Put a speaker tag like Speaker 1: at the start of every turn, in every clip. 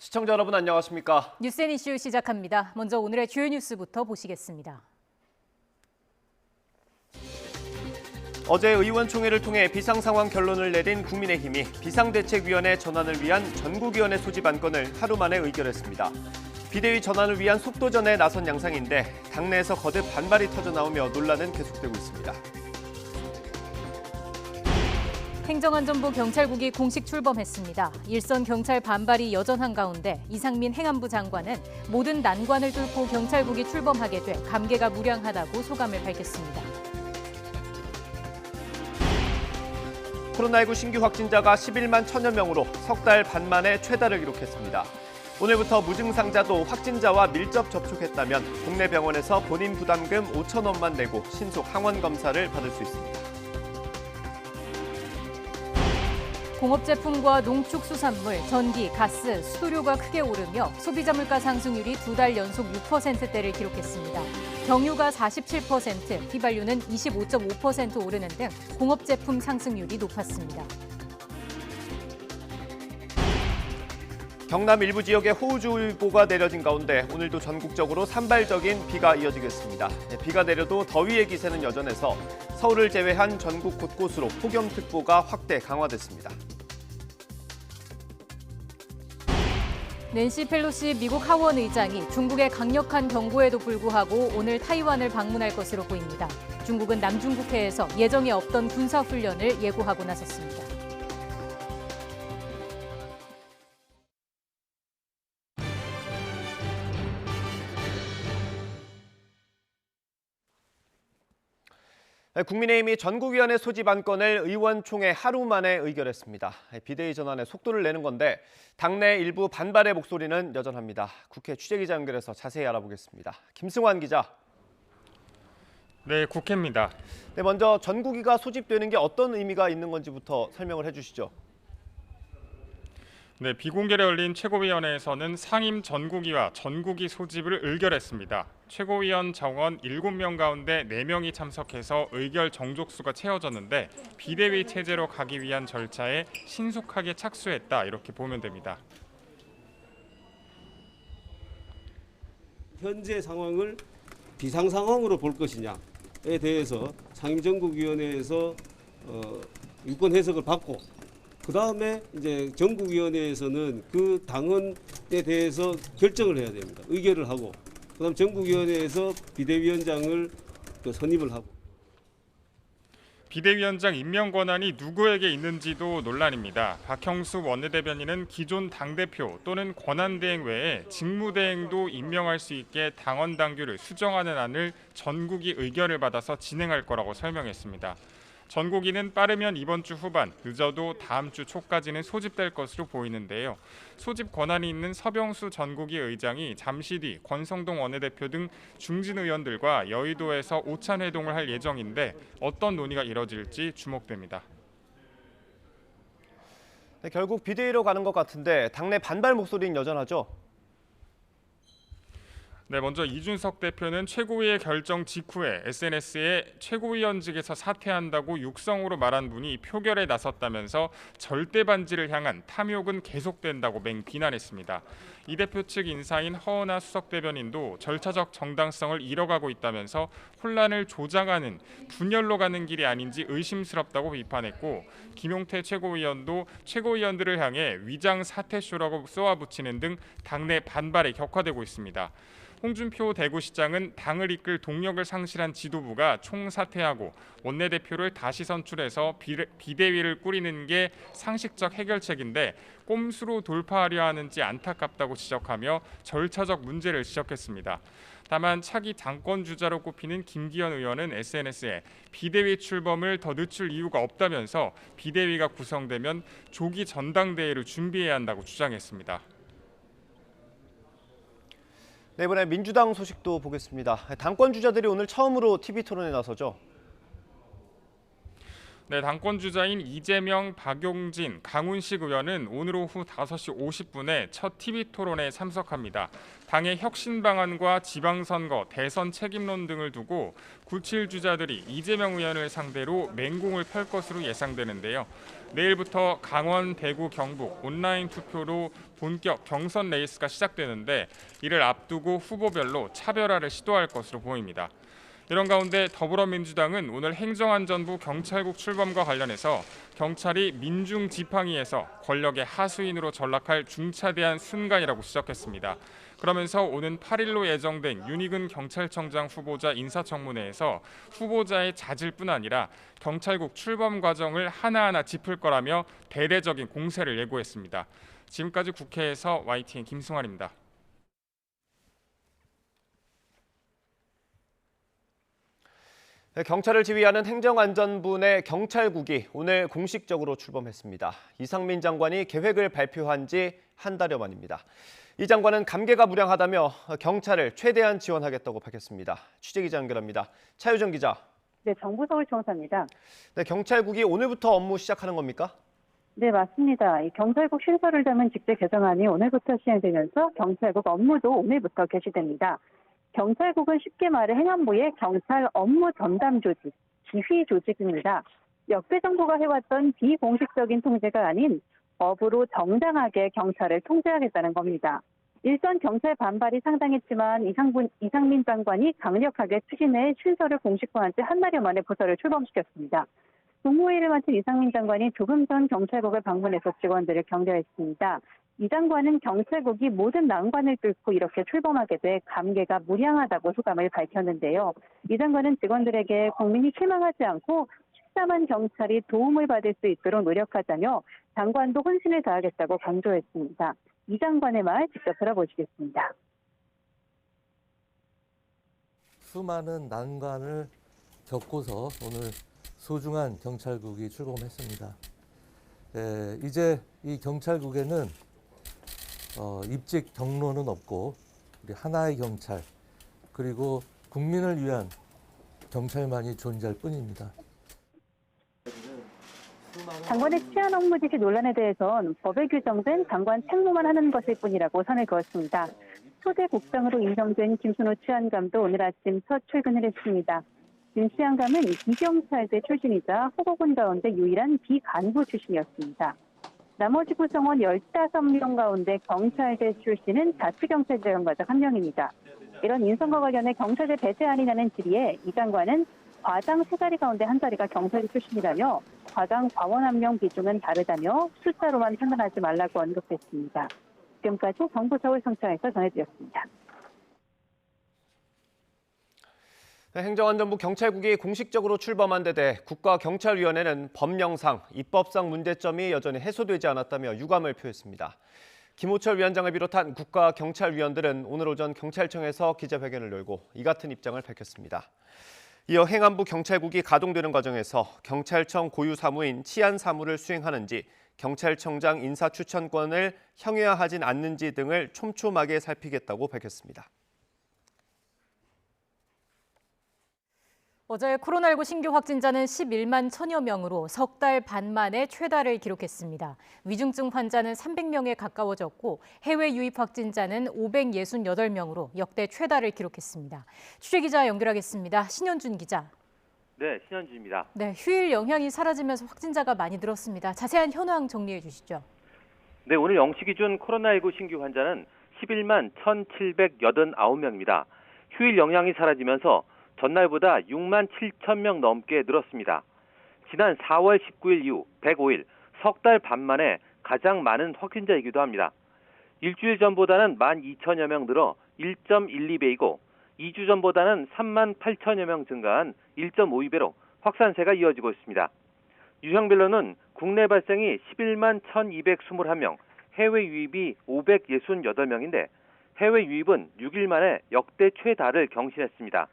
Speaker 1: 시청자 여러분 안녕하십니까?
Speaker 2: 뉴스앤 이슈 시작합니다. 먼저 오늘의 주요 뉴스부터 보시겠습니다.
Speaker 1: 어제 의원총회를 통해 비상상황 결론을 내린 국민의힘이 비상대책위원회 전환을 위한 전국위원회 소집 안건을 하루 만에 의결했습니다. 비대위 전환을 위한 속도전에 나선 양상인데 당내에서 거듭 반발이 터져나오며 논란은 계속되고 있습니다.
Speaker 2: 행정안전부 경찰국이 공식 출범했습니다. 일선 경찰 반발이 여전한 가운데 이상민 행안부 장관은 모든 난관을 뚫고 경찰국이 출범하게 돼 감개가 무량하다고 소감을 밝혔습니다.
Speaker 1: 코로나19 신규 확진자가 11만 1천여 명으로 석 달 반 만에 최다를 기록했습니다. 오늘부터 무증상자도 확진자와 밀접 접촉했다면 국내 병원에서 본인 부담금 5천 원만 내고 신속 항원 검사를 받을 수 있습니다.
Speaker 2: 공업제품과 농축수산물, 전기, 가스, 수도료가 크게 오르며 소비자 물가 상승률이 2달 연속 6%대를 기록했습니다. 경유가 47%, 휘발유는 25.5% 오르는 등 공업제품 상승률이 높았습니다.
Speaker 1: 경남 일부 지역에 호우주의보가 내려진 가운데 오늘도 전국적으로 산발적인 비가 이어지겠습니다. 비가 내려도 더위의 기세는 여전해서 서울을 제외한 전국 곳곳으로 폭염특보가 확대 강화됐습니다.
Speaker 2: 낸시 펠로시 미국 하원 의장이 중국의 강력한 경고에도 불구하고 오늘 타이완을 방문할 것으로 보입니다. 중국은 남중국해에서 예정에 없던 군사훈련을 예고하고 나섰습니다.
Speaker 1: 국민의힘이 전국위원회 소집 안건을 의원총회 하루 만에 의결했습니다. 비대위 전환에 속도를 내는 건데 당내 일부 반발의 목소리는 여전합니다. 국회 취재기자 연결해서 자세히 알아보겠습니다. 김승환 기자.
Speaker 3: 네, 국회입니다.
Speaker 1: 네, 먼저 전국위가 소집되는 게 어떤 의미가 있는 건지부터 설명을 해주시죠.
Speaker 3: 네, 비공개로 열린 최고위원회에서는 상임 전국위와 전국위 소집을 의결했습니다. 최고위원 정원 7명 가운데 4명이 참석해서 의결 정족수가 채워졌는데 비대위 체제로 가기 위한 절차에 신속하게 착수했다 이렇게 보면 됩니다.
Speaker 4: 현재 상황을 비상 상황으로 볼 것이냐에 대해서 상임전국위원회에서 유권 해석을 받고 그 다음에 이제 전국위원회에서는 그 당헌에 대해서 결정을 해야 됩니다. 의결을 하고 그다음 전국위원회에서 비대위원장을 선임을 하고.
Speaker 3: 비대위원장 임명 권한이 누구에게 있는지도 논란입니다. 박형수 원내대변인은 기존 당대표 또는 권한대행 외에 직무대행도 임명할 수 있게 당원 당규를 수정하는 안을 전국위 의결을 받아서 진행할 거라고 설명했습니다. 전국위는 빠르면 이번 주 후반, 늦어도 다음 주 초까지는 소집될 것으로 보이는데요. 소집 권한이 있는 서병수 전국위 의장이 잠시 뒤 권성동 원내대표 등 중진 의원들과 여의도에서 오찬 회동을 할 예정인데 어떤 논의가 이뤄질지 주목됩니다.
Speaker 1: 네, 결국 비대위로 가는 것 같은데 당내 반발 목소리는 여전하죠?
Speaker 3: 네, 먼저 이준석 대표는 최고위의 결정 직후에 SNS에 최고위원직에서 사퇴한다고 육성으로 말한 분이 표결에 나섰다면서 절대 반지를 향한 탐욕은 계속된다고 맹비난했습니다. 이 대표 측 인사인 허은하 수석대변인도 절차적 정당성을 잃어가고 있다면서 혼란을 조장하는 분열로 가는 길이 아닌지 의심스럽다고 비판했고 김용태 최고위원도 최고위원들을 향해 위장 사퇴쇼라고 쏘아붙이는 등 당내 반발이 격화되고 있습니다. 홍준표 대구시장은 당을 이끌 동력을 상실한 지도부가 총사퇴하고 원내대표를 다시 선출해서 비대위를 꾸리는 게 상식적 해결책인데 꼼수로 돌파하려 하는지 안타깝다고 지적하며 절차적 문제를 지적했습니다. 다만 차기 당권 주자로 꼽히는 김기현 의원은 SNS에 비대위 출범을 더 늦출 이유가 없다면서 비대위가 구성되면 조기 전당대회를 준비해야 한다고 주장했습니다.
Speaker 1: 네, 이번에 민주당 소식도 보겠습니다. 당권 주자들이 오늘 처음으로 TV 토론에 나서죠.
Speaker 3: 네, 당권 주자인 이재명, 박용진, 강훈식 의원은 오늘 오후 5시 50분에 첫 TV 토론에 참석합니다. 당의 혁신 방안과 지방선거, 대선 책임론 등을 두고 97 주자들이 이재명 의원을 상대로 맹공을 펼 것으로 예상되는데요. 내일부터 강원, 대구, 경북 온라인 투표로 본격 경선 레이스가 시작되는데 이를 앞두고 후보별로 차별화를 시도할 것으로 보입니다. 이런 가운데 더불어민주당은 오늘 행정안전부 경찰국 출범과 관련해서 경찰이 민중지팡이에서 권력의 하수인으로 전락할 중차대한 순간이라고 지적했습니다. 그러면서 오는 8일로 예정된 윤희근 경찰청장 후보자 인사청문회에서 후보자의 자질뿐 아니라 경찰국 출범 과정을 하나하나 짚을 거라며 대대적인 공세를 예고했습니다. 지금까지 국회에서 YTN 김승환입니다.
Speaker 1: 경찰을 지휘하는 행정안전부 내 경찰국이 오늘 공식적으로 출범했습니다. 이상민 장관이 계획을 발표한 지 한 달여 만입니다. 이 장관은 감개가 무량하다며 경찰을 최대한 지원하겠다고 밝혔습니다. 취재기자 연결합니다. 차유정 기자.
Speaker 5: 네, 정부 서울청사입니다.
Speaker 1: 네, 경찰국이 오늘부터 업무 시작하는 겁니까?
Speaker 5: 네, 맞습니다. 이 경찰국 신설을 담은 직제 개정안이 오늘부터 시행되면서 경찰국 업무도 오늘부터 개시됩니다. 경찰국은 쉽게 말해 행안부의 경찰 업무 전담 조직, 지휘 조직입니다. 역대 정부가 해왔던 비공식적인 통제가 아닌 법으로 정당하게 경찰을 통제하겠다는 겁니다. 일선 경찰 반발이 상당했지만 이상민 장관이 강력하게 추진해 신설을 공식화한 지 한 달여 만에 부서를 출범시켰습니다. 국무회의를 마친 이상민 장관이 조금 전 경찰국을 방문해서 직원들을 격려했습니다. 이 장관은 경찰국이 모든 난관을 뚫고 이렇게 출범하게 돼 감개가 무량하다고 소감을 밝혔는데요. 이 장관은 직원들에게 국민이 실망하지 않고 14만 경찰이 도움을 받을 수 있도록 노력하자며 장관도 혼신을 다하겠다고 강조했습니다. 이 장관의 말 직접 들어보시겠습니다.
Speaker 6: 수많은 난관을 겪고서 오늘 소중한 경찰국이 출범했습니다. 이제 이 경찰국에는 입직 경로는 없고 우리 하나의 경찰 그리고 국민을 위한 경찰만이 존재할 뿐입니다.
Speaker 5: 장관의 치안 업무 지시 논란에 대해선 법에 규정된 장관 책무만 하는 것일 뿐이라고 선을 그었습니다. 초대 국장으로 임명된 김순호 치안감도 오늘 아침 첫 출근을 했습니다. 김 치안감은 비경찰대 출신이자 후보군 가운데 유일한 비간부 출신이었습니다. 나머지 구성원 15명 가운데 경찰대 출신은 자치경찰대 연가자 1명입니다. 이런 인선과 관련해 경찰대 배제안이 나는 질의에 이 장관은 과장 3자리 가운데 1자리가 경찰대 출신이라며 과장 과원 한 명 비중은 다르다며 숫자로만 판단하지 말라고 언급했습니다. 지금까지 정부 서울청사에서 전해드렸습니다.
Speaker 1: 행정안전부 경찰국이 공식적으로 출범한 데 대해 국가경찰위원회는 법령상, 입법상 문제점이 여전히 해소되지 않았다며 유감을 표했습니다. 김호철 위원장을 비롯한 국가경찰위원들은 오늘 오전 경찰청에서 기자회견을 열고 이 같은 입장을 밝혔습니다. 이어 행안부 경찰국이 가동되는 과정에서 경찰청 고유 사무인 치안 사무를 수행하는지, 경찰청장 인사 추천권을 형해화하진 않는지 등을 촘촘하게 살피겠다고 밝혔습니다.
Speaker 2: 어제 코로나19 신규 확진자는 11만 1천여 명으로 석 달 반 만에 최다를 기록했습니다. 위중증 환자는 300명에 가까워졌고 해외 유입 확진자는 568명으로 역대 최다를 기록했습니다. 취재기자 연결하겠습니다. 신현준 기자.
Speaker 7: 네, 신현주입니다.
Speaker 2: 네, 휴일 영향이 사라지면서 확진자가 많이 늘었습니다. 자세한 현황 정리해 주시죠.
Speaker 7: 네, 오늘 0시 기준 코로나19 신규 환자는 11만 1,789명입니다. 휴일 영향이 사라지면서 전날보다 6만 7천 명 넘게 늘었습니다. 지난 4월 19일 이후 105일, 석 달 반 만에 가장 많은 확진자이기도 합니다. 일주일 전보다는 12,000여 명 늘어 1.12배이고 2주 전보다는 3만 8천여 명 증가한 1.52배로 확산세가 이어지고 있습니다. 유형별로는 국내 발생이 11만 1,221명, 해외 유입이 568명인데 해외 유입은 6일 만에 역대 최다를 경신했습니다.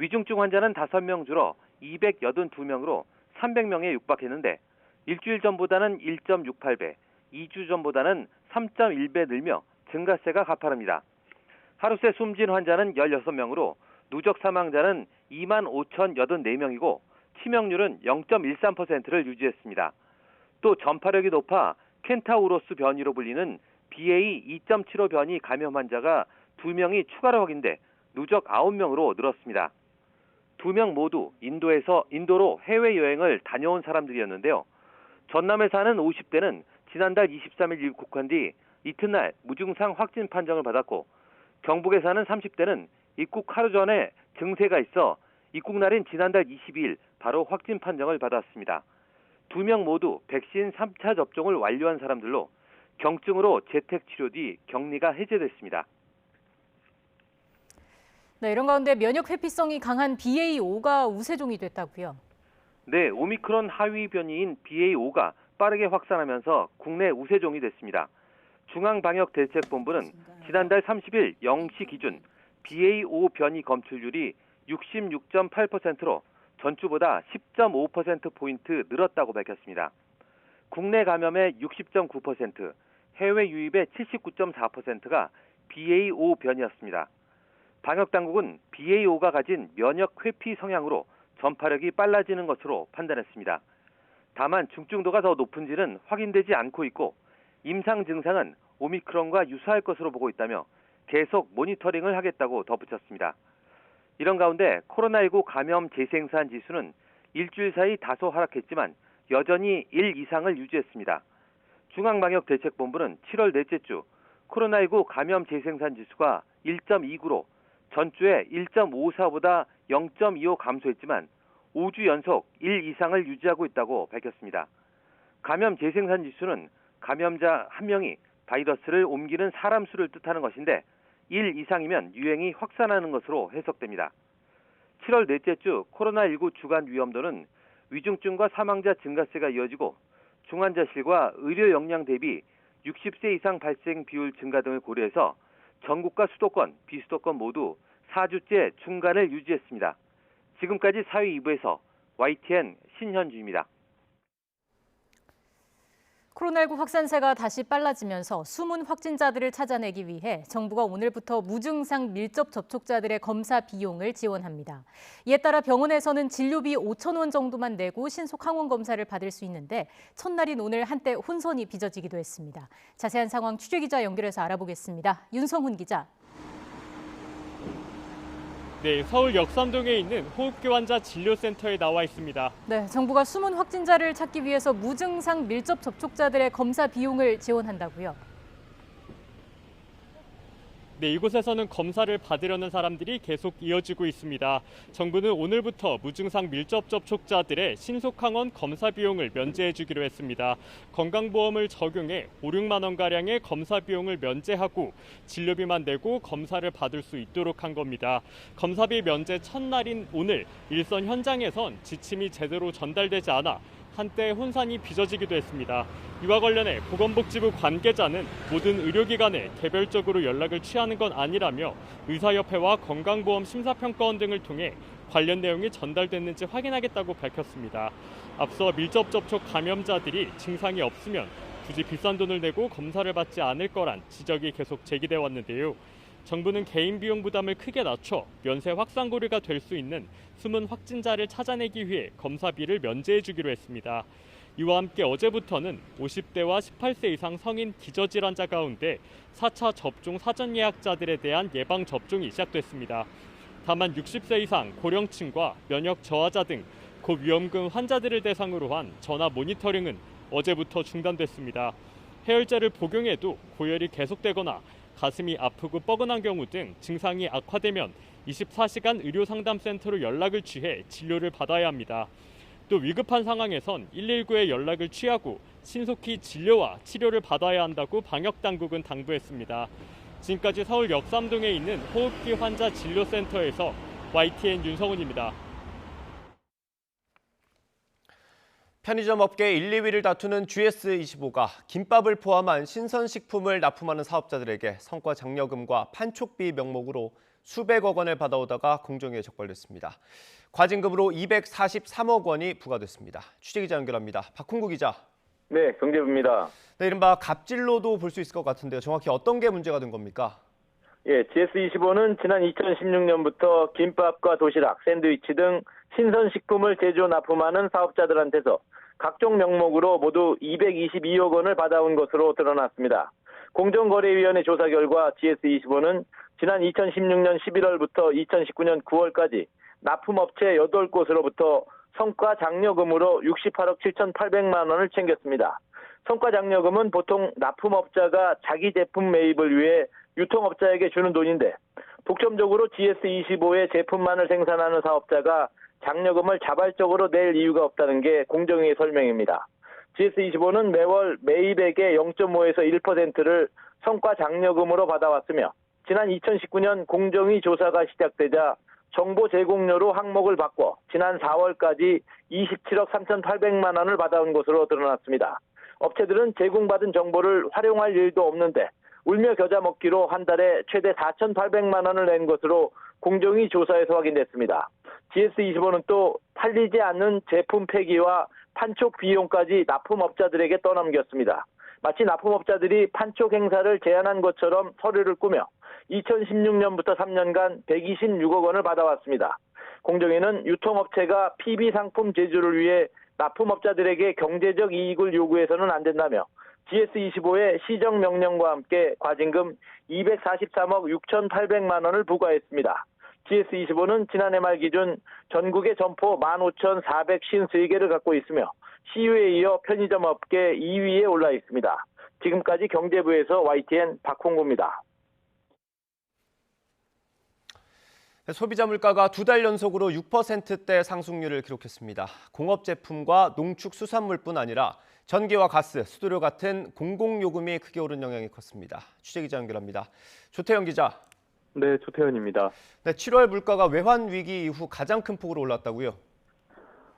Speaker 7: 위중증 환자는 5명 줄어 282명으로 300명에 육박했는데 일주일 전보다는 1.68배, 2주 전보다는 3.1배 늘며 증가세가 가파릅니다. 하루 새 숨진 환자는 16명으로 누적 사망자는 2만 5,084명이고 치명률은 0.13%를 유지했습니다. 또 전파력이 높아 켄타우로스 변이로 불리는 BA 2.75 변이 감염 환자가 2명이 추가로 확인돼 누적 9명으로 늘었습니다. 2명 모두 인도로 해외여행을 다녀온 사람들이었는데요. 전남에 사는 50대는 지난달 23일 입국한 뒤 이튿날 무증상 확진 판정을 받았고, 경북에 사는 30대는 입국 하루 전에 증세가 있어 입국 날인 지난달 22일 바로 확진 판정을 받았습니다. 2명 모두 백신 3차 접종을 완료한 사람들로 경증으로 재택 치료 뒤 격리가 해제됐습니다.
Speaker 2: 네, 이런 가운데 면역 회피성이 강한 BA5가 우세종이 됐다고요?
Speaker 7: 네, 오미크론 하위 변이인 BA5가 빠르게 확산하면서 국내 우세종이 됐습니다. 중앙방역대책본부는 지난달 30일 0시 기준 BA5 변이 검출률이 66.8%로 전주보다 10.5%포인트 늘었다고 밝혔습니다. 국내 감염의 60.9%, 해외 유입의 79.4%가 BA5 변이였습니다. 방역당국은 BA5가 가진 면역 회피 성향으로 전파력이 빨라지는 것으로 판단했습니다. 다만 중증도가 더 높은지는 확인되지 않고 있고, 임상 증상은 오미크론과 유사할 것으로 보고 있다며 계속 모니터링을 하겠다고 덧붙였습니다. 이런 가운데 코로나19 감염 재생산 지수는 일주일 사이 다소 하락했지만 여전히 1 이상을 유지했습니다. 중앙방역대책본부는 7월 넷째 주 코로나19 감염 재생산 지수가 1.29로 전주에 1.54보다 0.25 감소했지만 5주 연속 1 이상을 유지하고 있다고 밝혔습니다. 감염 재생산 지수는 감염자 1명이 바이러스를 옮기는 사람 수를 뜻하는 것인데 1 이상이면 유행이 확산하는 것으로 해석됩니다. 7월 넷째 주 코로나19 주간 위험도는 위중증과 사망자 증가세가 이어지고 중환자실과 의료 역량 대비 60세 이상 발생 비율 증가 등을 고려해서 전국과 수도권, 비수도권 모두 4주째 중간을 유지했습니다. 지금까지 사회 2부에서 YTN 신현주입니다.
Speaker 2: 코로나19 확산세가 다시 빨라지면서 숨은 확진자들을 찾아내기 위해 정부가 오늘부터 무증상 밀접 접촉자들의 검사 비용을 지원합니다. 이에 따라 병원에서는 진료비 5천 원 정도만 내고 신속 항원 검사를 받을 수 있는데 첫날인 오늘 한때 혼선이 빚어지기도 했습니다. 자세한 상황 취재기자 연결해서 알아보겠습니다. 윤성훈 기자.
Speaker 8: 네, 서울 역삼동에 있는 호흡기 환자 진료센터에 나와 있습니다.
Speaker 2: 네, 정부가 숨은 확진자를 찾기 위해서 무증상 밀접 접촉자들의 검사 비용을 지원한다고요?
Speaker 8: 네, 이곳에서는 검사를 받으려는 사람들이 계속 이어지고 있습니다. 정부는 오늘부터 무증상 밀접 접촉자들의 신속항원 검사 비용을 면제해주기로 했습니다. 건강보험을 적용해 5, 6만 원가량의 검사 비용을 면제하고 진료비만 내고 검사를 받을 수 있도록 한 겁니다. 검사비 면제 첫날인 오늘 일선 현장에선 지침이 제대로 전달되지 않아 한때 혼선이 빚어지기도 했습니다. 이와 관련해 보건복지부 관계자는 모든 의료기관에 개별적으로 연락을 취하는 건 아니라며 의사협회와 건강보험 심사평가원 등을 통해 관련 내용이 전달됐는지 확인하겠다고 밝혔습니다. 앞서 밀접 접촉 감염자들이 증상이 없으면 굳이 비싼 돈을 내고 검사를 받지 않을 거란 지적이 계속 제기돼 왔는데요. 정부는 개인 비용 부담을 크게 낮춰 면세 확산 고리가 될 수 있는 숨은 확진자를 찾아내기 위해 검사비를 면제해주기로 했습니다. 이와 함께 어제부터는 50대와 18세 이상 성인 기저질환자 가운데 4차 접종 사전 예약자들에 대한 예방 접종이 시작됐습니다. 다만 60세 이상 고령층과 면역 저하자 등 고위험군 환자들을 대상으로 한 전화 모니터링은 어제부터 중단됐습니다. 해열제를 복용해도 고열이 계속되거나 가슴이 아프고 뻐근한 경우 등 증상이 악화되면 24시간 의료상담센터로 연락을 취해 진료를 받아야 합니다. 또 위급한 상황에선 119에 연락을 취하고 신속히 진료와 치료를 받아야 한다고 방역당국은 당부했습니다. 지금까지 서울 역삼동에 있는 호흡기 환자 진료센터에서 YTN 윤성훈입니다.
Speaker 1: 편의점 업계 1, 2위를 다투는 GS25가 김밥을 포함한 신선식품을 납품하는 사업자들에게 성과 장려금과 판촉비 명목으로 수백억 원을 받아오다가 공정위에 적발됐습니다. 과징금으로 243억 원이 부과됐습니다. 취재기자 연결합니다. 박훈구 기자.
Speaker 9: 네, 경제부입니다.
Speaker 1: 네, 이른바 갑질로도 볼 수 있을 것 같은데요. 정확히 어떤 게 문제가 된 겁니까?
Speaker 9: 예, GS25는 지난 2016년부터 김밥과 도시락, 샌드위치 등 신선식품을 제조 납품하는 사업자들한테서 각종 명목으로 모두 222억 원을 받아온 것으로 드러났습니다. 공정거래위원회 조사 결과 GS25는 지난 2016년 11월부터 2019년 9월까지 납품업체 8곳으로부터 성과 장려금으로 68억 7,800만 원을 챙겼습니다. 성과 장려금은 보통 납품업자가 자기 제품 매입을 위해 유통업자에게 주는 돈인데 독점적으로 GS25의 제품만을 생산하는 사업자가 장려금을 자발적으로 낼 이유가 없다는 게 공정위의 설명입니다. GS25는 매월 매입액의 0.5에서 1%를 성과 장려금으로 받아왔으며 지난 2019년 공정위 조사가 시작되자 정보 제공료로 항목을 바꿔 지난 4월까지 27억 3,800만 원을 받아온 것으로 드러났습니다. 업체들은 제공받은 정보를 활용할 일도 없는데 울며 겨자 먹기로 한 달에 최대 4,800만 원을 낸 것으로 공정위 조사에서 확인됐습니다. GS25는 또 팔리지 않는 제품 폐기와 판촉 비용까지 납품업자들에게 떠넘겼습니다. 마치 납품업자들이 판촉 행사를 제안한 것처럼 서류를 꾸며 2016년부터 3년간 126억 원을 받아왔습니다. 공정위는 유통업체가 PB 상품 제조를 위해 납품업자들에게 경제적 이익을 요구해서는 안 된다며 GS25의 시정명령과 함께 과징금 243억 6,800만 원을 부과했습니다. GS25는 지난해 말 기준 전국에 점포 15,453개를 갖고 있으며 CU에 이어 편의점 업계 2위에 올라 있습니다. 지금까지 경제부에서 YTN 박홍구입니다.
Speaker 1: 소비자 물가가 2달 연속으로 6%대 상승률을 기록했습니다. 공업 제품과 농축수산물뿐 아니라 전기와 가스, 수도료 같은 공공요금이 크게 오른 영향이 컸습니다. 취재기자 연결합니다. 조태현 기자.
Speaker 10: 네, 조태현입니다.
Speaker 1: 네, 7월 물가가 외환 위기 이후 가장 큰 폭으로 올랐다고요?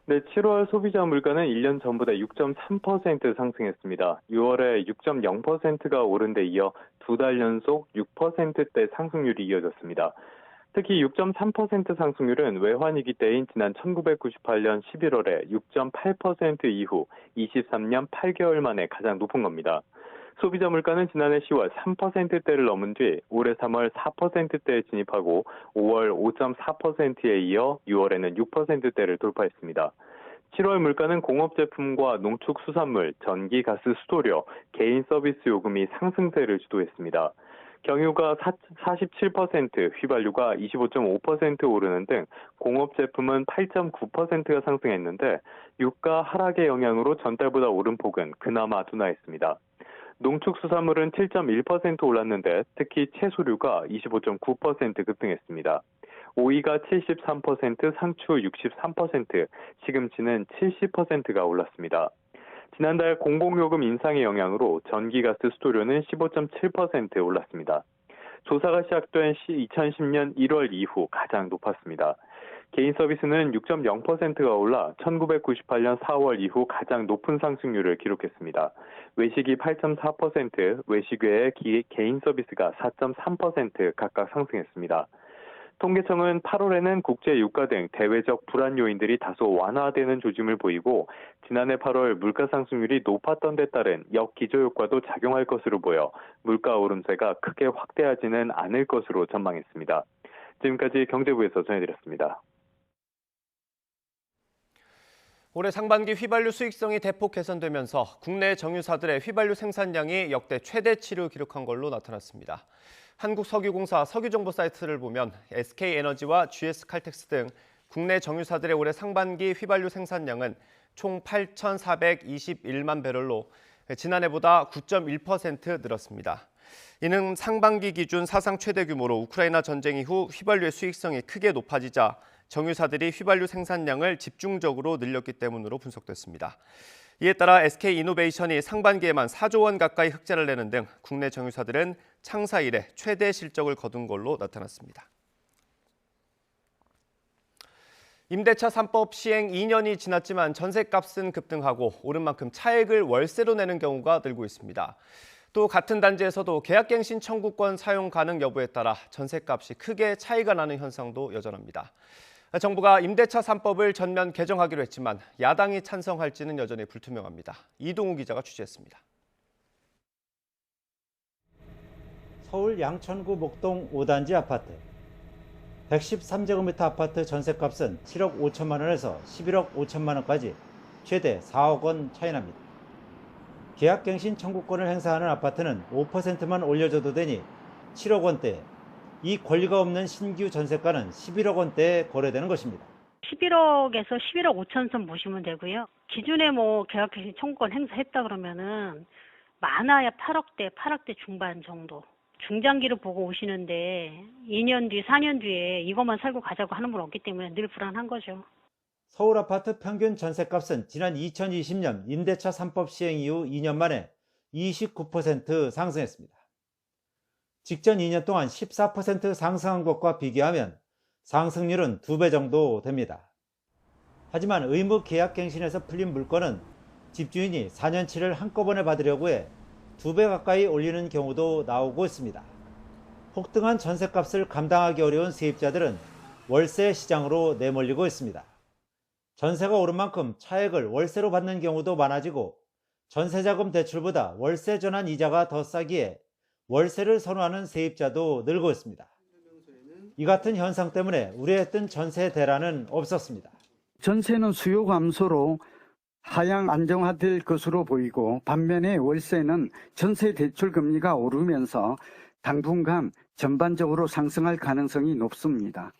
Speaker 10: 네, 7월 소비자 물가는 1년 전보다 6.3% 상승했습니다. 6월에 6.0%가 오른 데 이어 2달 연속 6%대 상승률이 이어졌습니다. 특히 6.3% 상승률은 외환위기 때인 지난 1998년 11월에 6.8% 이후 23년 8개월 만에 가장 높은 겁니다. 소비자 물가는 지난해 10월 3%대를 넘은 뒤 올해 3월 4%대에 진입하고 5월 5.4%에 이어 6월에는 6%대를 돌파했습니다. 7월 물가는 공업제품과 농축수산물, 전기, 가스, 수도료, 개인 서비스 요금이 상승세를 주도했습니다. 경유가 47%, 휘발유가 25.5% 오르는 등 공업 제품은 8.9%가 상승했는데 유가 하락의 영향으로 전달보다 오른 폭은 그나마 둔화했습니다. 농축수산물은 7.1% 올랐는데 특히 채소류가 25.9% 급등했습니다. 오이가 73%, 상추 63%, 시금치는 70%가 올랐습니다. 지난달 공공요금 인상의 영향으로 전기, 가스, 수도료는 15.7% 올랐습니다. 조사가 시작된 2010년 1월 이후 가장 높았습니다. 개인 서비스는 6.0%가 올라 1998년 4월 이후 가장 높은 상승률을 기록했습니다. 외식이 8.4%, 외식 외에 개인 서비스가 4.3% 각각 상승했습니다. 통계청은 8월에는 국제 유가 등 대외적 불안 요인들이 다소 완화되는 조짐을 보이고 지난해 8월 물가 상승률이 높았던 데 따른 역기저 효과도 작용할 것으로 보여 물가 오름세가 크게 확대하지는 않을 것으로 전망했습니다. 지금까지 경제부에서 전해드렸습니다.
Speaker 1: 올해 상반기 휘발유 수익성이 대폭 개선되면서 국내 정유사들의 휘발유 생산량이 역대 최대치를 기록한 걸로 나타났습니다. 한국석유공사 석유정보 사이트를 보면 SK에너지와 GS칼텍스 등 국내 정유사들의 올해 상반기 휘발유 생산량은 총 8,421만 배럴로 지난해보다 9.1% 늘었습니다. 이는 상반기 기준 사상 최대 규모로 우크라이나 전쟁 이후 휘발유의 수익성이 크게 높아지자 정유사들이 휘발유 생산량을 집중적으로 늘렸기 때문으로 분석됐습니다. 이에 따라 SK이노베이션이 상반기에만 4조 원 가까이 흑자를 내는 등 국내 정유사들은 창사 이래 최대 실적을 거둔 걸로 나타났습니다. 임대차 3법 시행 2년이 지났지만 전셋값은 급등하고 오른 만큼 차액을 월세로 내는 경우가 늘고 있습니다. 또 같은 단지에서도 계약갱신 청구권 사용 가능 여부에 따라 전셋값이 크게 차이가 나는 현상도 여전합니다. 정부가 임대차 3법을 전면 개정하기로 했지만 야당이 찬성할지는 여전히 불투명합니다. 이동우 기자가 취재했습니다.
Speaker 11: 서울 양천구 목동 5단지 아파트. 113제곱미터 아파트 전셋값은 7억 5천만 원에서 11억 5천만 원까지 최대 4억 원 차이 납니다. 계약갱신 청구권을 행사하는 아파트는 5%만 올려줘도 되니 7억 원대, 이 권리가 없는 신규 전셋가는 11억 원대에 거래되는 것입니다.
Speaker 12: 11억에서 11억 5천 선 보시면 되고요. 기존에 계약갱신 청구권 행사했다 그러면은 많아야 8억대 중반 정도. 중장기를 보고 오시는데 2년 뒤, 4년 뒤에 이것만 살고 가자고 하는 분 없기 때문에 늘 불안한 거죠.
Speaker 11: 서울 아파트 평균 전셋값은 지난 2020년 임대차 3법 시행 이후 2년 만에 29% 상승했습니다. 직전 2년 동안 14% 상승한 것과 비교하면 상승률은 2배 정도 됩니다. 하지만 의무 계약갱신에서 풀린 물건은 집주인이 4년치를 한꺼번에 받으려고 해 2배 가까이 올리는 경우도 나오고 있습니다. 폭등한 전셋값을 감당하기 어려운 세입자들은 월세 시장으로 내몰리고 있습니다. 전세가 오른 만큼 차액을 월세로 받는 경우도 많아지고 전세자금 대출보다 월세 전환 이자가 더 싸기에 월세를 선호하는 세입자도 늘고 있습니다. 이 같은 현상 때문에 우려했던 전세 대란은 없었습니다.
Speaker 13: 전세는 수요 감소로 하향 안정화될 것으로 보이고 반면에 월세는 전세 대출 금리가 오르면서 당분간 전반적으로 상승할 가능성이 높습니다.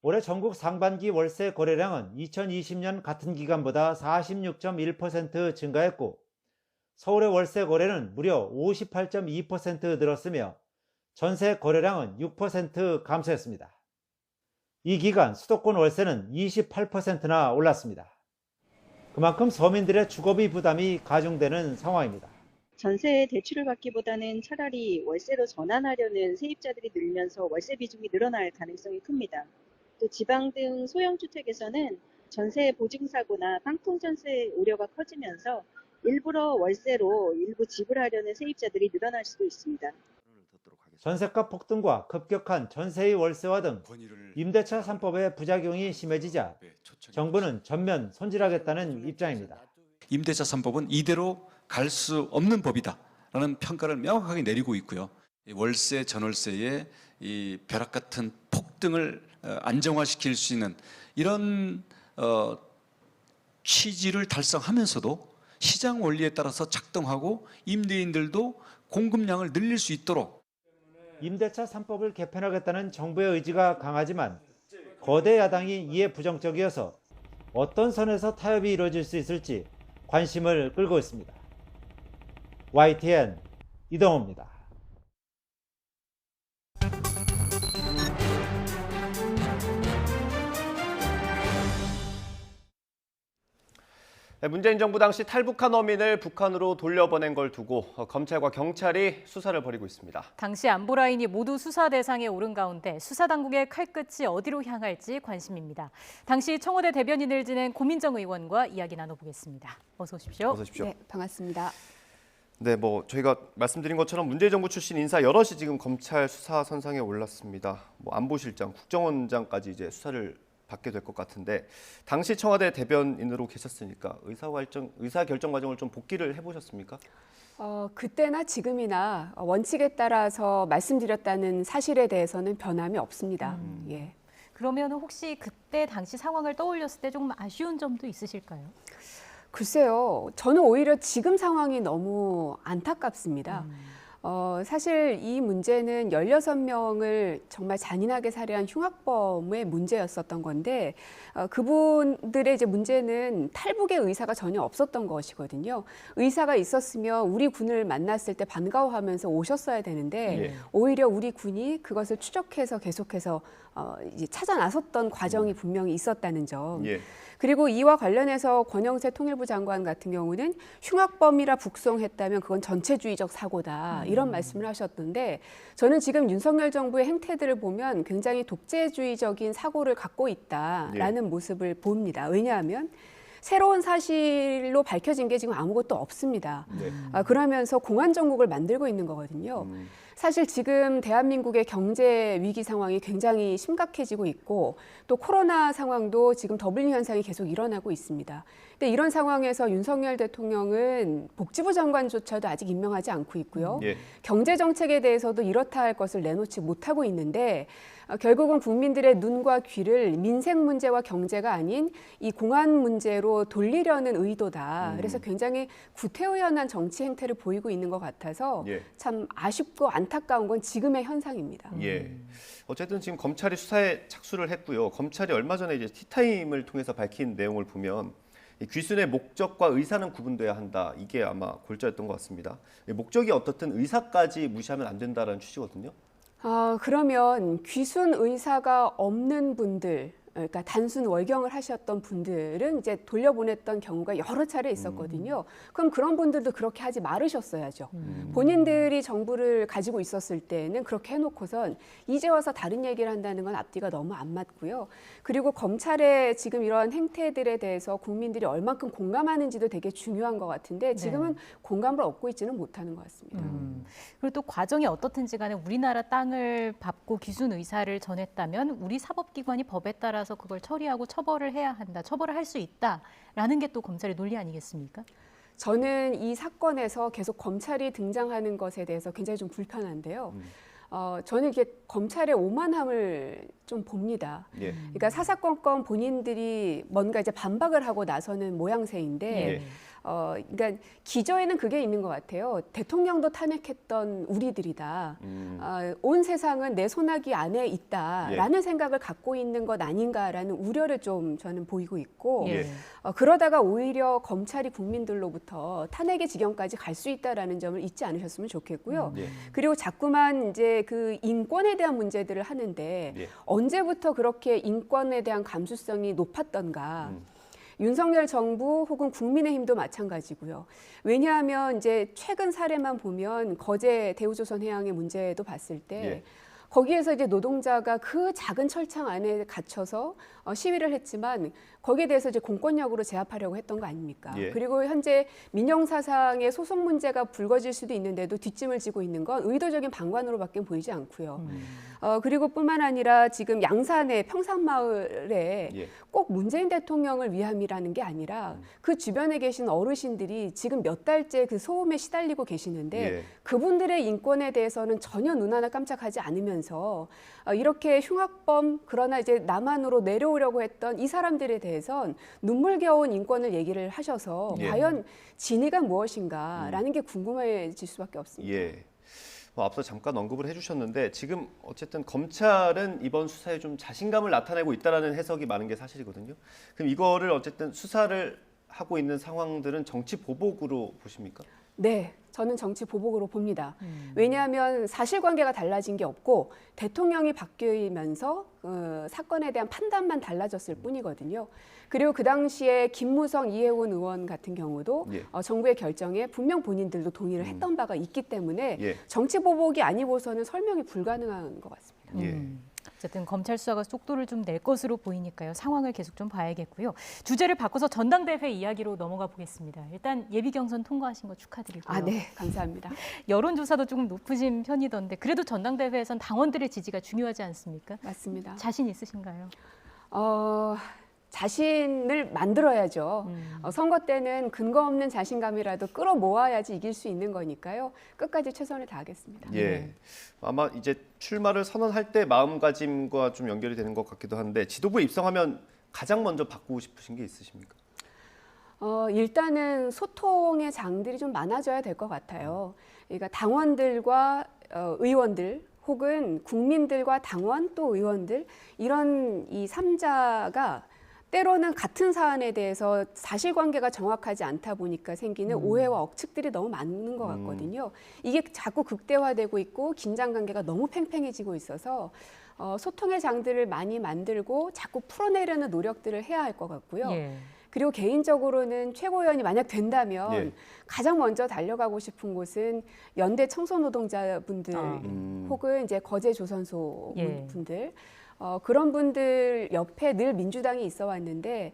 Speaker 11: 올해 전국 상반기 월세 거래량은 2020년 같은 기간보다 46.1% 증가했고 서울의 월세 거래는 무려 58.2% 늘었으며 전세 거래량은 6% 감소했습니다. 이 기간 수도권 월세는 28%나 올랐습니다. 그만큼 서민들의 주거비 부담이 가중되는 상황입니다.
Speaker 14: 전세 대출을 받기보다는 차라리 월세로 전환하려는 세입자들이 늘면서 월세 비중이 늘어날 가능성이 큽니다. 또 지방 등 소형 주택에서는 전세 보증사고나 깡통 전세 우려가 커지면서 일부러 월세로 일부 지불하려는 세입자들이 늘어날 수도 있습니다.
Speaker 11: 전세값 폭등과 급격한 전세의 월세화 등 임대차 3법의 부작용이 심해지자 정부는 전면 손질하겠다는 입장입니다.
Speaker 15: 임대차 3법은 이대로 갈 수 없는 법이다라는 평가를 명확하게 내리고 있고요. 월세, 전월세의 이 벼락 같은 폭등을 안정화시킬 수 있는 이런 취지를 달성하면서도 시장 원리에 따라서 작동하고 임대인들도 공급량을 늘릴 수 있도록
Speaker 11: 임대차 3법을 개편하겠다는 정부의 의지가 강하지만 거대 야당이 이에 부정적이어서 어떤 선에서 타협이 이루어질 수 있을지 관심을 끌고 있습니다. YTN 이동호입니다.
Speaker 1: 문재인 정부 당시 탈북한 어민을 북한으로 돌려보낸 걸 두고 검찰과 경찰이 수사를 벌이고 있습니다.
Speaker 2: 당시 안보라인이 모두 수사 대상에 오른 가운데 수사 당국의 칼끝이 어디로 향할지 관심입니다. 당시 청와대 대변인을 지낸 고민정 의원과 이야기 나눠보겠습니다. 어서 오십시오.
Speaker 1: 어서 오십시오.
Speaker 16: 네, 반갑습니다.
Speaker 1: 네, 저희가 말씀드린 것처럼 문재인 정부 출신 인사 여럿이 지금 검찰 수사 선상에 올랐습니다. 안보실장, 국정원장까지 이제 수사를 받게 될 것 같은데 당시 청와대 대변인으로 계셨으니까 의사결정 과정을 좀 복기를 해보셨습니까?
Speaker 16: 그때나 지금이나 원칙에 따라서 말씀드렸다는 사실에 대해서는 변함이 없습니다. 예.
Speaker 2: 그러면 혹시 그때 당시 상황을 떠올렸을 때 조금 아쉬운 점도 있으실까요?
Speaker 16: 글쎄요. 저는 오히려 지금 상황이 너무 안타깝습니다. 사실 이 문제는 16명을 정말 잔인하게 살해한 흉악범의 문제였었던 건데 그분들의 이제 문제는 탈북의 의사가 전혀 없었던 것이거든요. 의사가 있었으면 우리 군을 만났을 때 반가워하면서 오셨어야 되는데 오히려 우리 군이 그것을 추적해서 계속해서 이제 찾아 나섰던 과정이 분명히 있었다는 점. 그리고 이와 관련해서 권영세 통일부 장관 같은 경우는 흉악범이라 북송했다면 그건 전체주의적 사고다 이런 말씀을 하셨던데 저는 지금 윤석열 정부의 행태들을 보면 굉장히 독재주의적인 사고를 갖고 있다라는 모습을 봅니다. 왜냐하면 새로운 사실로 밝혀진 게 지금 아무것도 없습니다. 그러면서 공안 정국을 만들고 있는 거거든요. 사실 지금 대한민국의 경제 위기 상황이 굉장히 심각해지고 있고 또 코로나 상황도 지금 더블유 현상이 계속 일어나고 있습니다. 근데 이런 상황에서 윤석열 대통령은 복지부 장관조차도 아직 임명하지 않고 있고요.
Speaker 1: 예.
Speaker 16: 경제 정책에 대해서도 이렇다 할 것을 내놓지 못하고 있는데 결국은 국민들의 눈과 귀를 민생 문제와 경제가 아닌 이 공안 문제로 돌리려는 의도다. 그래서 굉장히 구태의연한 정치 행태를 보이고 있는 것 같아서
Speaker 1: 예.
Speaker 16: 참 아쉽고 안타까운 건 지금의 현상입니다.
Speaker 1: 예. 어쨌든 지금 검찰이 수사에 착수를 했고요. 검찰이 얼마 전에 이제 티타임을 통해서 밝힌 내용을 보면 이 귀순의 목적과 의사는 구분돼야 한다. 이게 아마 골자였던 것 같습니다. 목적이 어떻든 의사까지 무시하면 안 된다라는 취지거든요.
Speaker 16: 그러면 귀순 의사가 없는 분들, 그러니까 단순 월경을 하셨던 분들은 이제 돌려보냈던 경우가 여러 차례 있었거든요. 그럼 그런 분들도 그렇게 하지 말으셨어야죠. 본인들이 정부를 가지고 있었을 때는 그렇게 해놓고선 이제 와서 다른 얘기를 한다는 건 앞뒤가 너무 안 맞고요. 그리고 검찰의 지금 이런 행태들에 대해서 국민들이 얼만큼 공감하는지도 되게 중요한 것 같은데 지금은 공감을 얻고 있지는 못하는 것 같습니다.
Speaker 2: 그리고 또 과정이 어떻든지 간에 우리나라 땅을 밟고 귀순 의사를 전했다면 우리 사법기관이 법에 따라서 그걸 처리하고 처벌을 해야 한다, 처벌을 할 수 있다라는 게 또 검찰의 논리 아니겠습니까?
Speaker 16: 저는 이 사건에서 계속 검찰이 등장하는 것에 대해서 굉장히 좀 불편한데요. 저는 이게 검찰의 오만함을 좀 봅니다.
Speaker 1: 예.
Speaker 16: 그러니까 사사건건 본인들이 뭔가 이제 반박을 하고 나서는 모양새인데 그러니까 기저에는 그게 있는 것 같아요. 대통령도 탄핵했던 우리들이다. 온 세상은 내 손아귀 안에 있다라는 생각을 갖고 있는 것 아닌가라는 우려를 좀 저는 보이고 있고 그러다가 오히려 검찰이 국민들로부터 탄핵의 지경까지 갈 수 있다라는 점을 잊지 않으셨으면 좋겠고요. 그리고 자꾸만 이제 그 인권에 대한 문제들을 하는데 언제부터 그렇게 인권에 대한 감수성이 높았던가. 윤석열 정부 혹은 국민의힘도 마찬가지고요. 왜냐하면 이제 최근 사례만 보면 거제 대우조선해양의 문제도 봤을 때 거기에서 이제 노동자가 그 작은 철창 안에 갇혀서 시위를 했지만 거기에 대해서 이제 공권력으로 제압하려고 했던 거 아닙니까? 그리고 현재 민영사상의 소송 문제가 불거질 수도 있는데도 뒷짐을 지고 있는 건 의도적인 방관으로밖에 보이지 않고요. 그리고 뿐만 아니라 지금 양산의 평산마을에 꼭 문재인 대통령을 위함이라는 게 아니라 그 주변에 계신 어르신들이 지금 몇 달째 그 소음에 시달리고 계시는데 그분들의 인권에 대해서는 전혀 눈 하나 깜짝하지 않으면서 이렇게 흉악범 그러나 이제 남한으로 내려오려고 했던 이 사람들에 대해선 눈물겨운 인권을 얘기를 하셔서 과연 진위가 무엇인가라는 게 궁금해질 수밖에 없습니다.
Speaker 1: 앞서 잠깐 언급을 해주셨는데 지금 어쨌든 검찰은 이번 수사에 좀 자신감을 나타내고 있다라는 해석이 많은 게 사실이거든요. 그럼 이거를 어쨌든 수사를 하고 있는 상황들은 정치 보복으로 보십니까?
Speaker 16: 네, 저는 정치 보복으로 봅니다. 왜냐하면 사실관계가 달라진 게 없고 대통령이 바뀌면서 사건에 대한 판단만 달라졌을 뿐이거든요. 그리고 그 당시에 김무성, 이해운 의원 같은 경우도 정부의 결정에 분명 본인들도 동의를 했던 바가 있기 때문에 정치 보복이 아니고서는 설명이 불가능한 것 같습니다.
Speaker 2: 어쨌든 검찰 수사가 속도를 좀 낼 것으로 보이니까요. 상황을 계속 좀 봐야겠고요. 주제를 바꿔서 전당대회 이야기로 넘어가 보겠습니다. 일단 예비 경선 통과하신 거 축하드리고요.
Speaker 16: 네, 감사합니다.
Speaker 2: 여론조사도 조금 높으신 편이던데 그래도 전당대회에선 당원들의 지지가 중요하지 않습니까?
Speaker 16: 맞습니다.
Speaker 2: 자신 있으신가요?
Speaker 16: 자신을 만들어야죠. 선거 때는 근거 없는 자신감이라도 끌어모아야지 이길 수 있는 거니까요. 끝까지 최선을 다하겠습니다.
Speaker 1: 아마 이제 출마를 선언할 때 마음가짐과 좀 연결이 되는 것 같기도 한데 지도부에 입성하면 가장 먼저 바꾸고 싶으신 게 있으십니까?
Speaker 16: 일단은 소통의 장들이 좀 많아져야 될 것 같아요. 그러니까 당원들과 의원들 혹은 국민들과 당원 또 의원들 이런 이 3자가 때로는 같은 사안에 대해서 사실관계가 정확하지 않다 보니까 생기는 오해와 억측들이 너무 많은 것 같거든요. 이게 자꾸 극대화되고 있고 긴장관계가 너무 팽팽해지고 있어서 소통의 장들을 많이 만들고 자꾸 풀어내려는 노력들을 해야 할 것 같고요. 그리고 개인적으로는 최고위원이 만약 된다면 가장 먼저 달려가고 싶은 곳은 연대 청소노동자분들 혹은 이제 거제 조선소 분들 그런 분들 옆에 늘 민주당이 있어 왔는데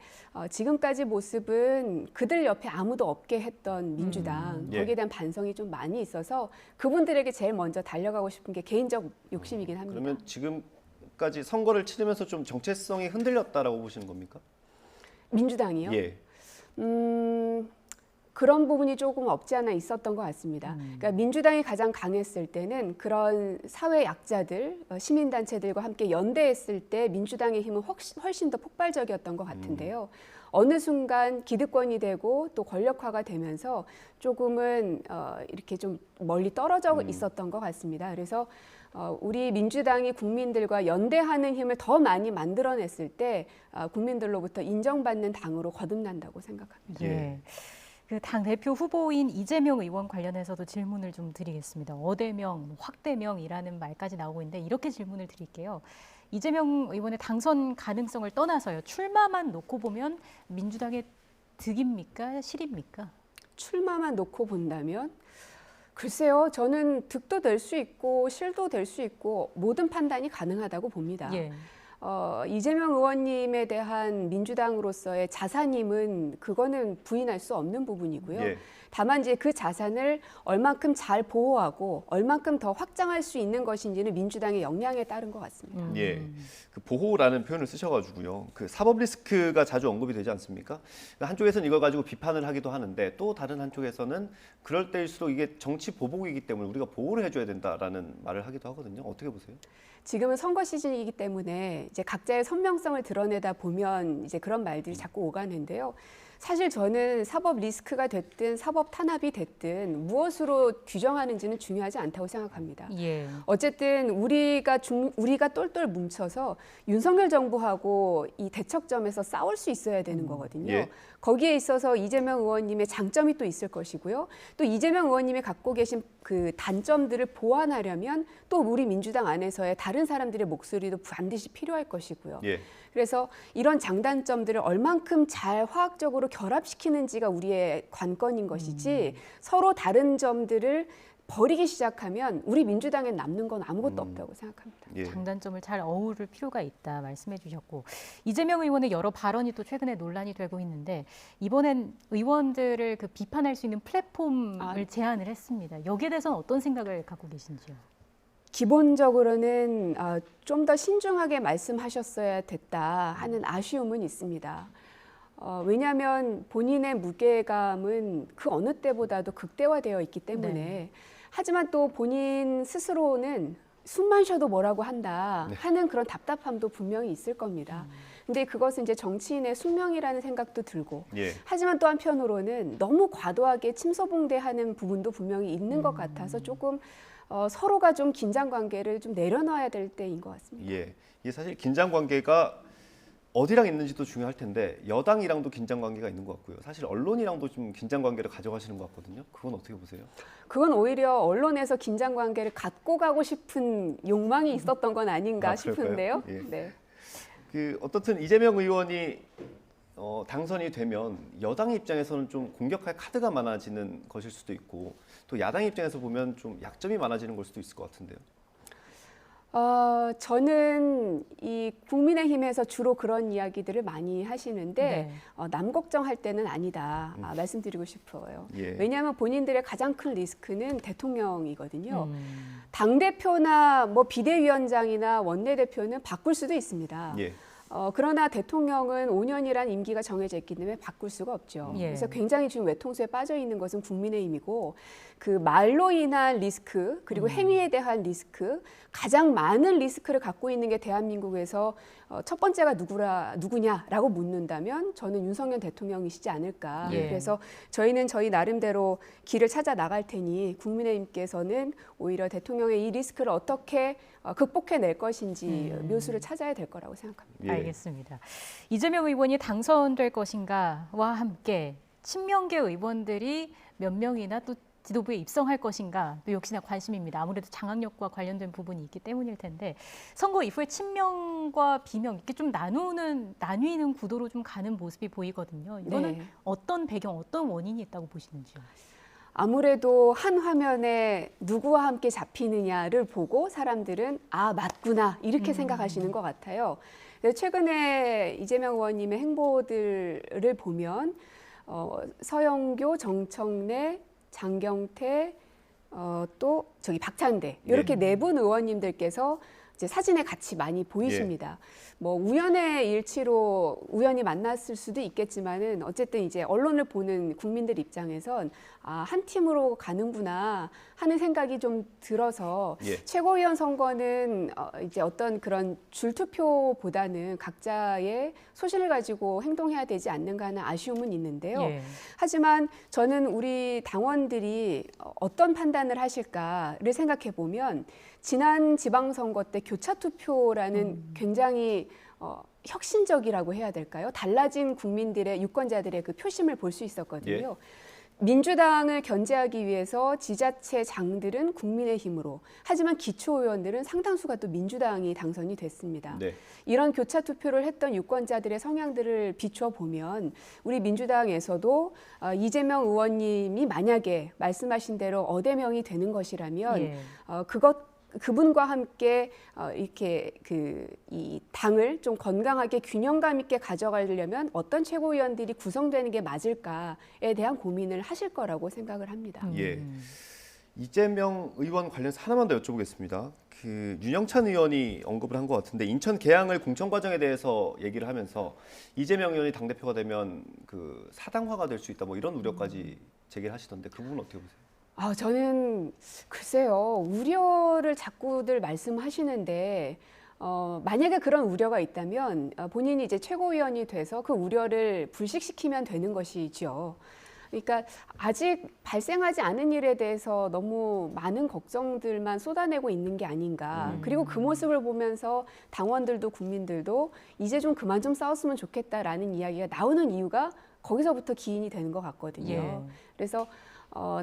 Speaker 16: 지금까지 모습은 그들 옆에 아무도 없게 했던 민주당 거기에 대한 반성이 좀 많이 있어서 그분들에게 제일 먼저 달려가고 싶은 게 개인적 욕심이긴 합니다.
Speaker 1: 그러면 지금까지 선거를 치르면서 좀 정체성이 흔들렸다라고 보시는 겁니까?
Speaker 16: 민주당이요? 그런 부분이 조금 없지 않아 있었던 것 같습니다. 그러니까 민주당이 가장 강했을 때는 그런 사회 약자들, 시민단체들과 함께 연대했을 때 민주당의 힘은 훨씬 더 폭발적이었던 것 같은데요. 어느 순간 기득권이 되고 또 권력화가 되면서 조금은 이렇게 좀 멀리 떨어져 있었던 것 같습니다. 그래서 우리 민주당이 국민들과 연대하는 힘을 더 많이 만들어냈을 때 국민들로부터 인정받는 당으로 거듭난다고 생각합니다.
Speaker 2: 네. 그 당 대표 후보인 이재명 의원 관련해서도 질문을 좀 드리겠습니다. 어대명, 확대명이라는 말까지 나오고 있는데 이렇게 질문을 드릴게요. 이재명 의원의 당선 가능성을 떠나서요. 출마만 놓고 보면 민주당의 득입니까? 실입니까?
Speaker 16: 출마만 놓고 본다면 글쎄요. 저는 득도 될 수 있고 실도 될 수 있고 모든 판단이 가능하다고 봅니다.
Speaker 2: 예.
Speaker 16: 이재명 의원님에 대한 민주당으로서의 자산임은 그거는 부인할 수 없는 부분이고요.
Speaker 1: 예.
Speaker 16: 다만 이제 그 자산을 얼만큼 잘 보호하고 얼만큼 더 확장할 수 있는 것인지는 민주당의 역량에 따른 것 같습니다.
Speaker 1: 예, 그 보호라는 표현을 쓰셔가지고요. 그 사법 리스크가 자주 언급이 되지 않습니까? 한쪽에서는 이걸 가지고 비판을 하기도 하는데 또 다른 한쪽에서는 그럴 때일수록 이게 정치 보복이기 때문에 우리가 보호를 해줘야 된다라는 말을 하기도 하거든요. 어떻게 보세요?
Speaker 16: 지금은 선거 시즌이기 때문에 이제 각자의 선명성을 드러내다 보면 이제 그런 말들이 자꾸 오가는데요. 사실 저는 사법 리스크가 됐든 사법 탄압이 됐든 무엇으로 규정하는지는 중요하지 않다고 생각합니다.
Speaker 2: 예.
Speaker 16: 어쨌든 우리가 똘똘 뭉쳐서 윤석열 정부하고 이 대척점에서 싸울 수 있어야 되는 거거든요.
Speaker 1: 예.
Speaker 16: 거기에 있어서 이재명 의원님의 장점이 또 있을 것이고요. 또 이재명 의원님이 갖고 계신 그 단점들을 보완하려면 또 우리 민주당 안에서의 다른 사람들의 목소리도 반드시 필요할 것이고요.
Speaker 1: 예.
Speaker 16: 그래서 이런 장단점들을 얼만큼 잘 화학적으로 결합시키는지가 우리의 관건인 것이지 서로 다른 점들을 버리기 시작하면 우리 민주당에 남는 건 아무것도 없다고 생각합니다.
Speaker 1: 예.
Speaker 2: 장단점을 잘 어우를 필요가 있다 말씀해 주셨고 이재명 의원의 여러 발언이 또 최근에 논란이 되고 있는데 이번엔 의원들을 그 비판할 수 있는 플랫폼을 제안을 했습니다. 여기에 대해서는 어떤 생각을 갖고 계신지요?
Speaker 16: 기본적으로는 좀 더 신중하게 말씀하셨어야 됐다 하는 아쉬움은 있습니다. 왜냐하면 본인의 무게감은 그 어느 때보다도 극대화되어 있기 때문에
Speaker 2: 네.
Speaker 16: 하지만 또 본인 스스로는 숨만 쉬어도 뭐라고 한다 하는 그런 답답함도 분명히 있을 겁니다. 근데 그것은 이제 정치인의 숙명이라는 생각도 들고
Speaker 1: 예.
Speaker 16: 하지만 또 한편으로는 너무 과도하게 침소봉대하는 부분도 분명히 있는 것 같아서 조금 서로가 좀 긴장 관계를 좀 내려놔야 될 때인 것 같습니다.
Speaker 1: 예, 이게 사실 긴장 관계가 어디랑 있는지도 중요할 텐데 여당이랑도 긴장 관계가 있는 것 같고요. 사실 언론이랑도 좀 긴장 관계를 가져가시는 것 같거든요. 그건 어떻게 보세요?
Speaker 16: 그건 오히려 언론에서 긴장 관계를 갖고 가고 싶은 욕망이 있었던 건 아닌가 싶은데요.
Speaker 1: 예.
Speaker 16: 네.
Speaker 1: 그 어떻든 이재명 의원이 당선이 되면 여당 입장에서는 좀 공격할 카드가 많아지는 것일 수도 있고 또 야당 입장에서 보면 좀 약점이 많아지는 걸 수도 있을 것 같은데요.
Speaker 16: 저는 이 국민의힘에서 주로 그런 이야기들을 많이 하시는데
Speaker 2: 네.
Speaker 16: 남 걱정할 때는 아니다 말씀드리고 싶어요.
Speaker 1: 예.
Speaker 16: 왜냐하면 본인들의 가장 큰 리스크는 대통령이거든요. 당대표나 뭐 비대위원장이나 원내대표는 바꿀 수도 있습니다.
Speaker 1: 예.
Speaker 16: 그러나 대통령은 5년이란 임기가 정해져 있기 때문에 바꿀 수가 없죠.
Speaker 2: 예.
Speaker 16: 그래서 굉장히 지금 외통수에 빠져 있는 것은 국민의힘이고 그 말로 인한 리스크 그리고 행위에 대한 리스크 가장 많은 리스크를 갖고 있는 게 대한민국에서 첫 번째가 누구냐라고 묻는다면 저는 윤석열 대통령이시지 않을까.
Speaker 2: 예.
Speaker 16: 그래서 저희는 저희 나름대로 길을 찾아 나갈 테니 국민의힘께서는 오히려 대통령의 이 리스크를 어떻게 극복해낼 것인지 묘수를 찾아야 될 거라고 생각합니다.
Speaker 1: 예.
Speaker 2: 알겠습니다. 이재명 의원이 당선될 것인가와 함께 친명계 의원들이 몇 명이나 또 지도부에 입성할 것인가 또 역시나 관심입니다. 아무래도 장악력과 관련된 부분이 있기 때문일 텐데 선거 이후에 친명과 비명 이렇게 좀 나뉘는 구도로 좀 가는 모습이 보이거든요. 이거는
Speaker 16: 네.
Speaker 2: 어떤 배경, 어떤 원인이 있다고 보시는지요?
Speaker 16: 아무래도 한 화면에 누구와 함께 잡히느냐를 보고 사람들은 아 맞구나 이렇게 생각하시는 것 같아요. 최근에 이재명 의원님의 행보들을 보면 서영교, 정청래, 장경태, 또 저기 박찬대 이렇게 네 분 의원님들께서 이제 사진에 같이 많이 보이십니다. 뭐 우연의 일치로 우연히 만났을 수도 있겠지만은 어쨌든 이제 언론을 보는 국민들 입장에선 한 팀으로 가는구나 하는 생각이 좀 들어서 최고위원 선거는 이제 어떤 그런 줄투표보다는 각자의 소신을 가지고 행동해야 되지 않는가 하는 아쉬움은 있는데요. 하지만 저는 우리 당원들이 어떤 판단을 하실까를 생각해 보면 지난 지방선거 때 교차투표라는 굉장히 혁신적이라고 해야 될까요? 달라진 국민들의 유권자들의 그 표심을 볼 수 있었거든요. 민주당을 견제하기 위해서 지자체장들은 국민의힘으로, 하지만 기초의원들은 상당수가 또 민주당이 당선이 됐습니다. 이런 교차투표를 했던 유권자들의 성향들을 비추어 보면 우리 민주당에서도 이재명 의원님이 만약에 말씀하신 대로 어대명이 되는 것이라면 그분과 함께 이렇게 이 당을 좀 건강하게 균형감 있게 가져가려면 어떤 최고위원들이 구성되는 게 맞을까에 대한 고민을 하실 거라고 생각을 합니다.
Speaker 1: 이재명 의원 관련해서 하나만 더 여쭤보겠습니다. 그 윤영찬 의원이 언급을 한 것 같은데 인천 개항을 공천 과정에 대해서 얘기를 하면서 이재명 의원이 당대표가 되면 그 사당화가 될 수 있다 뭐 이런 우려까지 제기를 하시던데 그 부분 어떻게 보세요?
Speaker 16: 저는 글쎄요, 우려를 자꾸들 말씀하시는데 만약에 그런 우려가 있다면 본인이 이제 최고위원이 돼서 그 우려를 불식시키면 되는 것이죠. 그러니까 아직 발생하지 않은 일에 대해서 너무 많은 걱정들만 쏟아내고 있는 게 아닌가. 그리고 그 모습을 보면서 당원들도 국민들도 이제 좀 그만 좀 싸웠으면 좋겠다라는 이야기가 나오는 이유가 거기서부터 기인이 되는 것 같거든요. 그래서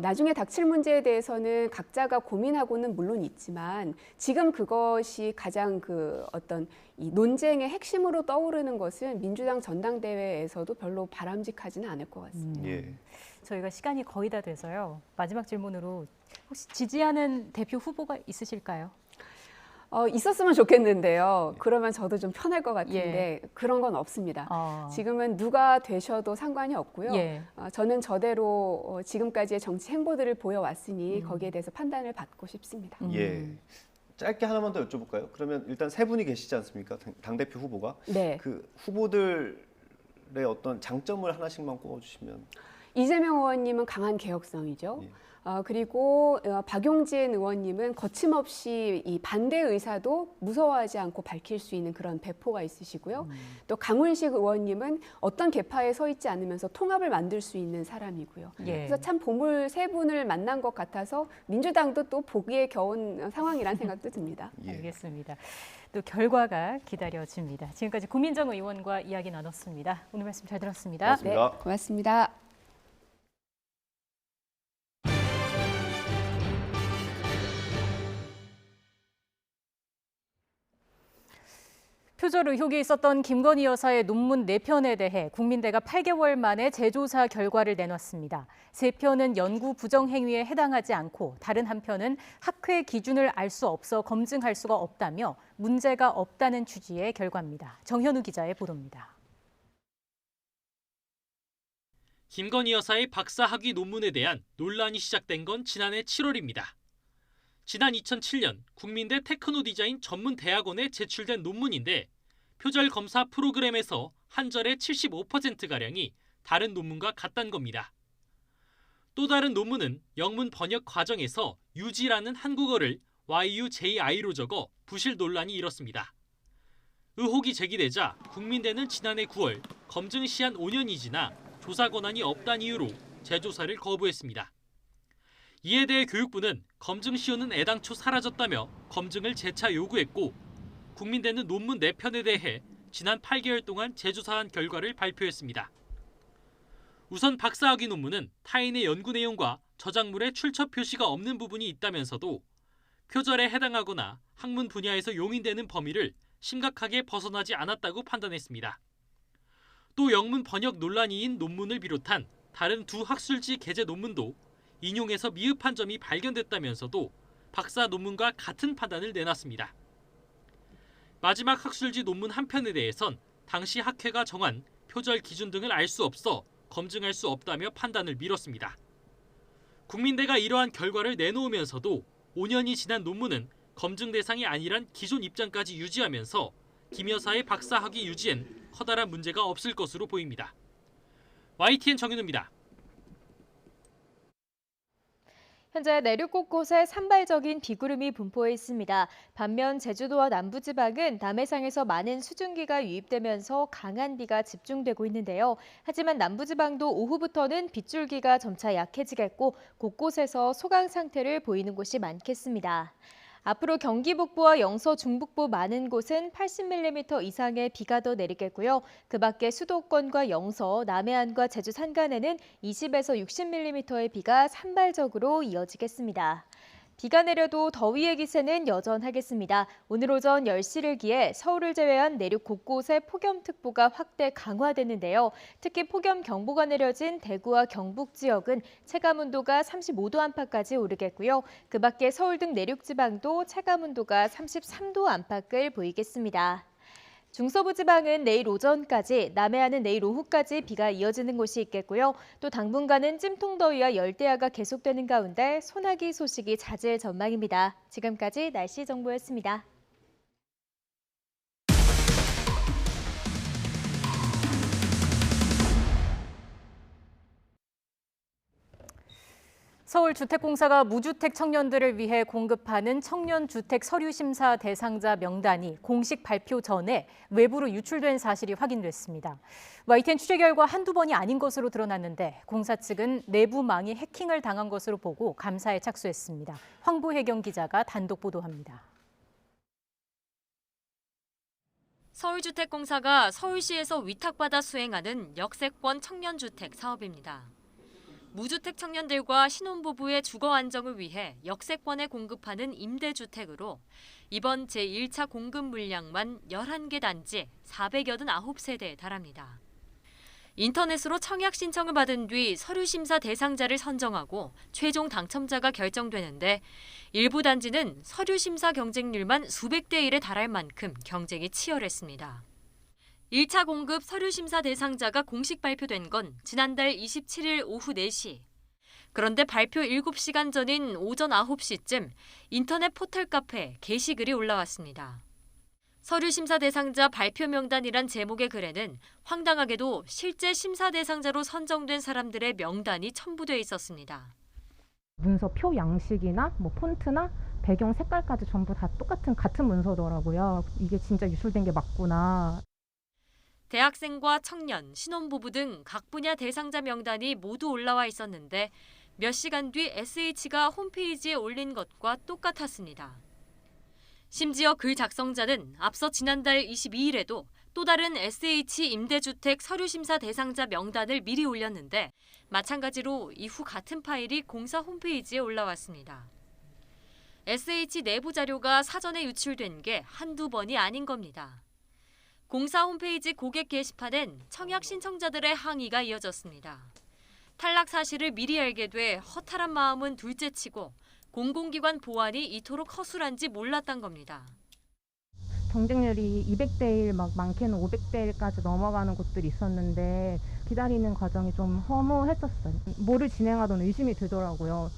Speaker 16: 나중에 닥칠 문제에 대해서는 각자가 고민하고는 물론 있지만 지금 그것이 가장 그 어떤 이 논쟁의 핵심으로 떠오르는 것은 민주당 전당대회에서도 별로 바람직하지는 않을 것 같습니다.
Speaker 2: 저희가 시간이 거의 다 돼서요. 마지막 질문으로 혹시 지지하는 대표 후보가 있으실까요?
Speaker 16: 있었으면 좋겠는데요. 그러면 저도 좀 편할 것 같은데 그런 건 없습니다. 지금은 누가 되셔도 상관이 없고요. 저는 저대로 지금까지의 정치 행보들을 보여왔으니 거기에 대해서 판단을 받고 싶습니다.
Speaker 1: 짧게 하나만 더 여쭤볼까요? 그러면 일단 세 분이 계시지 않습니까? 당대표 후보가. 그 후보들의 어떤 장점을 하나씩만 꼽아주시면.
Speaker 16: 이재명 의원님은 강한 개혁성이죠. 그리고 박용진 의원님은 거침없이 이 반대 의사도 무서워하지 않고 밝힐 수 있는 그런 배포가 있으시고요. 또 강훈식 의원님은 어떤 계파에 서 있지 않으면서 통합을 만들 수 있는 사람이고요. 그래서 참 보물 세 분을 만난 것 같아서 민주당도 또 보기에 겨운 상황이라는 생각도 듭니다.
Speaker 2: 알겠습니다. 또 결과가 기다려집니다. 지금까지 고민정 의원과 이야기 나눴습니다. 오늘 말씀 잘 들었습니다.
Speaker 1: 고맙습니다.
Speaker 16: 고맙습니다.
Speaker 2: 표절 의혹이 있었던 김건희 여사의 논문 4편에 대해 국민대가 8개월 만에 재조사 결과를 내놨습니다. 3편은 연구 부정 행위에 해당하지 않고 다른 한 편은 학회 기준을 알 수 없어 검증할 수가 없다며 문제가 없다는 취지의 결과입니다. 정현우 기자의 보도입니다.
Speaker 17: 김건희 여사의 박사학위 논문에 대한 논란이 시작된 건 지난해 7월입니다. 지난 2007년 국민대 테크노디자인 전문대학원에 제출된 논문인데 표절 검사 프로그램에서 한 절의 75%가량이 다른 논문과 같다는 겁니다. 또 다른 논문은 영문 번역 과정에서 유지라는 한국어를 YUJI로 적어 부실 논란이 일었습니다. 의혹이 제기되자 국민대는 지난해 9월 검증 시한 5년이 지나 조사 권한이 없다는 이유로 재조사를 거부했습니다. 이에 대해 교육부는 검증 시효는 애당초 사라졌다며 검증을 재차 요구했고 국민대는 논문 4편에 대해 지난 8개월 동안 재조사한 결과를 발표했습니다. 우선 박사학위 논문은 타인의 연구 내용과 저작물의 출처 표시가 없는 부분이 있다면서도 표절에 해당하거나 학문 분야에서 용인되는 범위를 심각하게 벗어나지 않았다고 판단했습니다. 또 영문 번역 논란이인 논문을 비롯한 다른 두 학술지 게재 논문도 인용에서 미흡한 점이 발견됐다면서도 박사 논문과 같은 판단을 내놨습니다. 마지막 학술지 논문 한 편에 대해선 당시 학회가 정한 표절 기준 등을 알 수 없어 검증할 수 없다며 판단을 미뤘습니다. 국민대가 이러한 결과를 내놓으면서도 5년이 지난 논문은 검증 대상이 아니란 기존 입장까지 유지하면서 김 여사의 박사 학위 유지엔 커다란 문제가 없을 것으로 보입니다. YTN 정윤우입니다.
Speaker 18: 현재 내륙 곳곳에 산발적인 비구름이 분포해 있습니다. 반면 제주도와 남부지방은 남해상에서 많은 수증기가 유입되면서 강한 비가 집중되고 있는데요. 하지만 남부지방도 오후부터는 빗줄기가 점차 약해지겠고 곳곳에서 소강 상태를 보이는 곳이 많겠습니다. 앞으로 경기 북부와 영서 중북부 많은 곳은 80mm 이상의 비가 더 내리겠고요. 그 밖에 수도권과 영서, 남해안과 제주 산간에는 20에서 60mm의 비가 산발적으로 이어지겠습니다. 비가 내려도 더위의 기세는 여전하겠습니다. 오늘 오전 10시를 기해 서울을 제외한 내륙 곳곳에 폭염특보가 확대 강화됐는데요. 특히 폭염경보가 내려진 대구와 경북 지역은 체감온도가 35도 안팎까지 오르겠고요. 그 밖에 서울 등 내륙 지방도 체감온도가 33도 안팎을 보이겠습니다. 중서부 지방은 내일 오전까지, 남해안은 내일 오후까지 비가 이어지는 곳이 있겠고요. 또 당분간은 찜통더위와 열대야가 계속되는 가운데 소나기 소식이 잦을 전망입니다. 지금까지 날씨 정보였습니다.
Speaker 2: 서울주택공사가 무주택 청년들을 위해 공급하는 청년주택 서류심사 대상자 명단이 공식 발표 전에 외부로 유출된 사실이 확인됐습니다. YTN 취재 결과 한두 번이 아닌 것으로 드러났는데 공사 측은 내부망이 해킹을 당한 것으로 보고 감사에 착수했습니다. 황보혜경 기자가 단독 보도합니다.
Speaker 19: 서울주택공사가 서울시에서 위탁받아 수행하는 역세권 청년주택 사업입니다. 무주택 청년들과 신혼부부의 주거 안정을 위해 역세권에 공급하는 임대주택으로 이번 제1차 공급 물량만 11개 단지 489세대에 달합니다. 인터넷으로 청약 신청을 받은 뒤 서류심사 대상자를 선정하고 최종 당첨자가 결정되는데 일부 단지는 서류심사 경쟁률만 수백 대 1에 달할 만큼 경쟁이 치열했습니다. 1차 공급 서류심사 대상자가 공식 발표된 건 지난달 27일 오후 4시. 그런데 발표 7시간 전인 오전 9시쯤 인터넷 포털 카페에 게시글이 올라왔습니다. 서류심사 대상자 발표 명단이란 제목의 글에는 황당하게도 실제 심사 대상자로 선정된 사람들의 명단이 첨부돼 있었습니다.
Speaker 20: 문서 표 양식이나 폰트나 배경 색깔까지 전부 다 같은 문서더라고요. 이게 진짜 유출된 게 맞구나.
Speaker 19: 대학생과 청년, 신혼부부 등 각 분야 대상자 명단이 모두 올라와 있었는데 몇 시간 뒤 SH가 홈페이지에 올린 것과 똑같았습니다. 심지어 글 작성자는 앞서 지난달 22일에도 또 다른 SH 임대주택 서류심사 대상자 명단을 미리 올렸는데 마찬가지로 이후 같은 파일이 공사 홈페이지에 올라왔습니다. SH 내부 자료가 사전에 유출된 게 한두 번이 아닌 겁니다. 공사 홈페이지 고객 게시판엔 청약 신청자들의 항의가 이어졌습니다. 탈락 사실을 미리 알게 돼 허탈한 마음은 둘째치고 공공기관 보안이 이토록 허술한지 몰랐단 겁니다.
Speaker 20: 경쟁률이 200대 1, 많게는 500대 1까지 넘어가는 곳들이 있었는데 기다리는 과정이 좀 허무했었어요. 뭐를 진행하던 의심이 들더라고요.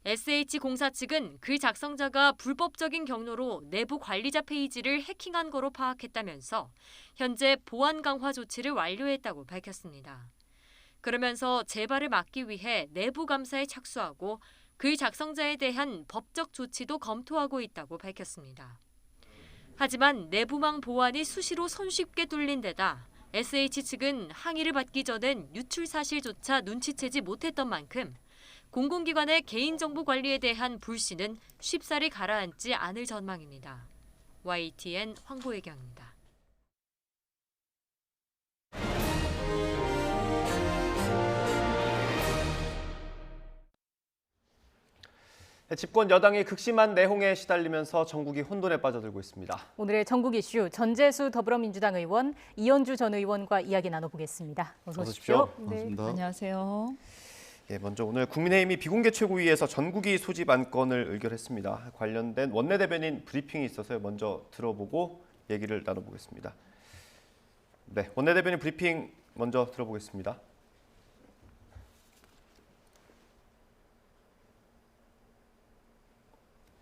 Speaker 19: SH공사 측은 글 작성자가 불법적인 경로로 내부 관리자 페이지를 해킹한 거로 파악했다면서 현재 보안 강화 조치를 완료했다고 밝혔습니다. 그러면서 재발을 막기 위해 내부 감사에 착수하고 글 작성자에 대한 법적 조치도 검토하고 있다고 밝혔습니다. 하지만 내부망 보안이 수시로 손쉽게 뚫린 데다 SH 측은 항의를 받기 전엔 유출 사실조차 눈치채지 못했던 만큼 공공기관의 개인정보 관리에 대한 불신은 쉽사리 가라앉지 않을 전망입니다. YTN 황보혜경입니다.
Speaker 1: 집권 여당이 극심한 내홍에 시달리면서 전국이 혼돈에 빠져들고 있습니다.
Speaker 2: 오늘의 전국 이슈 전재수 더불어민주당 의원, 이현주 전 의원과 이야기 나눠보겠습니다. 어서 오십시오.
Speaker 21: 반갑습니다. 네, 안녕하세요.
Speaker 1: 먼저 오늘 국민의힘이 비공개 최고위에서 전국위 소집 안건을 의결했습니다. 관련된 원내대변인 브리핑이 있어서요. 먼저 들어보고 얘기를 나눠보겠습니다. 네, 원내대변인 브리핑 먼저 들어보겠습니다.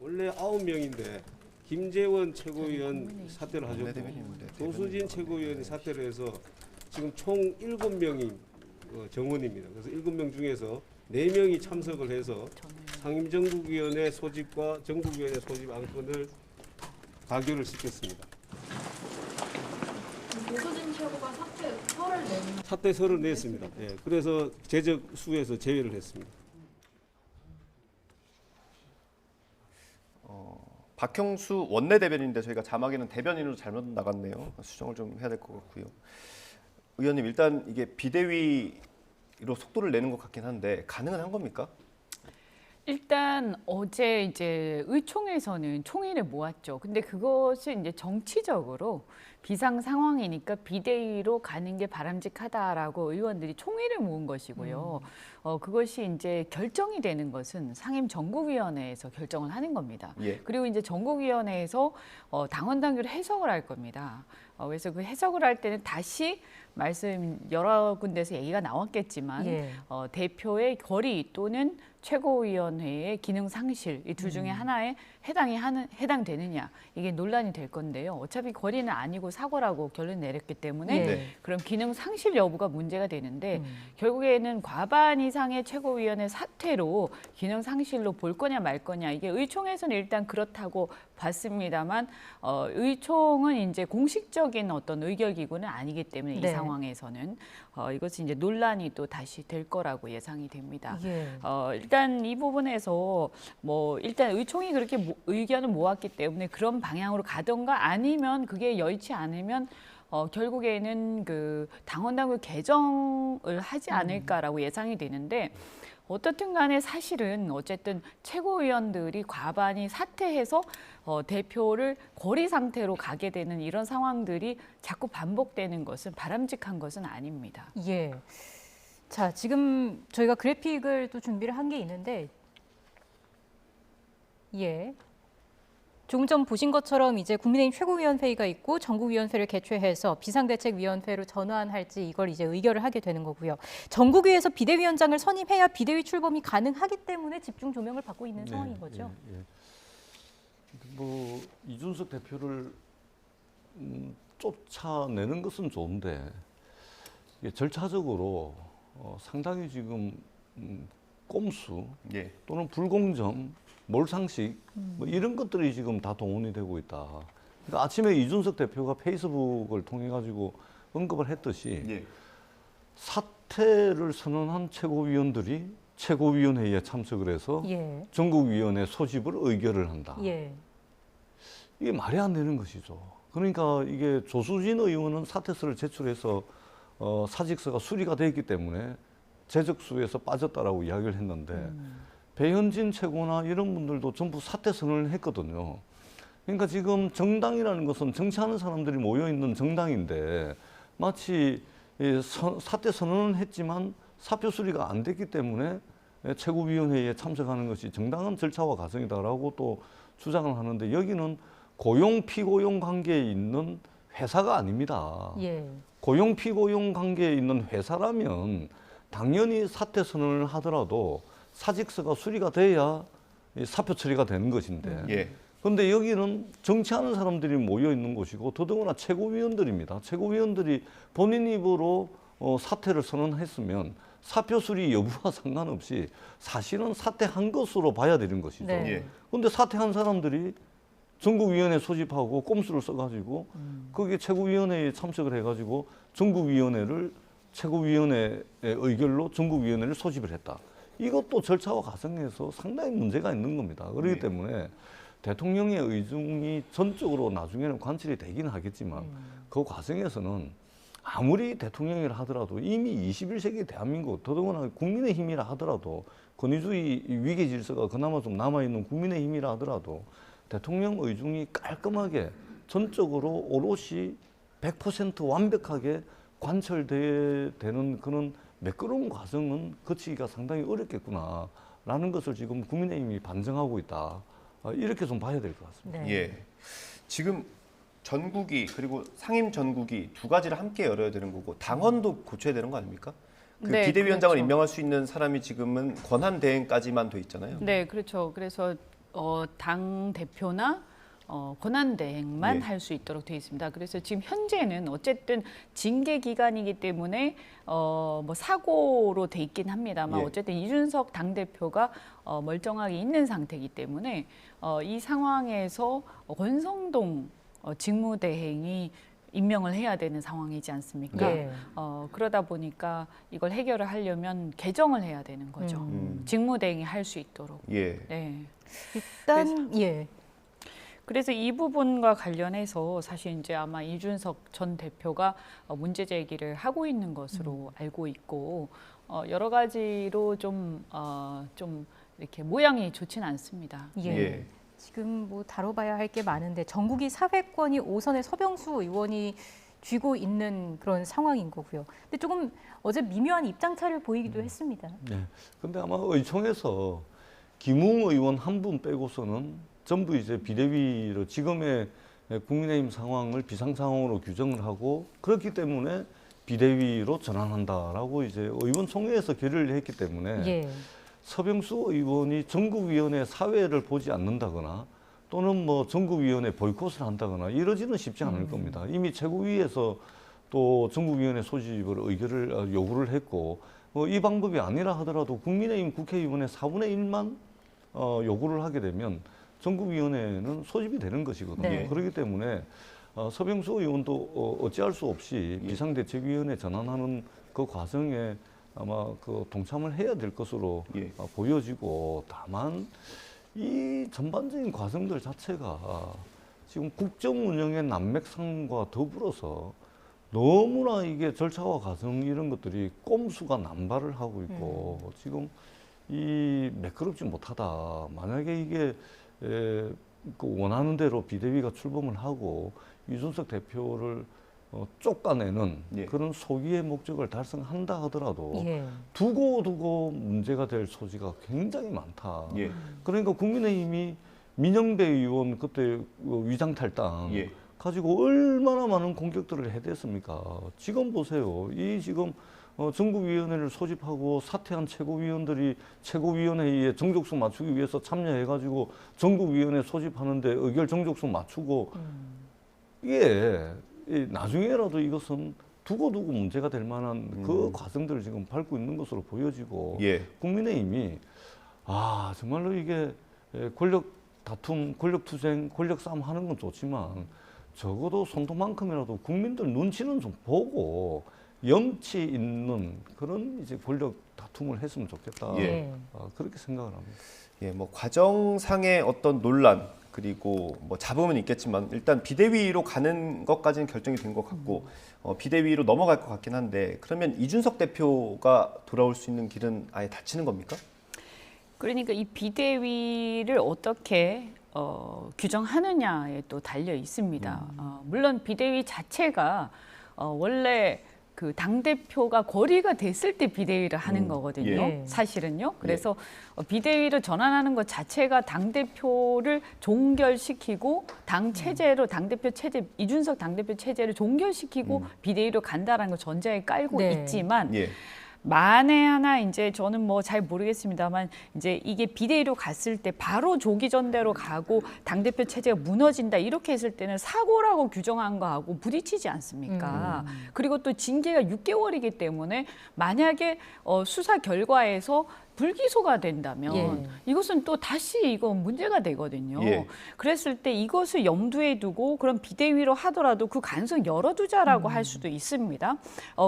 Speaker 4: 원래 9명인데 김재원 최고위원 사퇴를 하셨고 조수진 최고위원이 사퇴를 해서 지금 총 7명이 정원입니다. 그래서 7명 중에서 4명이 참석을 해서 상임정국위원회 소집과 정국위원회 소집 안건을 가결을 시켰습니다.
Speaker 21: 조수진 최고가 사퇴서를 냈는데
Speaker 4: 사퇴서를 냈습니다. 예, 그래서 제적 수에서 제외를 했습니다.
Speaker 1: 박형수 원내대변인인데 저희가 자막에는 대변인으로 잘못 나갔네요. 수정을 좀 해야 될 것 같고요. 의원님, 일단 이게 비대위로 속도를 내는 것 같긴 한데 가능은 한 겁니까?
Speaker 22: 일단 어제 이제 의총에서는 총의를 모았죠. 근데 그것은 이제 정치적으로 비상 상황이니까 비대위로 가는 게 바람직하다라고 의원들이 총의를 모은 것이고요. 그것이 이제 결정이 되는 것은 상임 전국위원회에서 결정을 하는 겁니다.
Speaker 1: 예.
Speaker 22: 그리고 이제 전국위원회에서 당원 당규를 해석을 할 겁니다. 그래서 그 해석을 할 때는 다시 말씀 여러 군데서 얘기가 나왔겠지만
Speaker 2: 예.
Speaker 22: 대표의 결의 또는 최고위원회의 기능 상실 이 둘 중에 하나에 해당되느냐 이게 논란이 될 건데요. 어차피 결의는 아니고 사과라고 결론 내렸기 때문에
Speaker 2: 네.
Speaker 22: 그럼 기능 상실 여부가 문제가 되는데 결국에는 과반 이상의 최고위원회 사퇴로 기능 상실로 볼 거냐 말 거냐 이게 의총에서는 일단 그렇다고 봤습니다만 의총은 이제 공식적인 어떤 의결 기구는 아니기 때문에 이
Speaker 2: 네.
Speaker 22: 상황에서는 이것이 이제 논란이 또 다시 될 거라고 예상이 됩니다.
Speaker 2: 예.
Speaker 22: 일단 이 부분에서 뭐 일단 의총이 그렇게 의견을 모았기 때문에 그런 방향으로 가던가 아니면 그게 여의치 않으면 결국에는 그 당원당규 개정을 하지 않을까라고 예상이 되는데 어떻든 간에 사실은 어쨌든 최고위원들이 과반이 사퇴해서 대표를 고리 상태로 가게 되는 이런 상황들이 자꾸 반복되는 것은 바람직한 것은 아닙니다.
Speaker 2: 예. 자, 지금 저희가 그래픽을 또 준비를 한 게 있는데, 예. 조금 전 보신 것처럼 이제 국민의힘 최고위원회의가 있고 전국위원회를 개최해서 비상대책위원회로 전환할지 이걸 이제 의결을 하게 되는 거고요. 전국위에서 비대위원장을 선임해야 비대위 출범이 가능하기 때문에 집중 조명을 받고 있는 상황인 거죠.
Speaker 23: 예. 뭐 이준석 대표를 쫓아내는 것은 좋은데 이게 절차적으로 상당히 지금 꼼수
Speaker 1: 예.
Speaker 23: 또는 불공정, 몰상식 뭐 이런 것들이 지금 다 동원이 되고 있다. 그러니까 아침에 이준석 대표가 페이스북을 통해 가지고 언급을 했듯이
Speaker 1: 예.
Speaker 23: 사퇴를 선언한 최고위원들이 최고위원회의에 참석을 해서
Speaker 2: 예.
Speaker 23: 전국위원회 소집을 의결을 한다.
Speaker 2: 예.
Speaker 23: 이게 말이 안 되는 것이죠. 그러니까 이게 조수진 의원은 사퇴서를 제출해서 사직서가 수리가 됐기 때문에 제적수에서 빠졌다라고 이야기를 했는데 배현진 최고나 이런 분들도 전부 사퇴 선언을 했거든요. 그러니까 지금 정당이라는 것은 정치하는 사람들이 모여있는 정당인데 마치 사퇴 선언은 했지만 사표 수리가 안 됐기 때문에 최고위원회의에 참석하는 것이 정당한 절차와 과정이다라고 또 주장을 하는데 여기는 고용 피고용 관계에 있는 회사가 아닙니다.
Speaker 2: 예.
Speaker 23: 고용 피고용 관계에 있는 회사라면 당연히 사퇴 선언을 하더라도 사직서가 수리가 돼야 사표 처리가 되는 것인데
Speaker 1: 예.
Speaker 23: 그런데 여기는 정치하는 사람들이 모여 있는 곳이고 더더구나 최고위원들입니다. 최고위원들이 본인 입으로 사퇴를 선언했으면 사표 수리 여부와 상관없이 사실은 사퇴한 것으로 봐야 되는 것이죠.
Speaker 2: 네.
Speaker 23: 그런데 사퇴한 사람들이 전국위원회 소집하고 꼼수를 써가지고 거기에 최고위원회에 참석을 해가지고 전국위원회를 최고위원회의 의결로 전국위원회를 소집을 했다. 이것도 절차와 과정에서 상당히 문제가 있는 겁니다. 그렇기 때문에 대통령의 의중이 전적으로 나중에는 관철이 되긴 하겠지만 그 과정에서는 아무리 대통령이라 하더라도 이미 21세기 대한민국 더더구나 국민의힘이라 하더라도 권위주의 위계 질서가 그나마 좀 남아있는 국민의힘이라 하더라도 대통령 의중이 깔끔하게 전적으로 오롯이 100% 완벽하게 관철되는 그런 매끄러운 과정은 거치기가 상당히 어렵겠구나라는 것을 지금 국민의힘이 반증하고 있다. 이렇게 좀 봐야 될 것 같습니다.
Speaker 2: 네.
Speaker 1: 예. 지금 전국위 그리고 상임 전국위 두 가지를 함께 열어야 되는 거고 당원도 고쳐야 되는 거 아닙니까? 그
Speaker 22: 네,
Speaker 1: 비대위원장을
Speaker 22: 그렇죠.
Speaker 1: 임명할 수 있는 사람이 지금은 권한 대행까지만 돼 있잖아요.
Speaker 22: 네, 그렇죠. 그래서 당 대표나 권한대행만
Speaker 1: 예.
Speaker 22: 할 수 있도록 되어 있습니다. 그래서 지금 현재는 어쨌든 징계 기간이기 때문에 뭐 사고로 돼 있긴 합니다만
Speaker 1: 예.
Speaker 22: 어쨌든 이준석 당대표가 멀쩡하게 있는 상태이기 때문에 이 상황에서 권성동 직무대행이 임명을 해야 되는 상황이지 않습니까?
Speaker 1: 네.
Speaker 22: 그러다 보니까 이걸 해결을 하려면 개정을 해야 되는 거죠. 직무대행이 할 수 있도록.
Speaker 1: 예.
Speaker 22: 네.
Speaker 2: 일단
Speaker 22: 그래서 이 부분과 관련해서 사실 이제 아마 이준석 전 대표가 문제 제기를 하고 있는 것으로 알고 있고 여러 가지로 좀 이렇게 모양이 좋지는 않습니다.
Speaker 2: 예. 지금 뭐 다뤄봐야 할 게 많은데 전국이 사회권이 5선의 서병수 의원이 쥐고 있는 그런 상황인 거고요. 근데 조금 어제 미묘한 입장차를 보이기도 했습니다.
Speaker 23: 네. 근데 아마 의총에서 김웅 의원 한 분 빼고서는 전부 이제 비대위로 지금의 국민의힘 상황을 비상 상황으로 규정을 하고 그렇기 때문에 비대위로 전환한다라고 이제 의원총회에서 결의를 했기 때문에 서병수 의원이 전국위원회 사회를 보지 않는다거나 또는 뭐 전국위원회 보이콧을 한다거나 이러지는 쉽지 않을 겁니다. 이미 최고위에서 또 전국위원회 소집을 요구를 했고 이 방법이 아니라 하더라도 국민의힘 국회의원의 4분의 1만 요구를 하게 되면 전국위원회는 소집이 되는 것이거든요.
Speaker 1: 네.
Speaker 23: 그렇기 때문에 서병수 의원도 어찌할 수 없이 비상대책위원회 전환하는 그 과정에 아마 동참을 해야 될 것으로 보여지고 다만 이 전반적인 과정들 자체가 지금 국정 운영의 난맥상과 더불어서 너무나 이게 절차와 과정 이런 것들이 꼼수가 남발을 하고 있고 지금 이 매끄럽지 못하다. 만약에 이게 원하는 대로 비대위가 출범을 하고 이준석 대표를 쫓아내는 그런 소기의 목적을 달성한다 하더라도 두고 문제가 될 소지가 굉장히 많다. 그러니까 국민의힘이 민영배 의원 그때 위장 탈당 가지고 얼마나 많은 공격들을 해댔습니까? 지금 보세요. 이 지금 전국위원회를 소집하고 사퇴한 최고위원들이 최고위원회에 정족수 맞추기 위해서 참여해가지고 전국위원회 소집하는데 의결 정족수 맞추고 이게 나중에라도 이것은 두고 문제가 될 만한 그 과정들을 지금 밟고 있는 것으로 보여지고 국민의힘이 정말로 이게 권력 다툼, 권력 투쟁, 권력 싸움 하는 건 좋지만 적어도 손도만큼이라도 국민들 눈치는 좀 보고 염치 있는 그런 이제 권력 다툼을 했으면 좋겠다. 그렇게 생각을 합니다.
Speaker 1: 뭐 과정상의 어떤 논란 그리고 뭐 잡음은 있겠지만 일단 비대위로 가는 것까지는 결정이 된 것 같고 비대위로 넘어갈 것 같긴 한데 그러면 이준석 대표가 돌아올 수 있는 길은 아예 닫히는 겁니까?
Speaker 22: 그러니까 이 비대위를 어떻게 규정하느냐에 또 달려 있습니다. 물론 비대위 자체가 원래 그 당대표가 거리가 됐을 때 비대위를 하는 거거든요. 사실은요. 그래서 비대위로 전환하는 것 자체가 당대표를 종결시키고 당 체제로 당대표 체제, 이준석 당대표 체제를 종결시키고 비대위로 간다라는 걸 전제에 깔고 있지만 만에 하나 이제 저는 뭐 잘 모르겠습니다만 이제 이게 비대위로 갔을 때 바로 조기 전대로 가고 당대표 체제가 무너진다 이렇게 했을 때는 사고라고 규정한 거하고 부딪히지 않습니까? 그리고 또 징계가 6개월이기 때문에 만약에 수사 결과에서 불기소가 된다면 이것은 또 다시 이거 문제가 되거든요. 그랬을 때 이것을 염두에 두고 그럼 비대위로 하더라도 그 가능성 열어두자라고 할 수도 있습니다.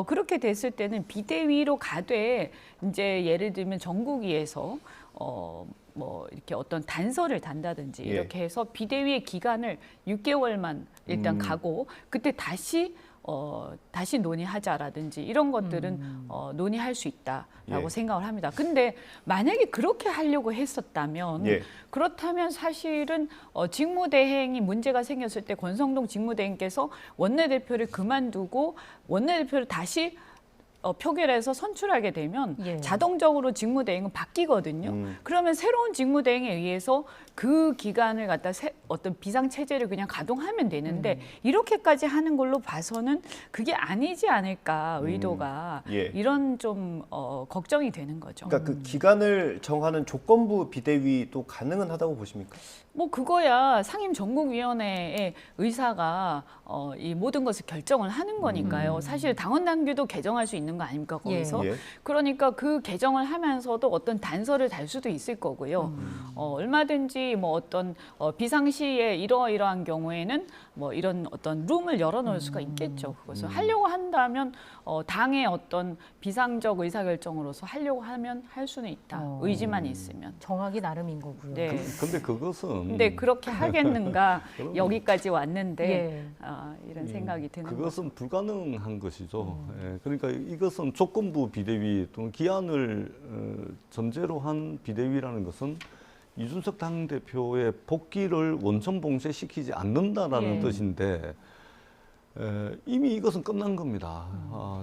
Speaker 22: 그렇게 됐을 때는 비대위로 가되 이제 예를 들면 전국위에서 뭐 이렇게 어떤 단서를 단다든지 이렇게 해서 비대위의 기간을 6개월만 일단 가고 그때 다시 논의하자라든지 이런 것들은 논의할 수 있다라고 생각을 합니다. 근데 만약에 그렇게 하려고 했었다면 그렇다면 사실은 직무대행이 문제가 생겼을 때 권성동 직무대행께서 원내대표를 그만두고 원내대표를 다시 표결해서 선출하게 되면
Speaker 2: 예.
Speaker 22: 자동적으로 직무대행은 바뀌거든요. 그러면 새로운 직무대행에 의해서 그 기간을 갖다 어떤 비상체제를 그냥 가동하면 되는데 이렇게까지 하는 걸로 봐서는 그게 아니지 않을까 의도가
Speaker 1: 예.
Speaker 22: 이런 좀 걱정이 되는 거죠.
Speaker 1: 그러니까 그 기간을 정하는 조건부 비대위도 가능은 하다고 보십니까?
Speaker 22: 뭐 그거야 상임전국위원회의 의사가 이 모든 것을 결정을 하는 거니까요. 사실 당원 당규도 개정할 수 있는 거 아닙니까 거기서?
Speaker 1: 예.
Speaker 22: 그러니까 그 개정을 하면서도 어떤 단서를 달 수도 있을 거고요. 얼마든지 뭐 어떤 비상시에 이러이러한 경우에는 뭐 이런 어떤 룸을 열어놓을 수가 있겠죠. 그것을 하려고 한다면 당의 어떤 비상적 의사결정으로서 하려고 하면 할 수는 있다. 의지만 있으면.
Speaker 2: 정하기 나름인 거고요.
Speaker 22: 네.
Speaker 23: 근데 그것은
Speaker 22: 근데 그렇게 하겠는가 여기까지 왔는데
Speaker 2: 예.
Speaker 22: 이런 생각이 드는
Speaker 23: 그것은 불가능한 것이죠. 예, 그러니까 이것은 조건부 비대위 또는 기한을 전제로 한 비대위라는 것은 이준석 당대표의 복귀를 원천 봉쇄시키지 않는다라는
Speaker 2: 예.
Speaker 23: 뜻인데 이미 이것은 끝난 겁니다.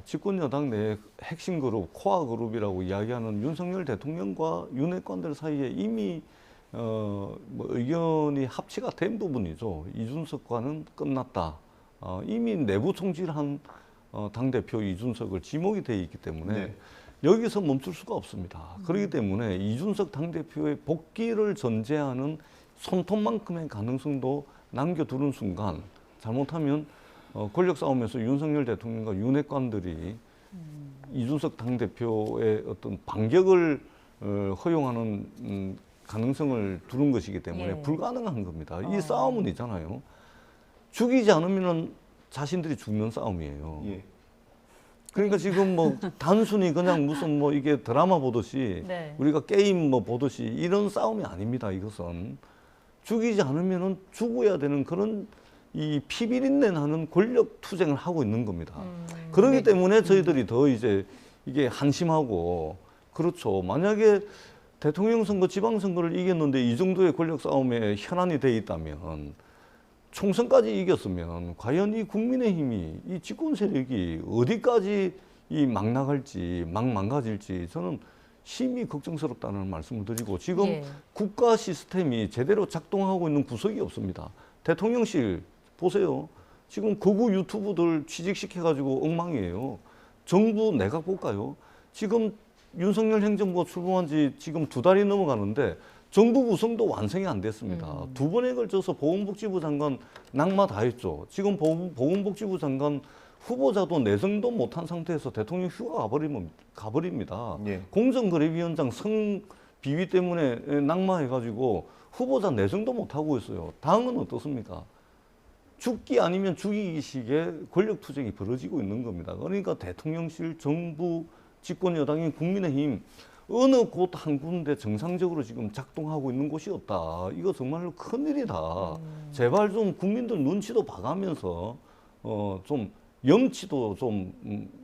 Speaker 23: 집권 여당 내 핵심 그룹, 코어 그룹이라고 이야기하는 윤석열 대통령과 윤핵관들 사이에 이미 뭐 의견이 합치가 된 부분이죠. 이준석과는 끝났다. 이미 내부 총질한 당대표 이준석을 지목이 돼 있기 때문에
Speaker 1: 네.
Speaker 23: 여기서 멈출 수가 없습니다. 그렇기 때문에 이준석 당대표의 복귀를 전제하는 손톱만큼의 가능성도 남겨두는 순간 잘못하면 권력 싸움에서 윤석열 대통령과 윤핵관들이 이준석 당대표의 어떤 반격을 허용하는 가능성을 두는 것이기 때문에
Speaker 2: 예.
Speaker 23: 불가능한 겁니다. 이 싸움은 있잖아요. 죽이지 않으면 자신들이 죽는 싸움이에요.
Speaker 1: 예.
Speaker 23: 그러니까 지금 뭐 단순히 그냥 무슨 뭐 이게 드라마 보듯이
Speaker 2: 네.
Speaker 23: 우리가 게임 뭐 보듯이 이런 싸움이 아닙니다. 이것은 죽이지 않으면은 죽어야 되는 그런 이 피비린내 나는 권력 투쟁을 하고 있는 겁니다. 그렇기 때문에 저희들이 더 이제 이게 한심하고 그렇죠. 만약에 대통령 선거, 지방선거를 이겼는데 이 정도의 권력 싸움에 현안이 돼 있다면 총선까지 이겼으면 과연 이 국민의힘이 이 집권 세력이 어디까지 이 막 나갈지 막 망가질지 저는 심히 걱정스럽다는 말씀을 드리고 지금
Speaker 2: 예.
Speaker 23: 국가 시스템이 제대로 작동하고 있는 구석이 없습니다. 대통령실 보세요. 지금 극우 유튜브들 취직시켜가지고 엉망이에요. 정부 내각 볼까요? 지금 윤석열 행정부가 출범한 지 지금 2달이 넘어가는데 정부 구성도 완성이 안 됐습니다. 2번에 걸쳐서 보건복지부 장관 낙마 다 했죠. 지금 보건복지부 장관 후보자도 내정도 못한 상태에서 대통령 휴가 가버립니다.
Speaker 1: 예.
Speaker 23: 공정거래위원장 성비위 때문에 낙마해가지고 후보자 내정도 못하고 있어요. 당은 어떻습니까? 죽기 아니면 죽이기식의 권력투쟁이 벌어지고 있는 겁니다. 그러니까 대통령실, 정부, 집권 여당인 국민의힘 어느 곳 한 군데 정상적으로 지금 작동하고 있는 곳이 없다. 이거 정말로 큰일이다. 제발 좀 국민들 눈치도 봐가면서 좀 염치도 좀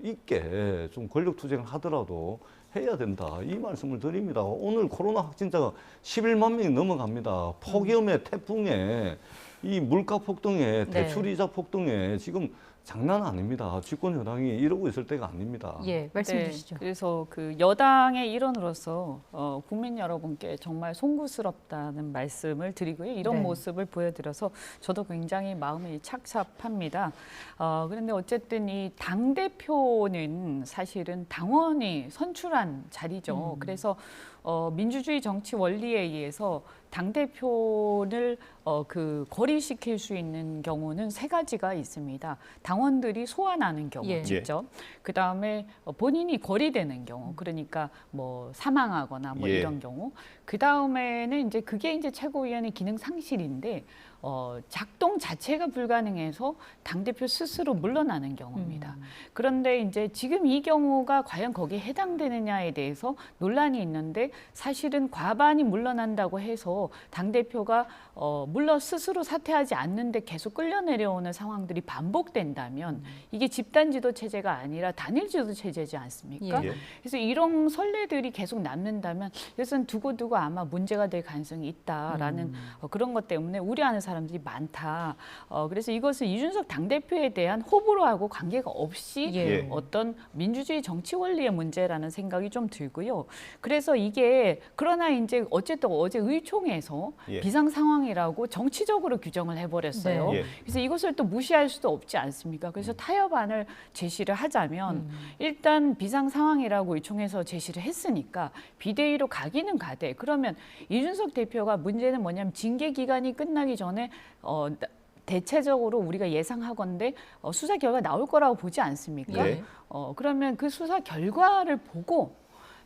Speaker 23: 있게 좀 권력 투쟁을 하더라도 해야 된다. 이 말씀을 드립니다. 오늘 코로나 확진자가 11만 명이 넘어갑니다. 폭염에 태풍에 이 물가 폭등에 대출이자 폭등에 지금 장난 아닙니다. 집권 여당이 이러고 있을 때가 아닙니다.
Speaker 2: 예, 말씀 주시죠.
Speaker 22: 그래서 그 여당의 일원으로서 국민 여러분께 정말 송구스럽다는 말씀을 드리고요. 이런
Speaker 2: 네.
Speaker 22: 모습을 보여드려서 저도 굉장히 마음이 착잡합니다. 그런데 어쨌든 이 당대표는 사실은 당원이 선출한 자리죠. 그래서 민주주의 정치 원리에 의해서 당대표를 거리시킬 수 있는 경우는 3가지가 있습니다. 당원들이 소환하는 경우
Speaker 2: 예.
Speaker 22: 직접, 그 다음에 본인이 거리되는 경우, 그러니까 뭐 사망하거나 뭐
Speaker 1: 예.
Speaker 22: 이런 경우, 그 다음에는 이제 그게 이제 최고위원회 기능 상실인데 작동 자체가 불가능해서 당대표 스스로 물러나는 경우입니다. 그런데 이제 지금 이 경우가 과연 거기에 해당되느냐에 대해서 논란이 있는데 사실은 과반이 물러난다고 해서 당대표가 물론 스스로 사퇴하지 않는데 계속 끌려 내려오는 상황들이 반복된다면 이게 집단지도 체제가 아니라 단일지도 체제지 않습니까?
Speaker 1: 예.
Speaker 22: 그래서 이런 선례들이 계속 남는다면 이것은 두고두고 아마 문제가 될 가능성이 있다라는 그런 것 때문에 우려하는 사람 사람들이 많다. 그래서 이것은 이준석 당대표에 대한 호불호하고 관계가 없이
Speaker 2: 예.
Speaker 22: 어떤 민주주의 정치 원리의 문제라는 생각이 좀 들고요. 그래서 이게 그러나 이제 어쨌든 어제 의총에서
Speaker 1: 예.
Speaker 22: 비상 상황이라고 정치적으로 규정을 해버렸어요.
Speaker 1: 네. 예.
Speaker 22: 그래서 이것을 또 무시할 수도 없지 않습니까? 그래서 타협안을 제시를 하자면 일단 비상 상황이라고 의총에서 제시를 했으니까 비대위로 가기는 가되 그러면 이준석 대표가 문제는 뭐냐면 징계 기간이 끝나기 전에 대체적으로 우리가 예상하건대 수사 결과 나올 거라고 보지 않습니까?
Speaker 1: 네.
Speaker 22: 그러면 그 수사 결과를 보고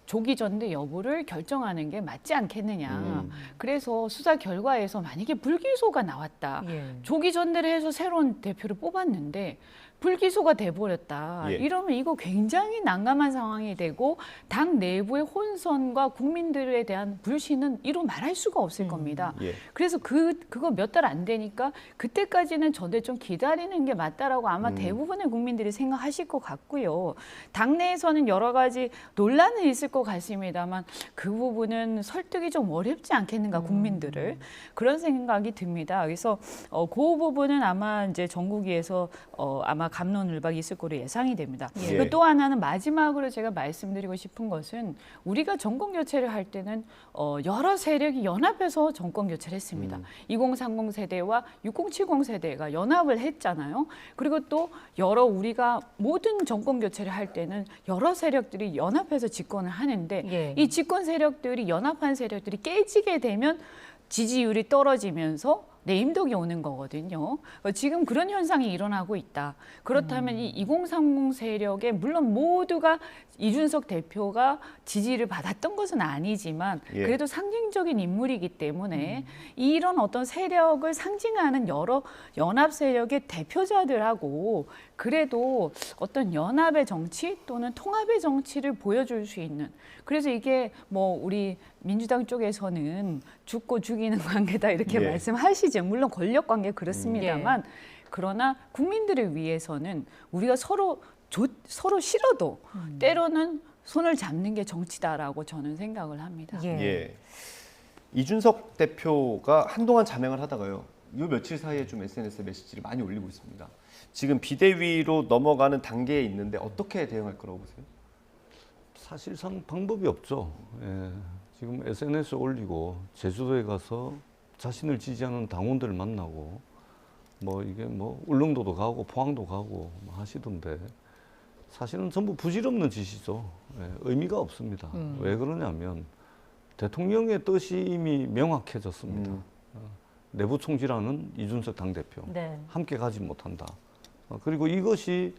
Speaker 22: 조기 전대 여부를 결정하는 게 맞지 않겠느냐. 그래서 수사 결과에서 만약에 불기소가 나왔다. 조기 전대를 해서 새로운 대표를 뽑았는데 불기소가 돼버렸다.
Speaker 1: 예.
Speaker 22: 이러면 이거 굉장히 난감한 상황이 되고 당 내부의 혼선과 국민들에 대한 불신은 이루 말할 수가 없을 겁니다.
Speaker 1: 예.
Speaker 22: 그래서 그거 몇 달 안 되니까 그때까지는 전대 좀 기다리는 게 맞다라고 아마 대부분의 국민들이 생각하실 것 같고요. 당내에서는 여러 가지 논란은 있을 것 같습니다만 그 부분은 설득이 좀 어렵지 않겠는가 국민들을 그런 생각이 듭니다. 그래서 그 부분은 아마 이제 전국위에서 아마 갑론을박이 있을 거로 예상이 됩니다.
Speaker 1: 예.
Speaker 22: 그리고 또 하나는 마지막으로 제가 말씀드리고 싶은 것은 우리가 정권 교체를 할 때는 여러 세력이 연합해서 정권 교체를 했습니다. 2030 세대와 6070 세대가 연합을 했잖아요. 그리고 또 우리가 모든 정권 교체를 할 때는 여러 세력들이 연합해서 집권을 하는데 이 집권 세력들이 연합한 세력들이 깨지게 되면 지지율이 떨어지면서 내임덕이 오는 거거든요. 지금 그런 현상이 일어나고 있다. 그렇다면 이 2030 세력에 물론 모두가 이준석 대표가 지지를 받았던 것은 아니지만 그래도 상징적인 인물이기 때문에 이런 어떤 세력을 상징하는 여러 연합 세력의 대표자들하고 그래도 어떤 연합의 정치 또는 통합의 정치를 보여줄 수 있는 그래서 이게 뭐 우리 민주당 쪽에서는 죽고 죽이는 관계다 이렇게 말씀하시죠. 물론 권력 관계 그렇습니다만 그러나 국민들을 위해서는 우리가 서로 싫어도 때로는 손을 잡는 게 정치다라고 저는 생각을 합니다.
Speaker 1: 예. 이준석 대표가 한동안 자명을 하다가요. 이 며칠 사이에 좀 SNS에 메시지를 많이 올리고 있습니다. 지금 비대위로 넘어가는 단계에 있는데 어떻게 대응할 거라고 보세요?
Speaker 23: 사실상 방법이 없죠. 예. 지금 SNS 올리고 제주도에 가서 자신을 지지하는 당원들을 만나고 뭐 이게 뭐 울릉도도 가고 포항도 가고 뭐 하시던데 사실은 전부 부질없는 짓이죠. 예. 의미가 없습니다. 왜 그러냐면 대통령의 뜻이 이미 명확해졌습니다. 내부 총질하는 이준석 당대표 함께 가지 못한다. 그리고 이것이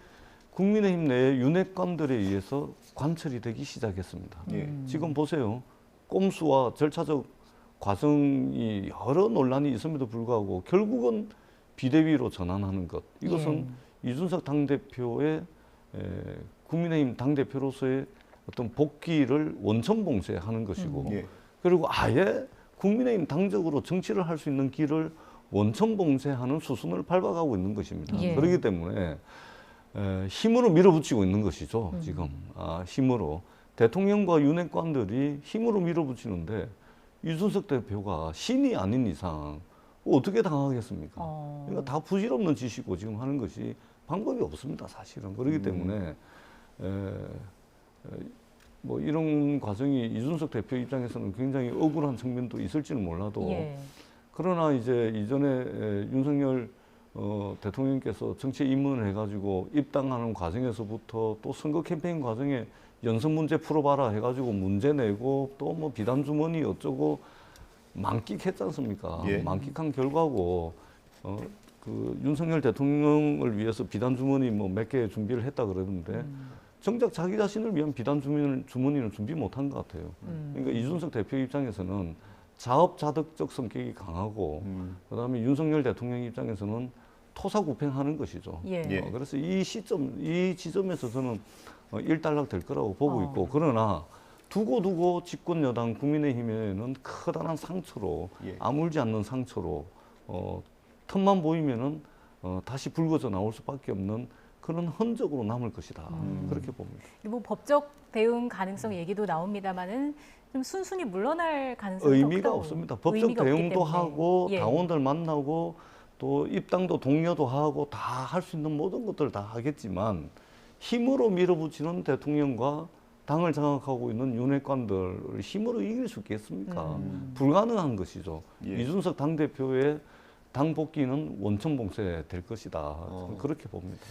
Speaker 23: 국민의힘 내 윤핵관들에 의해서 관철이 되기 시작했습니다. 지금 보세요. 꼼수와 절차적 과정이 여러 논란이 있음에도 불구하고 결국은 비대위로 전환하는 것. 이것은 이준석 당대표의 국민의힘 당대표로서의 어떤 복귀를 원천봉쇄하는 것이고 그리고 아예 국민의힘 당적으로 정치를 할 수 있는 길을 원천봉쇄하는 수순을 밟아가고 있는 것입니다. 그렇기 때문에 힘으로 밀어붙이고 있는 것이죠. 지금 힘으로. 대통령과 윤핵관들이 힘으로 밀어붙이는데 이준석 대표가 신이 아닌 이상 어떻게 당하겠습니까? 그러니까 다 부질없는 짓이고 지금 하는 것이 방법이 없습니다. 사실은. 그렇기 때문에 뭐 이런 과정이 이준석 대표 입장에서는 굉장히 억울한 측면도 있을지는 몰라도 그러나 이제 이전에 윤석열 대통령께서 정치에 입문을 해가지고 입당하는 과정에서부터 또 선거 캠페인 과정에 연선 문제 풀어봐라 해가지고 문제 내고 또 뭐 비단 주머니 어쩌고 만끽했지 않습니까? 만끽한 결과고 그 윤석열 대통령을 위해서 비단 주머니 뭐 몇 개 준비를 했다 그러는데 정작 자기 자신을 위한 비단 주머니는 준비 못한 것 같아요. 그러니까 이준석 대표 입장에서는 자업자득적 성격이 강하고 그다음에 윤석열 대통령 입장에서는 토사구팽하는 것이죠. 그래서 이 지점에서 저는 일단락 될 거라고 보고 있고 그러나 두고 집권 여당 국민의힘에는 커다란 상처로 아물지 않는 상처로 틈만 보이면은 다시 불거져 나올 수밖에 없는 그런 흔적으로 남을 것이다. 그렇게 봅니다.
Speaker 2: 뭐 법적 대응 가능성 얘기도 나옵니다만은 좀 순순히 물러날 가능성이
Speaker 23: 의미가
Speaker 2: 크다고.
Speaker 23: 없습니다. 법적
Speaker 2: 의미가 없기
Speaker 23: 대응도
Speaker 2: 때문에.
Speaker 23: 하고
Speaker 2: 예.
Speaker 23: 당원들 만나고 또 입당도 독려도 하고 다 할 수 있는 모든 것들을 다 하겠지만 힘으로 밀어붙이는 대통령과 당을 장악하고 있는 윤핵관들을 힘으로 이길 수 있겠습니까? 불가능한 것이죠.
Speaker 1: 예.
Speaker 23: 이준석 당대표의 당 복귀는 원천봉쇄 될 것이다. 저는 그렇게 봅니다.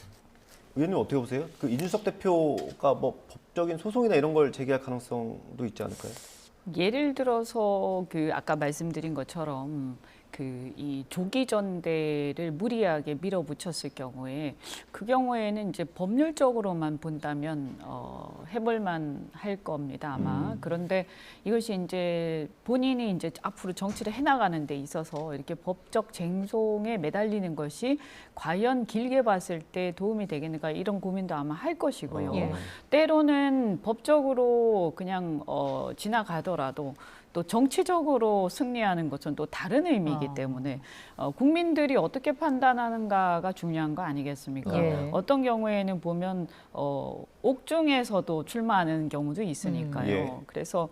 Speaker 1: 의원님 어떻게 보세요? 그 이준석 대표가 뭐 법적인 소송이나 이런 걸 제기할 가능성도 있지 않을까요?
Speaker 22: 예를 들어서 그 아까 말씀드린 것처럼 그 이 조기 전대를 무리하게 밀어붙였을 경우에 그 경우에는 이제 법률적으로만 본다면 해볼만 할 겁니다 아마. 그런데 이것이 이제 본인이 이제 앞으로 정치를 해나가는 데 있어서 이렇게 법적 쟁송에 매달리는 것이 과연 길게 봤을 때 도움이 되겠는가 이런 고민도 아마 할 것이고요.
Speaker 2: 예.
Speaker 22: 때로는 법적으로 그냥 지나가더라도 또 정치적으로 승리하는 것은 또 다른 의미이기 때문에 국민들이 어떻게 판단하는가가 중요한 거 아니겠습니까?
Speaker 2: 예.
Speaker 22: 어떤 경우에는 보면 옥중에서도 출마하는 경우도 있으니까요.
Speaker 1: 예.
Speaker 22: 그래서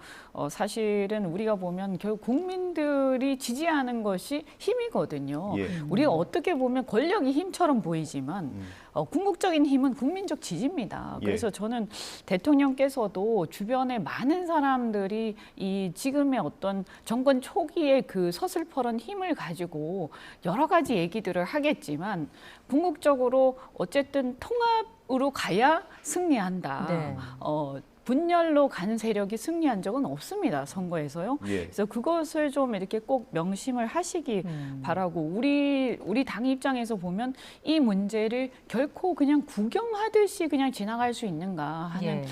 Speaker 22: 사실은 우리가 보면 결국 국민들이 지지하는 것이 힘이거든요.
Speaker 1: 예.
Speaker 22: 우리가 어떻게 보면 권력이 힘처럼 보이지만 궁극적인 힘은 국민적 지지입니다.
Speaker 1: 예.
Speaker 22: 그래서 저는 대통령께서도 주변에 많은 사람들이 이 지금의 어떤 정권 초기의 그 서슬퍼런 힘을 가지고 여러 가지 얘기들을 하겠지만 궁극적으로 어쨌든 통합으로 가야 승리한다.
Speaker 2: 네.
Speaker 22: 분열로 가는 세력이 승리한 적은 없습니다. 선거에서요.
Speaker 1: 예.
Speaker 22: 그래서 그것을 좀 이렇게 꼭 명심을 하시기 바라고 우리 당 입장에서 보면 이 문제를 결코 그냥 구경하듯이 그냥 지나갈 수 있는가 하는
Speaker 2: 예.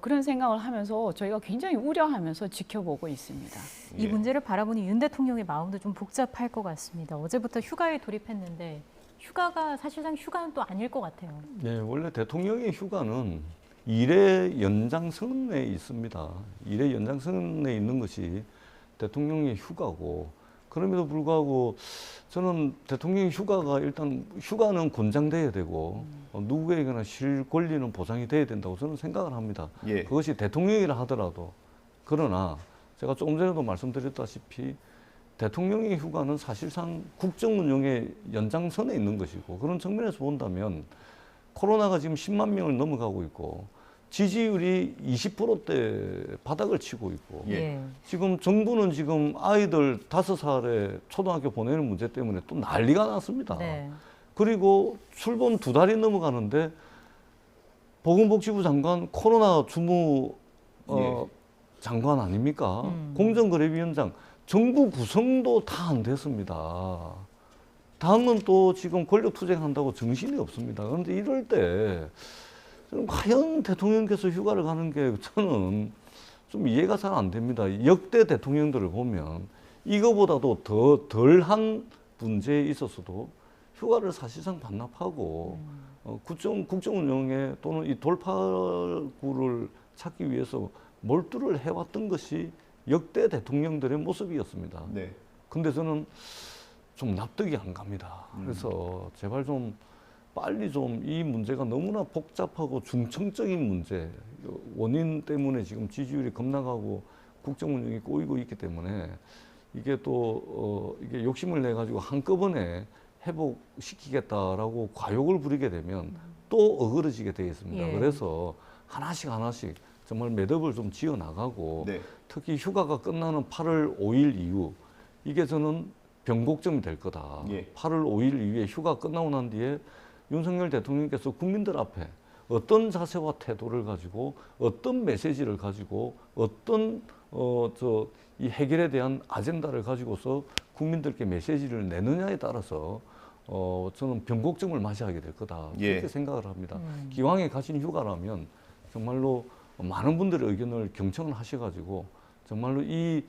Speaker 22: 그런 생각을 하면서 저희가 굉장히 우려하면서 지켜보고 있습니다.
Speaker 2: 이 문제를 바라보는 윤 대통령의 마음도 좀 복잡할 것 같습니다. 어제부터 휴가에 돌입했는데 휴가가 사실상 휴가는 또 아닐 것 같아요.
Speaker 23: 네, 원래 대통령의 휴가는 일의 연장선에 있습니다. 일의 연장선에 있는 것이 대통령의 휴가고 그럼에도 불구하고 저는 대통령의 휴가가 일단 휴가는 권장돼야 되고 누구에게나 쉴 권리는 보장이 돼야 된다고 저는 생각을 합니다.
Speaker 1: 예.
Speaker 23: 그것이 대통령이라 하더라도 그러나 제가 조금 전에도 말씀드렸다시피 대통령의 휴가는 사실상 국정 운영의 연장선에 있는 것이고 그런 측면에서 본다면 코로나가 지금 10만 명을 넘어가고 있고 지지율이 20%대 바닥을 치고 있고
Speaker 1: 예.
Speaker 23: 지금 정부는 지금 아이들 5살에 초등학교 보내는 문제 때문에 또 난리가 났습니다.
Speaker 2: 네.
Speaker 23: 그리고 출범 2달이 넘어가는데 보건복지부 장관 코로나 주무 장관 아닙니까? 공정거래위원장 정부 구성도 다 안 됐습니다. 당은 또 지금 권력 투쟁한다고 정신이 없습니다. 그런데 이럴 때 과연 대통령께서 휴가를 가는 게 저는 좀 이해가 잘 안 됩니다. 역대 대통령들을 보면 이거보다도 더 덜한 문제에 있어서도 휴가를 사실상 반납하고 국정 운영에 또는 이 돌파구를 찾기 위해서 몰두를 해왔던 것이 역대 대통령들의 모습이었습니다.
Speaker 1: 네.
Speaker 23: 근데 저는 좀 납득이 안 갑니다. 그래서 제발 좀 빨리 좀 이 문제가 너무나 복잡하고 중청적인 문제, 원인 때문에 지금 지지율이 급락하고 국정 운영이 꼬이고 있기 때문에 이게 또 이게 욕심을 내 가지고 한꺼번에 회복시키겠다라고 과욕을 부리게 되면 또 어그러지게 되어 있습니다.
Speaker 2: 예.
Speaker 23: 그래서 하나씩 정말 매듭을 좀 지어 나가고
Speaker 1: 네.
Speaker 23: 특히 휴가가 끝나는 8월 5일 이후 이게 저는 변곡점이 될 거다.
Speaker 1: 예.
Speaker 23: 8월 5일 이후에 휴가 끝나고 난 뒤에 윤석열 대통령께서 국민들 앞에 어떤 자세와 태도를 가지고 어떤 메시지를 가지고 어떤 이 해결에 대한 아젠다를 가지고서 국민들께 메시지를 내느냐에 따라서 저는 변곡점을 맞이하게 될 거다.
Speaker 1: 예.
Speaker 23: 그렇게 생각을 합니다. 기왕에 가신 휴가라면 정말로 많은 분들의 의견을 경청을 하셔가지고 정말로 이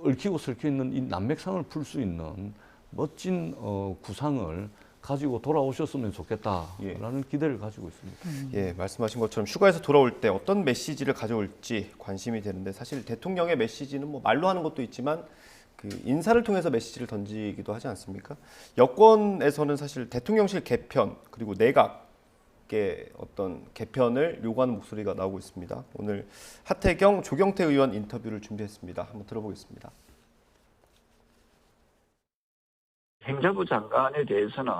Speaker 23: 얽히고 설켜 있는 이 난맥상을 풀 수 있는 멋진 구상을 가지고 돌아오셨으면 좋겠다라는 기대를 가지고 있습니다.
Speaker 1: 예, 말씀하신 것처럼 휴가에서 돌아올 때 어떤 메시지를 가져올지 관심이 되는데 사실 대통령의 메시지는 뭐 말로 하는 것도 있지만 그 인사를 통해서 메시지를 던지기도 하지 않습니까? 여권에서는 사실 대통령실 개편 그리고 내각 법계 어떤 개편을 요구하는 목소리가 나오고 있습니다. 오늘 하태경, 조경태 의원 인터뷰를 준비했습니다. 한번 들어보겠습니다.
Speaker 3: 행정부 장관에 대해서는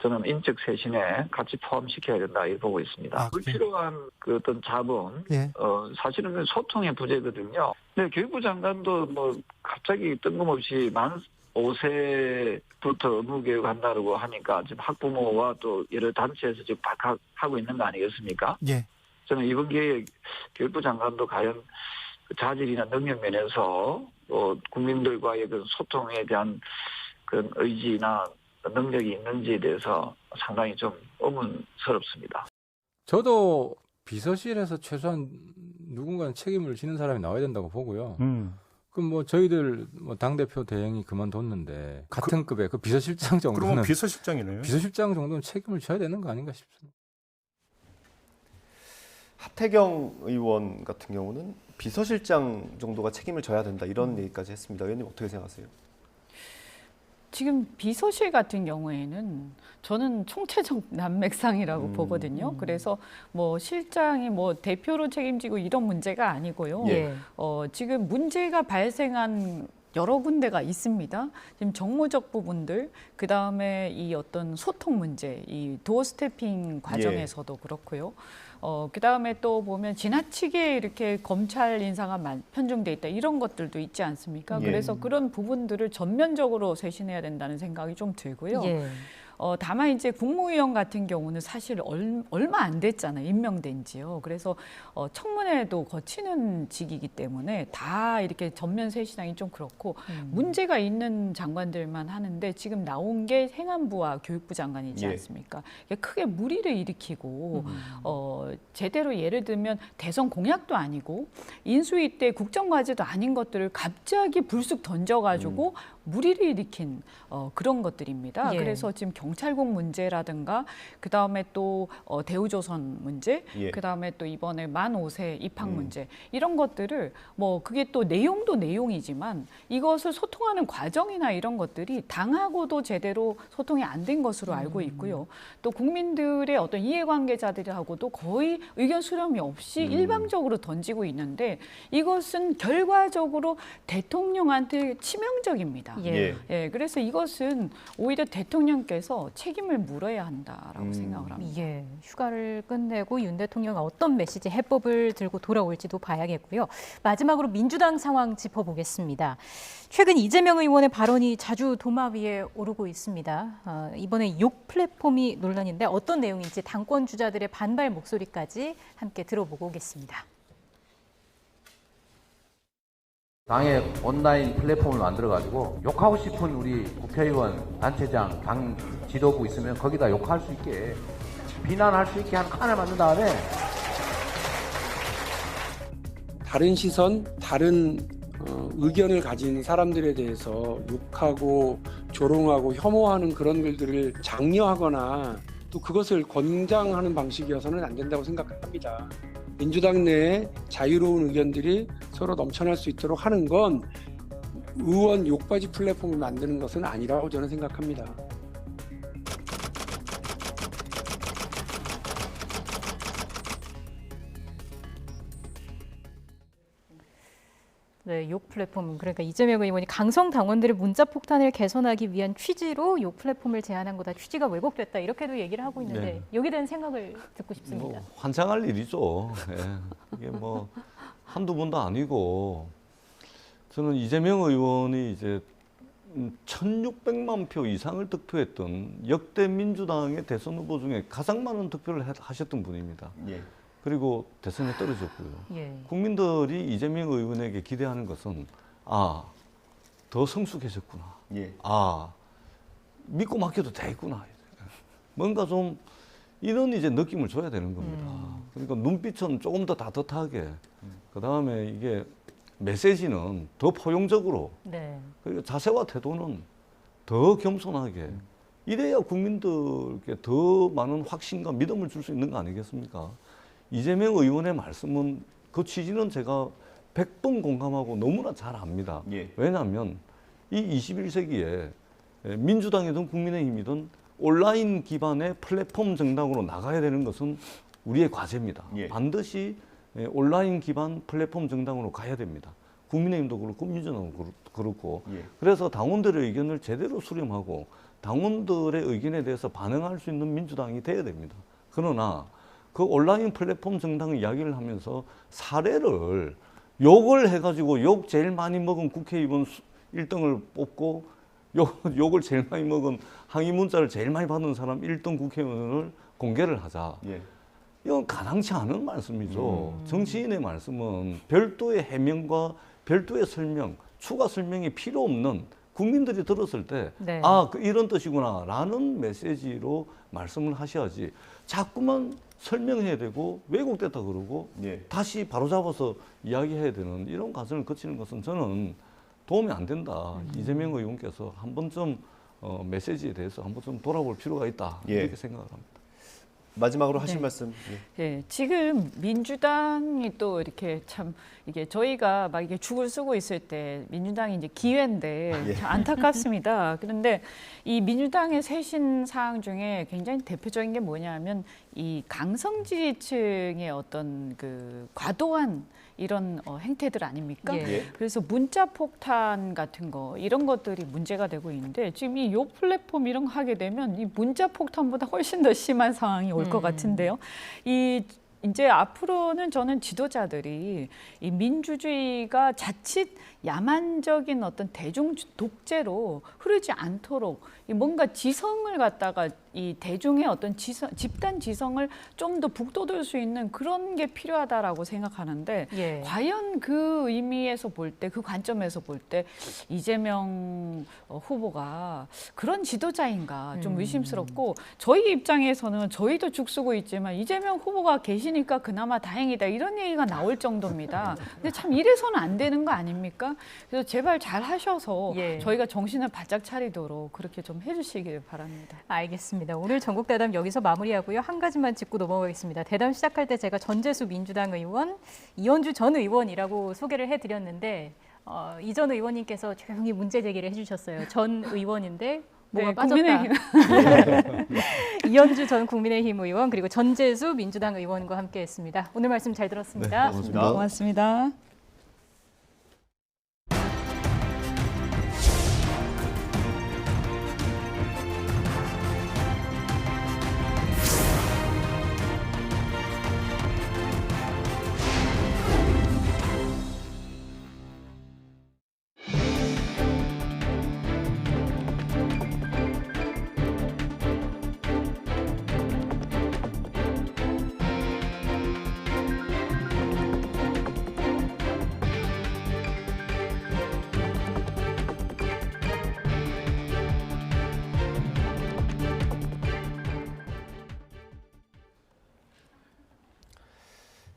Speaker 3: 저는 인적 쇄신에 같이 포함시켜야 된다 이렇게 보고 있습니다. 불필요한 그 어떤 자본, 사실은 소통의 부재거든요. 네, 교육부 장관도 뭐 갑자기 뜬금없이 만 5세부터 의무교육 한다고 하니까 지금 학부모와 또 여러 단체에서 지금 박하고 있는 거 아니겠습니까? 저는 이번 기회에 교육부 장관도 과연 자질이나 능력 면에서 국민들과의 그 소통에 대한 그런 의지나 능력이 있는지에 대해서 상당히 좀 의문스럽습니다.
Speaker 5: 저도 비서실에서 최소한 누군가는 책임을 지는 사람이 나와야 된다고 보고요. 그럼 뭐 저희들 뭐 당대표 대행이 그만뒀는데 같은 급의 그 비서실장 정도는
Speaker 6: 그러면 비서실장이네요.
Speaker 5: 비서실장 정도는 책임을 져야 되는 거 아닌가 싶습니다.
Speaker 1: 하태경 의원 같은 경우는 비서실장 정도가 책임을 져야 된다 이런 얘기까지 했습니다. 의원님 어떻게 생각하세요?
Speaker 22: 지금 비서실 같은 경우에는 저는 총체적 난맥상이라고 보거든요. 그래서 뭐 실장이 뭐 대표로 책임지고 이런 문제가 아니고요. 지금 문제가 발생한 여러 군데가 있습니다. 지금 정무적 부분들, 그 다음에 이 어떤 소통 문제, 이 도어 스태핑 과정에서도 그렇고요. 그 다음에 또 보면 지나치게 이렇게 검찰 인사가 편중돼 있다 이런 것들도 있지 않습니까? 그래서 그런 부분들을 전면적으로 쇄신해야 된다는 생각이 좀 들고요. 다만 이제 국무위원 같은 경우는 사실 얼마 안 됐잖아요. 임명된 지요. 그래서 청문회도 거치는 직이기 때문에 다 이렇게 전면 쇄신하기 좀 그렇고 문제가 있는 장관들만 하는데 지금 나온 게 행안부와 교육부 장관이지 않습니까? 크게 무리를 일으키고 제대로 예를 들면 대선 공약도 아니고 인수위 때 국정과제도 아닌 것들을 갑자기 불쑥 던져가지고 무리를 일으킨 그런 것들입니다. 그래서 지금 경찰국 문제라든가 그 다음에 또 대우조선 문제, 그 다음에 또 이번에 만 5세 입학 문제 이런 것들을 뭐 그게 또 내용도 내용이지만 이것을 소통하는 과정이나 이런 것들이 당하고도 제대로 소통이 안 된 것으로 알고 있고요. 또 국민들의 어떤 이해관계자들하고도 거의 의견 수렴이 없이 일방적으로 던지고 있는데 이것은 결과적으로 대통령한테 치명적입니다. 그래서 이것은 오히려 대통령께서 책임을 물어야 한다라고 생각을 합니다.
Speaker 2: 휴가를 끝내고 윤 대통령이 어떤 메시지, 해법을 들고 돌아올지도 봐야겠고요. 마지막으로 민주당 상황 짚어보겠습니다. 최근 이재명 의원의 발언이 자주 도마 위에 오르고 있습니다. 이번에 욕 플랫폼이 논란인데 어떤 내용인지 당권 주자들의 반발 목소리까지 함께 들어보고 오겠습니다.
Speaker 24: 당의 온라인 플랫폼을 만들어가지고 욕하고 싶은 우리 국회의원, 단체장, 당 지도부 있으면 거기다 욕할 수 있게, 비난할 수 있게 한 칸을 만든 다음에
Speaker 25: 다른 시선, 다른 의견을 가진 사람들에 대해서 욕하고 조롱하고 혐오하는 그런 글들을 장려하거나 또 그것을 권장하는 방식이어서는 안 된다고 생각합니다. 민주당 내에 자유로운 의견들이 서로 넘쳐날 수 있도록 하는 건 의원 욕바지 플랫폼을 만드는 것은 아니라고 저는 생각합니다.
Speaker 2: 욕 플랫폼, 그러니까 이재명 의원이 강성 당원들의 문자 폭탄을 개선하기 위한 취지로 욕 플랫폼을 제안한 거다. 취지가 왜곡됐다. 이렇게도 얘기를 하고 있는데 여기에 대한 생각을 듣고 싶습니다.
Speaker 23: 뭐 환장할 일이죠. 이게 뭐 한두 번도 아니고 저는 이재명 의원이 이제 1,600만 표 이상을 득표했던 역대 민주당의 대선 후보 중에 가장 많은 득표를 하셨던 분입니다. 그리고 대선에 떨어졌고요. 국민들이 이재명 의원에게 기대하는 것은 더 성숙해졌구나. 믿고 맡겨도 되겠구나. 뭔가 좀 이런 이제 느낌을 줘야 되는 겁니다. 그러니까 눈빛은 조금 더 따뜻하게, 그다음에 이게 메시지는 더 포용적으로, 그리고 자세와 태도는 더 겸손하게, 이래야 국민들께 더 많은 확신과 믿음을 줄 수 있는 거 아니겠습니까? 이재명 의원의 말씀은 그 취지는 제가 100번 공감하고 너무나 잘 압니다. 왜냐하면 이 21세기에 민주당이든 국민의힘이든 온라인 기반의 플랫폼 정당으로 나가야 되는 것은 우리의 과제입니다.
Speaker 1: 예.
Speaker 23: 반드시 온라인 기반 플랫폼 정당으로 가야 됩니다. 국민의힘도 그렇고 민주당도 그렇고
Speaker 1: 예.
Speaker 23: 그래서 당원들의 의견을 제대로 수렴하고 당원들의 의견에 대해서 반응할 수 있는 민주당이 돼야 됩니다. 그러나 그 온라인 플랫폼 정당 이야기를 하면서 사례를 욕을 해가지고 욕 제일 많이 먹은 국회의원 1등을 뽑고 욕을 제일 많이 먹은 항의 문자를 제일 많이 받은 사람 1등 국회의원을 공개를 하자.
Speaker 1: 예.
Speaker 23: 이건 가당치 않은 말씀이죠. 정치인의 말씀은 별도의 해명과 별도의 설명, 추가 설명이 필요 없는 국민들이 들었을 때
Speaker 2: 네.
Speaker 23: 아, 이런 뜻이구나 라는 메시지로 말씀을 하셔야지 자꾸만 설명해야 되고 왜곡됐다 그러고
Speaker 1: 예.
Speaker 23: 다시 바로잡아서 이야기해야 되는 이런 과정을 거치는 것은 저는 도움이 안 된다. 이재명 의원께서 한 번쯤 메시지에 대해서 한 번쯤 돌아볼 필요가 있다.
Speaker 1: 예.
Speaker 23: 이렇게 생각을 합니다.
Speaker 1: 마지막으로 하실
Speaker 22: 네.
Speaker 1: 말씀. 예.
Speaker 22: 예, 지금 민주당이 또 이렇게 참 이게 저희가 막 이게 죽을 쓰고 있을 때 민주당이 이제 기회인데
Speaker 1: 예.
Speaker 22: 참 안타깝습니다. 그런데 이 민주당의 쇄신 사항 중에 굉장히 대표적인 게 뭐냐면 이 강성 지지층의 어떤 그 과도한 이런 행태들 아닙니까?
Speaker 2: 예.
Speaker 22: 그래서 문자 폭탄 같은 거 이런 것들이 문제가 되고 있는데 지금 이 욕 플랫폼 이런 거 하게 되면 이 문자 폭탄보다 훨씬 더 심한 상황이 올 것 같은데요. 이제 앞으로는 저는 지도자들이 이 민주주의가 자칫 야만적인 어떤 대중 독재로 흐르지 않도록 뭔가 지성을 갖다가 이 대중의 어떤 집단 지성을 좀 더 북돋을 수 있는 그런 게 필요하다라고 생각하는데
Speaker 2: 예.
Speaker 22: 과연 그 의미에서 볼 때, 그 관점에서 볼 때 이재명 후보가 그런 지도자인가 좀 의심스럽고 저희 입장에서는 저희도 죽쓰고 있지만 이재명 후보가 계시니까 그나마 다행이다 이런 얘기가 나올 정도입니다. 근데 참 이래서는 안 되는 거 아닙니까? 그래서 제발 잘 하셔서
Speaker 2: 예.
Speaker 22: 저희가 정신을 바짝 차리도록 그렇게 좀 해주시길 바랍니다.
Speaker 2: 알겠습니다. 오늘 전국 대담 여기서 마무리하고요. 한 가지만 짚고 넘어가겠습니다. 대담 시작할 때 제가 전재수 민주당 의원, 이현주 전 의원이라고 소개를 해드렸는데 이 전 의원님께서 조용히 문제 제기를 해주셨어요. 전 의원인데 뭐가 빠졌다. 이현주 전 국민의힘 의원 그리고 전재수 민주당 의원과 함께했습니다. 오늘 말씀 잘 들었습니다.
Speaker 23: 네, 고맙습니다.
Speaker 22: 고맙습니다.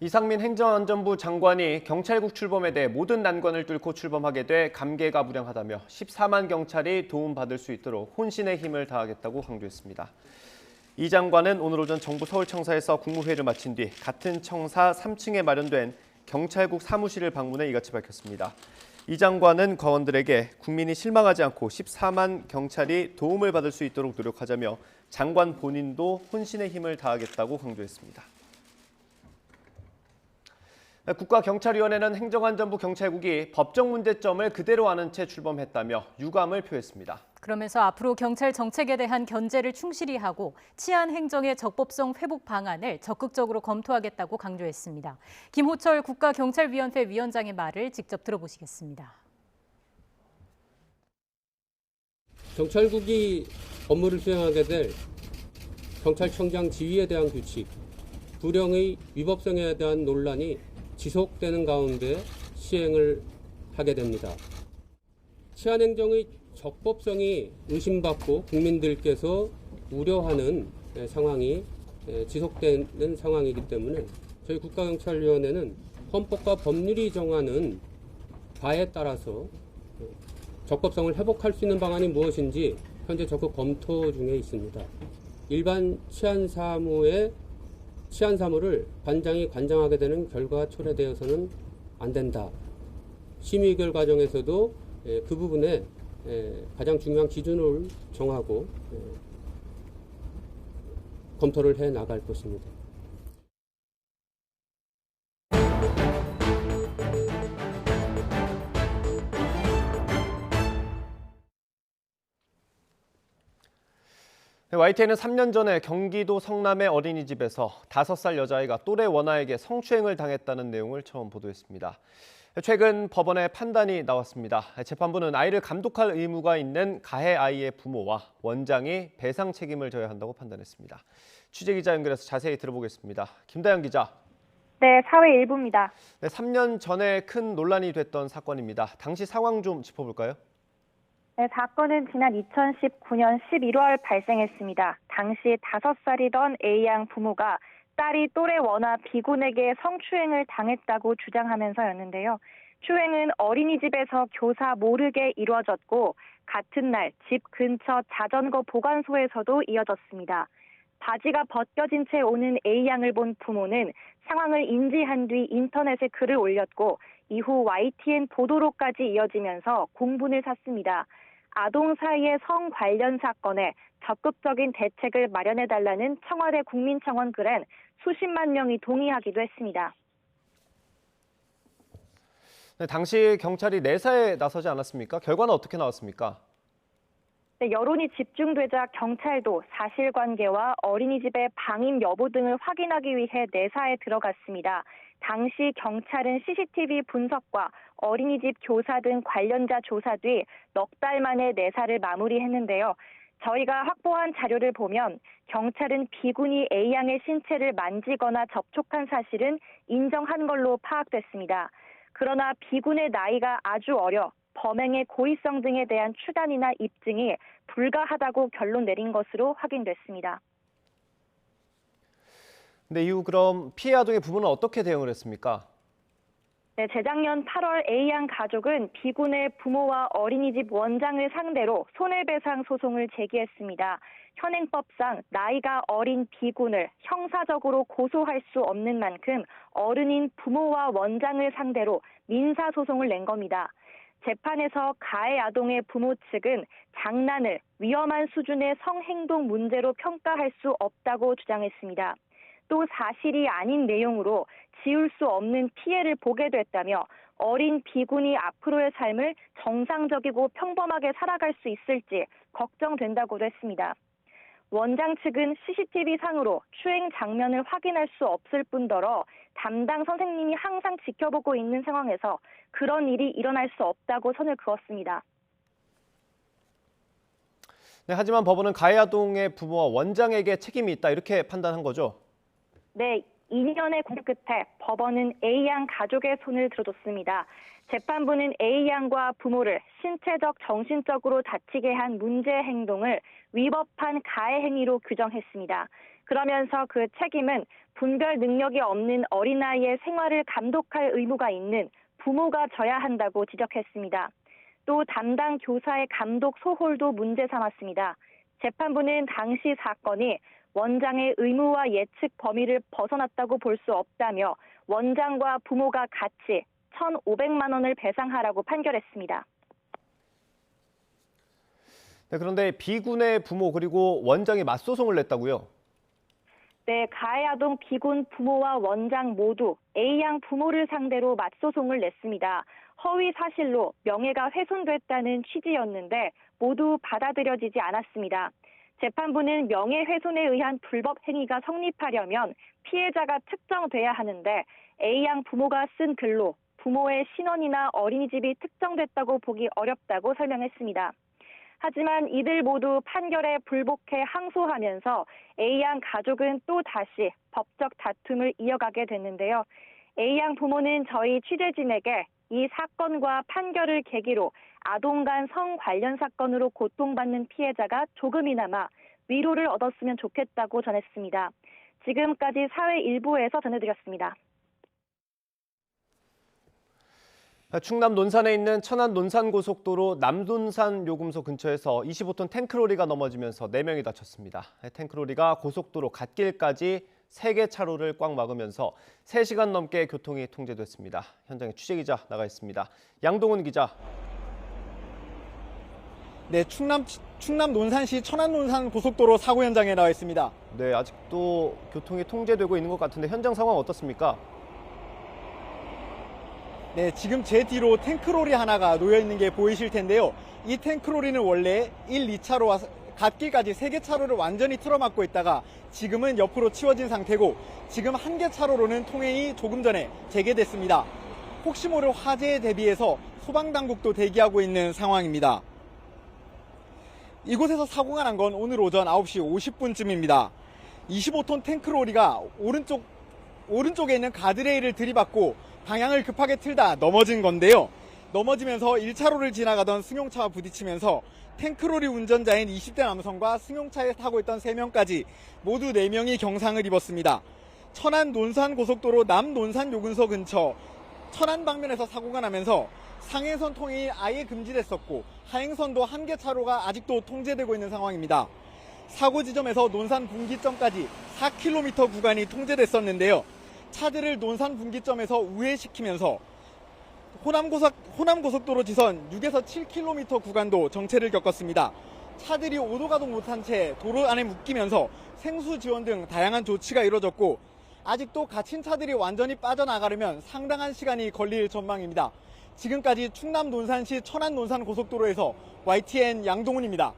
Speaker 1: 이상민 행정안전부 장관이 경찰국 출범에 대해 모든 난관을 뚫고 출범하게 돼 감개가 무량하다며 14만 경찰이 도움받을 수 있도록 혼신의 힘을 다하겠다고 강조했습니다. 이 장관은 오늘 오전 정부 서울청사에서 국무회의를 마친 뒤 같은 청사 3층에 마련된 경찰국 사무실을 방문해 이같이 밝혔습니다. 이 장관은 거원들에게 국민이 실망하지 않고 14만 경찰이 도움을 받을 수 있도록 노력하자며 장관 본인도 혼신의 힘을 다하겠다고 강조했습니다. 국가경찰위원회는 행정안전부 경찰국이 법적 문제점을 그대로 아는 채 출범했다며 유감을 표했습니다.
Speaker 2: 그러면서 앞으로 경찰 정책에 대한 견제를 충실히 하고 치안 행정의 적법성 회복 방안을 적극적으로 검토하겠다고 강조했습니다. 김호철 국가경찰위원회 위원장의 말을 직접 들어보시겠습니다.
Speaker 6: 경찰국이 업무를 수행하게 될 경찰청장 지휘에 대한 규칙, 불령의 위법성에 대한 논란이 지속되는 가운데 시행을 하게 됩니다. 치안행정의 적법성이 의심받고 국민들께서 우려하는 상황이 지속되는 상황이기 때문에 저희 국가경찰위원회는 헌법과 법률이 정하는 바에 따라서 적법성을 회복할 수 있는 방안이 무엇인지 현재 적극 검토 중에 있습니다. 일반 치안 사무를 관장이 관장하게 되는 결과가 초래되어서는 안 된다. 심의 의결 과정에서도 그 부분에 가장 중요한 기준을 정하고 검토를 해 나갈 것입니다.
Speaker 1: YTN은 3년 전에 경기도 성남의 어린이집에서 5살 여자아이가 또래 원아에게 성추행을 당했다는 내용을 처음 보도했습니다. 최근 법원의 판단이 나왔습니다. 재판부는 아이를 감독할 의무가 있는 가해 아이의 부모와 원장이 배상 책임을 져야 한다고 판단했습니다. 취재기자 연결해서 자세히 들어보겠습니다. 김다영 기자.
Speaker 7: 네, 사회 일부입니다.
Speaker 1: 네, 3년 전에 큰 논란이 됐던 사건입니다. 당시 상황 좀 짚어볼까요?
Speaker 7: 네, 사건은 지난 2019년 11월 발생했습니다. 당시 5살이던 A양 부모가 딸이 또래 원아 B군에게 성추행을 당했다고 주장하면서였는데요. 추행은 어린이집에서 교사 모르게 이루어졌고 같은 날 집 근처 자전거 보관소에서도 이어졌습니다. 바지가 벗겨진 채 오는 A양을 본 부모는 상황을 인지한 뒤 인터넷에 글을 올렸고 이후 YTN 보도로까지 이어지면서 공분을 샀습니다. 아동 사이의 성 관련 사건에 적극적인 대책을 마련해달라는 청와대 국민청원 글엔 수십만 명이 동의하기도 했습니다.
Speaker 1: 네, 당시 경찰이 내사에 나서지 않았습니까? 결과는 어떻게 나왔습니까?
Speaker 7: 네, 여론이 집중되자 경찰도 사실관계와 어린이집의 방임 여부 등을 확인하기 위해 내사에 들어갔습니다. 당시 경찰은 CCTV 분석과 어린이집 교사 등 관련자 조사 뒤 넉 달 만에 내사를 마무리했는데요. 저희가 확보한 자료를 보면 경찰은 B군이 A양의 신체를 만지거나 접촉한 사실은 인정한 걸로 파악됐습니다. 그러나 B군의 나이가 아주 어려 범행의 고의성 등에 대한 추단이나 입증이 불가하다고 결론 내린 것으로 확인됐습니다.
Speaker 1: 네, 이후 그럼 피해 아동의 부모는 어떻게 대응을 했습니까?
Speaker 7: 네, 재작년 8월 A양 가족은 B군의 부모와 어린이집 원장을 상대로 손해배상 소송을 제기했습니다. 현행법상 나이가 어린 B군을 형사적으로 고소할 수 없는 만큼 어른인 부모와 원장을 상대로 민사소송을 낸 겁니다. 재판에서 가해 아동의 부모 측은 장난을 위험한 수준의 성행동 문제로 평가할 수 없다고 주장했습니다. 또 사실이 아닌 내용으로 지울 수 없는 피해를 보게 됐다며 어린 B군이 앞으로의 삶을 정상적이고 평범하게 살아갈 수 있을지 걱정된다고도 했습니다. 원장 측은 CCTV상으로 추행 장면을 확인할 수 없을 뿐더러 담당 선생님이 항상 지켜보고 있는 상황에서 그런 일이 일어날 수 없다고 선을 그었습니다.
Speaker 1: 네, 하지만 법원은 가해 아동의 부모와 원장에게 책임이 있다 이렇게 판단한 거죠?
Speaker 7: 네, 2년의 공소 끝에 법원은 A양 가족의 손을 들어줬습니다. 재판부는 A양과 부모를 신체적, 정신적으로 다치게 한 문제 행동을 위법한 가해 행위로 규정했습니다. 그러면서 그 책임은 분별 능력이 없는 어린아이의 생활을 감독할 의무가 있는 부모가 져야 한다고 지적했습니다. 또 담당 교사의 감독 소홀도 문제 삼았습니다. 재판부는 당시 사건이 원장의 의무와 예측 범위를 벗어났다고 볼 수 없다며 원장과 부모가 같이 1,500만 원을 배상하라고 판결했습니다.
Speaker 1: 네, 그런데 B군의 부모 그리고 원장이 맞소송을 냈다고요?
Speaker 7: 네, 가해 아동 B군 부모와 원장 모두 A양 부모를 상대로 맞소송을 냈습니다. 허위 사실로 명예가 훼손됐다는 취지였는데 모두 받아들여지지 않았습니다. 재판부는 명예훼손에 의한 불법 행위가 성립하려면 피해자가 특정돼야 하는데 A양 부모가 쓴 글로 부모의 신원이나 어린이집이 특정됐다고 보기 어렵다고 설명했습니다. 하지만 이들 모두 판결에 불복해 항소하면서 A양 가족은 또 다시 법적 다툼을 이어가게 됐는데요. A양 부모는 저희 취재진에게 이 사건과 판결을 계기로 아동 간 성 관련 사건으로 고통받는 피해자가 조금이나마 위로를 얻었으면 좋겠다고 전했습니다. 지금까지 사회 일부에서 전해드렸습니다.
Speaker 1: 충남 논산에 있는 천안 논산고속도로 남논산 요금소 근처에서 25톤 탱크로리가 넘어지면서 4명이 다쳤습니다. 탱크로리가 고속도로 갓길까지 3개 차로를 꽉 막으면서 3시간 넘게 교통이 통제됐습니다. 현장에 취재기자 나가 있습니다. 양동훈 기자.
Speaker 8: 네, 충남 논산시 천안 논산 고속도로 사고 현장에 나와 있습니다.
Speaker 1: 네, 아직도 교통이 통제되고 있는 것 같은데 현장 상황 어떻습니까?
Speaker 8: 네, 지금 제 뒤로 탱크로리 하나가 놓여 있는 게 보이실 텐데요. 이 탱크로리는 원래 1, 2차로와 갓길까지 3개 차로를 완전히 틀어막고 있다가 지금은 옆으로 치워진 상태고 지금 1개 차로로는 통행이 조금 전에 재개됐습니다. 혹시 모를 화재에 대비해서 소방당국도 대기하고 있는 상황입니다. 이곳에서 사고가 난 건 오늘 오전 9시 50분쯤입니다. 25톤 탱크로리가 오른쪽에 있는 가드레일을 들이받고 방향을 급하게 틀다 넘어진 건데요. 넘어지면서 1차로를 지나가던 승용차와 부딪히면서 탱크로리 운전자인 20대 남성과 승용차에 타고 있던 3명까지 모두 4명이 경상을 입었습니다. 천안 논산고속도로 남논산요금소 근처 천안 방면에서 사고가 나면서 상행선 통행이 아예 금지됐었고 하행선도 1개 차로가 아직도 통제되고 있는 상황입니다. 사고 지점에서 논산 분기점까지 4km 구간이 통제됐었는데요. 차들을 논산 분기점에서 우회시키면서 호남고속도로 지선 6에서 7km 구간도 정체를 겪었습니다. 차들이 오도 가도 못한 채 도로 안에 묶이면서 생수 지원 등 다양한 조치가 이루어졌고 아직도 갇힌 차들이 완전히 빠져나가려면 상당한 시간이 걸릴 전망입니다. 지금까지 충남 논산시 천안 논산 고속도로에서 YTN 양동훈입니다.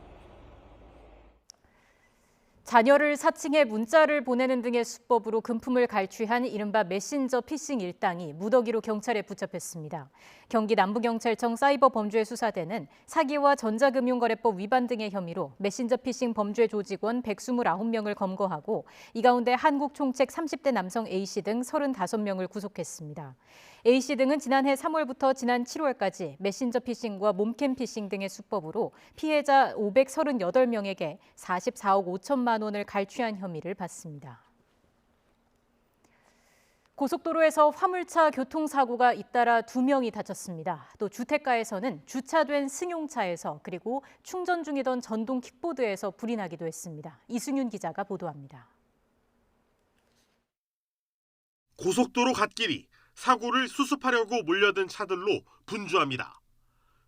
Speaker 2: 자녀를 사칭해 문자를 보내는 등의 수법으로 금품을 갈취한 이른바 메신저 피싱 일당이 무더기로 경찰에 붙잡혔습니다. 경기 남부경찰청 사이버범죄수사대는 사기와 전자금융거래법 위반 등의 혐의로 메신저 피싱 범죄 조직원 129명을 검거하고 이 가운데 한국 총책 30대 남성 A씨 등 35명을 구속했습니다. A씨 등은 지난해 3월부터 지난 7월까지 메신저 피싱과 몸캠 피싱 등의 수법으로 피해자 538명에게 44억 5천만 원을 갈취한 혐의를 받습니다. 고속도로에서 화물차 교통사고가 잇따라 2명이 다쳤습니다. 또 주택가에서는 주차된 승용차에서 그리고 충전 중이던 전동 킥보드에서 불이 나기도 했습니다. 이승윤 기자가 보도합니다.
Speaker 9: 고속도로 갓길이 사고를 수습하려고 몰려든 차들로 분주합니다.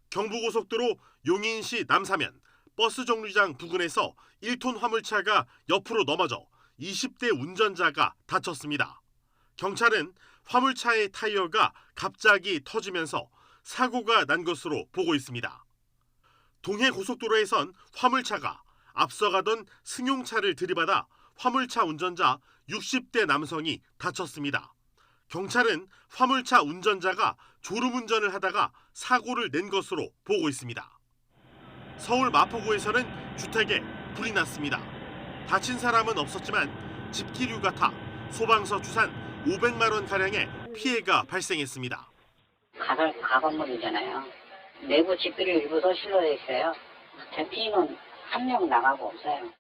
Speaker 9: 경부고속도로 용인시 남사면 버스 정류장 부근에서 1톤 화물차가 옆으로 넘어져 20대 운전자가 다쳤습니다. 경찰은 화물차의 타이어가 갑자기 터지면서 사고가 난 것으로 보고 있습니다. 동해고속도로에선 화물차가 앞서가던 승용차를 들이받아 화물차 운전자 60대 남성이 다쳤습니다. 경찰은 화물차 운전자가 졸음운전을 하다가 사고를 낸 것으로 보고 있습니다. 서울 마포구에서는 주택에 불이 났습니다. 다친 사람은 없었지만 집기류가 타 소방서 추산 500만 원가량의 피해가 발생했습니다.
Speaker 10: 가건물이잖아요. 내부 집들이 일부도 실려져 있어요. 피해는 한 명 나가고 없어요.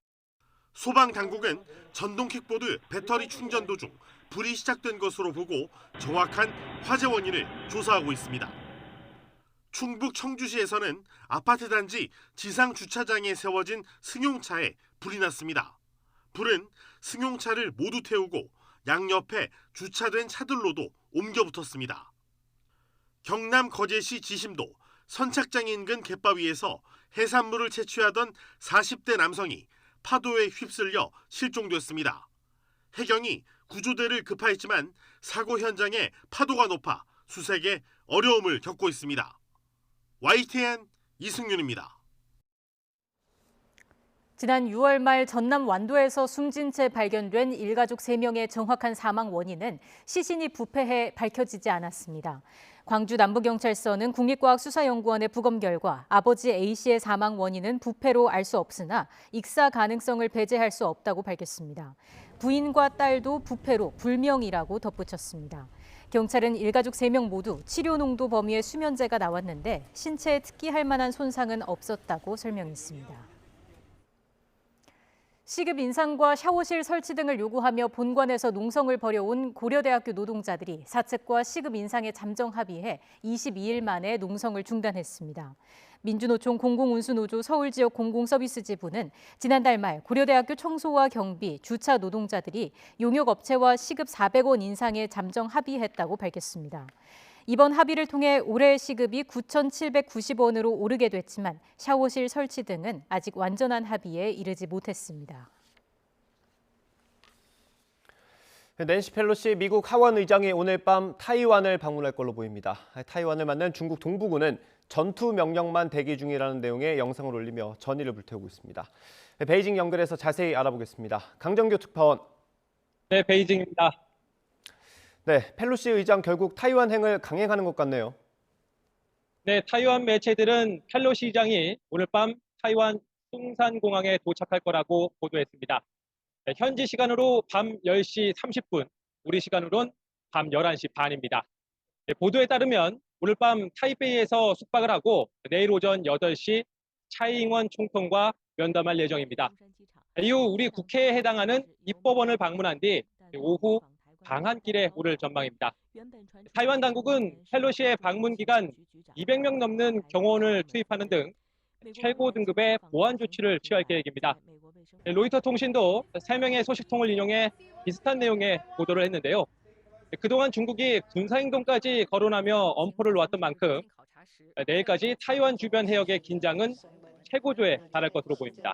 Speaker 9: 소방당국은 전동 킥보드 배터리 충전 도중 불이 시작된 것으로 보고 정확한 화재 원인을 조사하고 있습니다. 충북 청주시에서는 아파트 단지 지상 주차장에 세워진 승용차에 불이 났습니다. 불은 승용차를 모두 태우고 양옆에 주차된 차들로도 옮겨 붙었습니다. 경남 거제시 지심도 선착장 인근 갯바위에서 해산물을 채취하던 40대 남성이 파도에 휩쓸려 실종됐습니다. 해경이 구조대를 급파했지만 사고 현장에 파도가 높아 수색에 어려움을 겪고 있습니다. YTN 이승윤입니다.
Speaker 2: 지난 6월 말 전남 완도에서 숨진 채 발견된 일가족 3명의 정확한 사망 원인은 시신이 부패해 밝혀지지 않았습니다. 광주 남부경찰서는 국립과학수사연구원의 부검 결과 아버지 A씨의 사망 원인은 부패로 알 수 없으나 익사 가능성을 배제할 수 없다고 밝혔습니다. 부인과 딸도 부패로 불명이라고 덧붙였습니다. 경찰은 일가족 3명 모두 치료 농도 범위의 수면제가 나왔는데 신체에 특기할 만한 손상은 없었다고 설명했습니다. 시급 인상과 샤워실 설치 등을 요구하며 본관에서 농성을 벌여온 고려대학교 노동자들이 사측과 시급 인상에 잠정 합의해 22일 만에 농성을 중단했습니다. 민주노총 공공운수노조 서울지역 공공서비스지부는 지난달 말 고려대학교 청소와 경비, 주차 노동자들이 용역업체와 시급 400원 인상에 잠정 합의했다고 밝혔습니다. 이번 합의를 통해 올해 시급이 9,790원으로 오르게 됐지만 샤워실 설치 등은 아직 완전한 합의에 이르지 못했습니다.
Speaker 1: 낸시 펠로시 미국 하원 의장이 오늘 밤 타이완을 방문할 걸로 보입니다. 타이완을 만난 중국 동부군은 전투 명령만 대기 중이라는 내용의 영상을 올리며 전의를 불태우고 있습니다. 베이징 연결해서 자세히 알아보겠습니다. 강정규 특파원.
Speaker 11: 네, 베이징입니다.
Speaker 1: 네, 펠로시 의장 결국 타이완행을 강행하는 것 같네요.
Speaker 11: 네, 타이완 매체들은 펠로시 의장이 오늘 밤 타이완 숭산공항에 도착할 거라고 보도했습니다. 네, 현지 시간으로 밤 10시 30분, 우리 시간으론 밤 11시 반입니다. 네, 보도에 따르면 오늘 밤 타이베이에서 숙박을 하고 내일 오전 8시 차이잉원 총통과 면담할 예정입니다. 이후 우리 국회에 해당하는 입법원을 방문한 뒤 오후 방한길에 오를 전망입니다. 타이완 당국은 펠로시의 방문 기간 200명 넘는 경호원을 투입하는 등 최고 등급의 보안 조치를 취할 계획입니다. 로이터 통신도 3명의 소식통을 인용해 비슷한 내용의 보도를 했는데요. 그동안 중국이 군사행동까지 거론하며 엄포를 놓았던 만큼 내일까지 타이완 주변 해역의 긴장은 최고조에 달할 것으로 보입니다.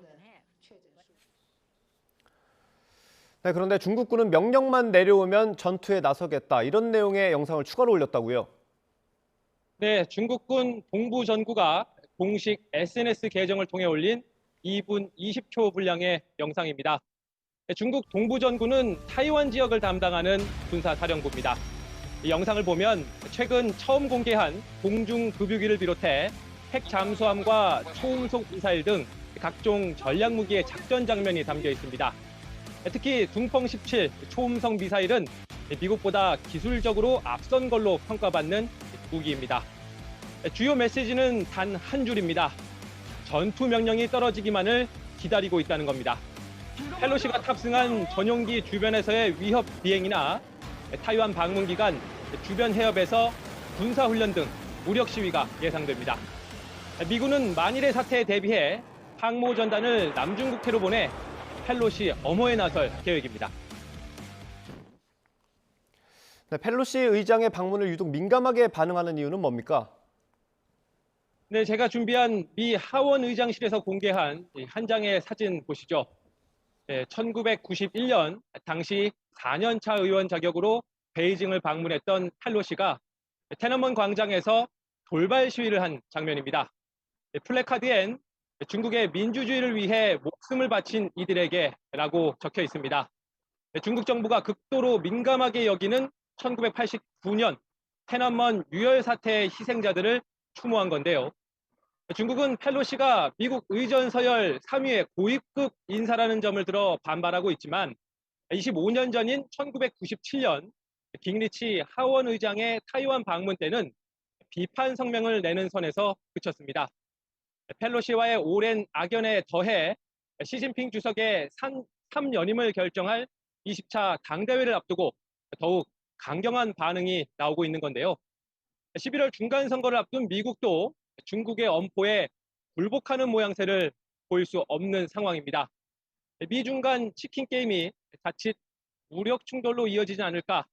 Speaker 1: 네, 그런데 중국군은 명령만 내려오면 전투에 나서겠다, 이런 내용의 영상을 추가로 올렸다고요?
Speaker 11: 네, 중국군 동부전구가 공식 SNS 계정을 통해 올린 2분 20초 분량의 영상입니다. 중국 동부전구는 타이완 지역을 담당하는 군사사령부입니다. 이 영상을 보면 최근 처음 공개한 공중급유기를 비롯해 핵 잠수함과 초음속 미사일 등 각종 전략무기의 작전 장면이 담겨 있습니다. 특히 둥펑 17 초음속 미사일은 미국보다 기술적으로 앞선 걸로 평가받는 무기입니다. 주요 메시지는 단 한 줄입니다. 전투 명령이 떨어지기만을 기다리고 있다는 겁니다. 펠로시가 탑승한 전용기 주변에서의 위협 비행이나 타이완 방문 기간 주변 해협에서 군사훈련 등 무력 시위가 예상됩니다. 미군은 만일의 사태에 대비해 항모전단을 남중국해로 보내 펠로시 엄호에 나설 계획입니다.
Speaker 1: 네, 펠로시 의장의 방문을 유독 민감하게 반응하는 이유는 뭡니까?
Speaker 11: 네, 제가 준비한 미 하원 의장실에서 공개한 한 장의 사진 보시죠. 네, 1991년 당시 4년차 의원 자격으로 베이징을 방문했던 펠로시가 테너먼 광장에서 돌발 시위를 한 장면입니다. 플래카드엔 중국의 민주주의를 위해 목숨을 바친 이들에게라고 적혀 있습니다. 중국 정부가 극도로 민감하게 여기는 1989년 테너먼 유혈 사태의 희생자들을 추모한 건데요. 중국은 펠로시가 미국 의전 서열 3위의 고위급 인사라는 점을 들어 반발하고 있지만 25년 전인 1997년 깅리치 하원 의장의 타이완 방문 때는 비판 성명을 내는 선에서 그쳤습니다. 펠로시와의 오랜 악연에 더해 시진핑 주석의 3연임을 결정할 20차 당대회를 앞두고 더욱 강경한 반응이 나오고 있는 건데요. 11월 중간 선거를 앞둔 미국도 중국의 엄포에 굴복하는 모양새를 보일 수 없는 상황입니다. 미중 간 치킨 게임이 자칫 무력 충돌로 이어지지 않을까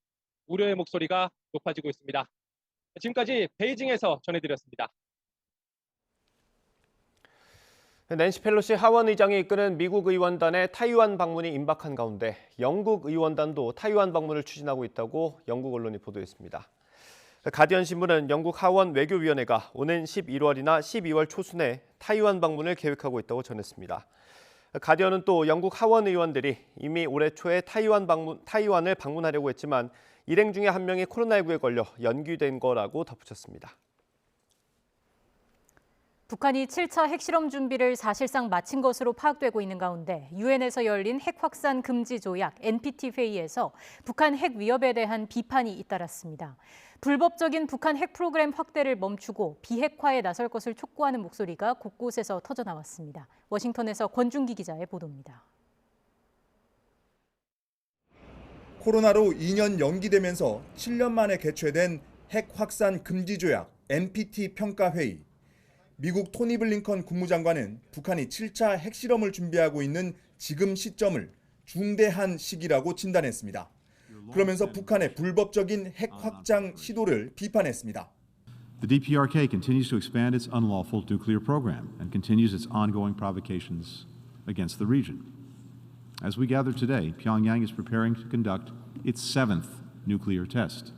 Speaker 11: 우려의 목소리가 높아지고 있습니다. 지금까지 베이징에서 전해드렸습니다.
Speaker 1: 낸시 펠로시 하원 의장이 이끄는 미국 의원단의 타이완 방문이 임박한 가운데 영국 의원단도 타이완 방문을 추진하고 있다고 영국 언론이 보도했습니다. 가디언 신문은 영국 하원 외교위원회가 오는 11월이나 12월 초순에 타이완 방문을 계획하고 있다고 전했습니다. 가디언은 또 영국 하원 의원들이 이미 올해 초에 타이완을 방문하려고 했지만 일행 중에 한 명이 코로나19에 걸려 연기된 거라고 덧붙였습니다.
Speaker 2: 북한이 7차 핵실험 준비를 사실상 마친 것으로 파악되고 있는 가운데 유엔에서 열린 핵 확산 금지 조약 NPT 회의에서 북한 핵 위협에 대한 비판이 잇따랐습니다. 불법적인 북한 핵 프로그램 확대를 멈추고 비핵화에 나설 것을 촉구하는 목소리가 곳곳에서 터져나왔습니다. 워싱턴에서 권준기 기자의 보도입니다.
Speaker 12: 코로나로 2년 연기되면서 7년 만에 개최된 핵 확산 금지 조약 NPT 평가 회의. 미국 토니 블링컨 국무장관은 북한이 7차 핵실험을 준비하고 있는 지금 시점을 중대한 시기라고 진단했습니다. 그러면서 북한의 불법적인 핵 확장 시도를 비판했습니다.
Speaker 13: The DPRK continues to expand its unlawful nuclear program and continues its ongoing provocations against the region. As we gather today, Pyongyang is preparing to conduct its 7th nuclear test.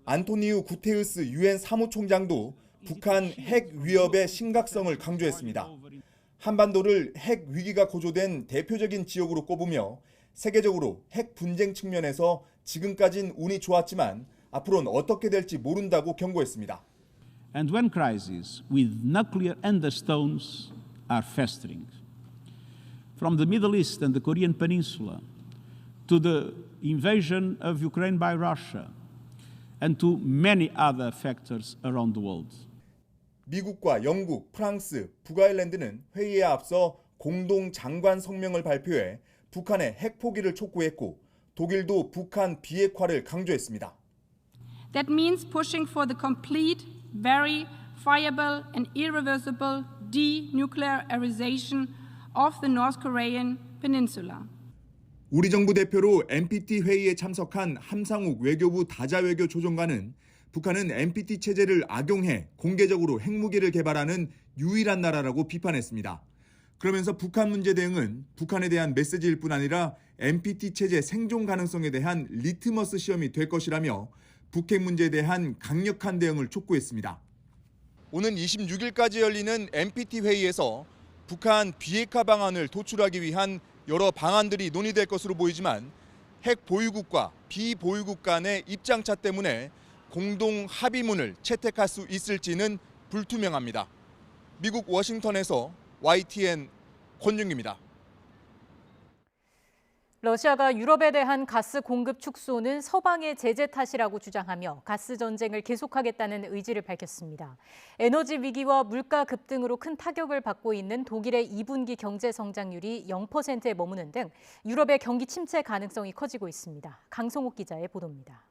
Speaker 12: 안토니우 구테우스 유엔 사무총장도 북한 핵 위협의 심각성을 강조했습니다. 한반도를 핵 위기가 고조된 대표적인 지역으로 꼽으며 세계적으로 핵 분쟁 측면에서 지금까진 운이 좋았지만 앞으로는 어떻게 될지 모른다고 경고했습니다.
Speaker 14: And when crises with nuclear undertones are festering, from the Middle East and the Korean Peninsula to the invasion of Ukraine by Russia and to many other factors around the world.
Speaker 12: 미국과 영국, 프랑스, 북아일랜드는 회의에 앞서 공동 장관 성명을 발표해 북한의 핵 포기를 촉구했고 독일도 북한 비핵화를 강조했습니다.
Speaker 21: That means pushing for the complete, verifiable and irreversible denuclearization of the North Korean peninsula.
Speaker 12: 우리 정부 대표로 NPT 회의에 참석한 함상욱 외교부 다자외교 조정관은 북한은 NPT 체제를 악용해 공개적으로 핵무기를 개발하는 유일한 나라라고 비판했습니다. 그러면서 북한 문제 대응은 북한에 대한 메시지일 뿐 아니라 NPT 체제 생존 가능성에 대한 리트머스 시험이 될 것이라며 북핵 문제에 대한 강력한 대응을 촉구했습니다. 오는 26일까지 열리는 NPT 회의에서 북한 비핵화 방안을 도출하기 위한 여러 방안들이 논의될 것으로 보이지만 핵 보유국과 비보유국 간의 입장차 때문에 공동 합의문을 채택할 수 있을지는 불투명합니다. 미국 워싱턴에서 YTN 권윤기입니다.
Speaker 2: 러시아가 유럽에 대한 가스 공급 축소는 서방의 제재 탓이라고 주장하며 가스 전쟁을 계속하겠다는 의지를 밝혔습니다. 에너지 위기와 물가 급등으로 큰 타격을 받고 있는 독일의 2분기 경제 성장률이 0%에 머무는 등 유럽의 경기 침체 가능성이 커지고 있습니다. 강성욱 기자의 보도입니다.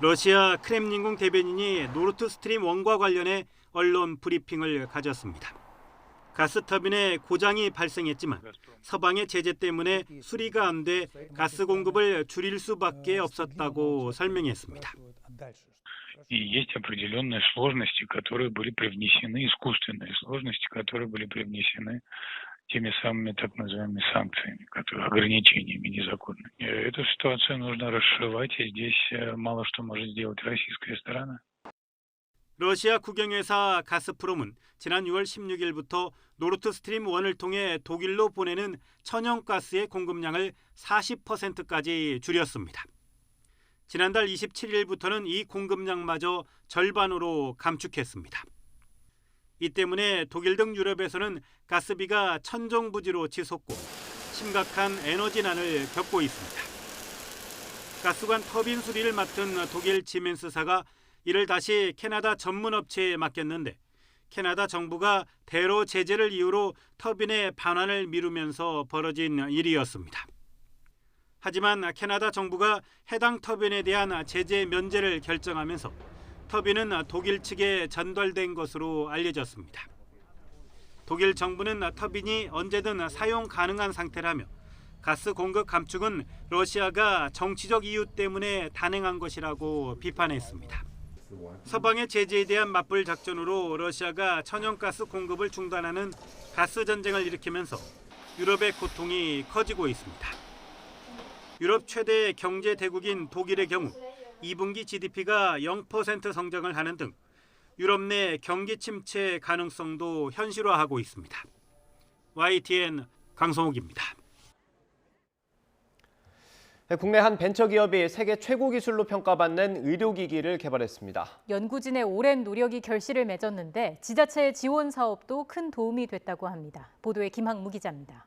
Speaker 15: 러시아 크렘린궁 대변인이 노르트스트림 1과 관련해 언론 브리핑을 가졌습니다. 가스터빈에 고장이 발생했지만 서방의 제재 때문에 수리가 안 돼 가스 공급을 줄일 수밖에 없었다고 설명했습니다.
Speaker 16: И есть определенные сложности, которые были привнесены, искусственные сложности, которые были привнесены теми самыми так называемыми санкциями, ограничениями незаконными. Эту ситуацию нужно расшивать, и здесь мало что может сделать российская сторона.
Speaker 15: 러시아 국영회사 가스프롬은 지난 6월 16일부터 노르트스트림 1을 통해 독일로 보내는 천연가스의 공급량을 40%까지 줄였습니다. 지난달 27일부터는 이 공급량마저 절반으로 감축했습니다. 이 때문에 독일 등 유럽에서는 가스비가 천정부지로 치솟고 심각한 에너지난을 겪고 있습니다. 가스관 터빈 수리를 맡은 독일 지멘스사가 이를 다시 캐나다 전문업체에 맡겼는데 캐나다 정부가 대로 제재를 이유로 터빈의 반환을 미루면서 벌어진 일이었습니다. 하지만 캐나다 정부가 해당 터빈에 대한 제재 면제를 결정하면서 터빈은 독일 측에 전달된 것으로 알려졌습니다. 독일 정부는 터빈이 언제든 사용 가능한 상태라며 가스 공급 감축은 러시아가 정치적 이유 때문에 단행한 것이라고 비판했습니다. 서방의 제재에 대한 맞불 작전으로 러시아가 천연가스 공급을 중단하는 가스 전쟁을 일으키면서 유럽의 고통이 커지고 있습니다. 유럽 최대 경제 대국인 독일의 경우 2분기 GDP가 0% 성장을 하는 등 유럽 내 경기 침체 가능성도 현실화하고 있습니다. YTN 강성욱입니다.
Speaker 1: 국내 한 벤처기업이 세계 최고 기술로 평가받는 의료기기를 개발했습니다.
Speaker 2: 연구진의 오랜 노력이 결실을 맺었는데 지자체의 지원 사업도 큰 도움이 됐다고 합니다. 보도에 김학무 기자입니다.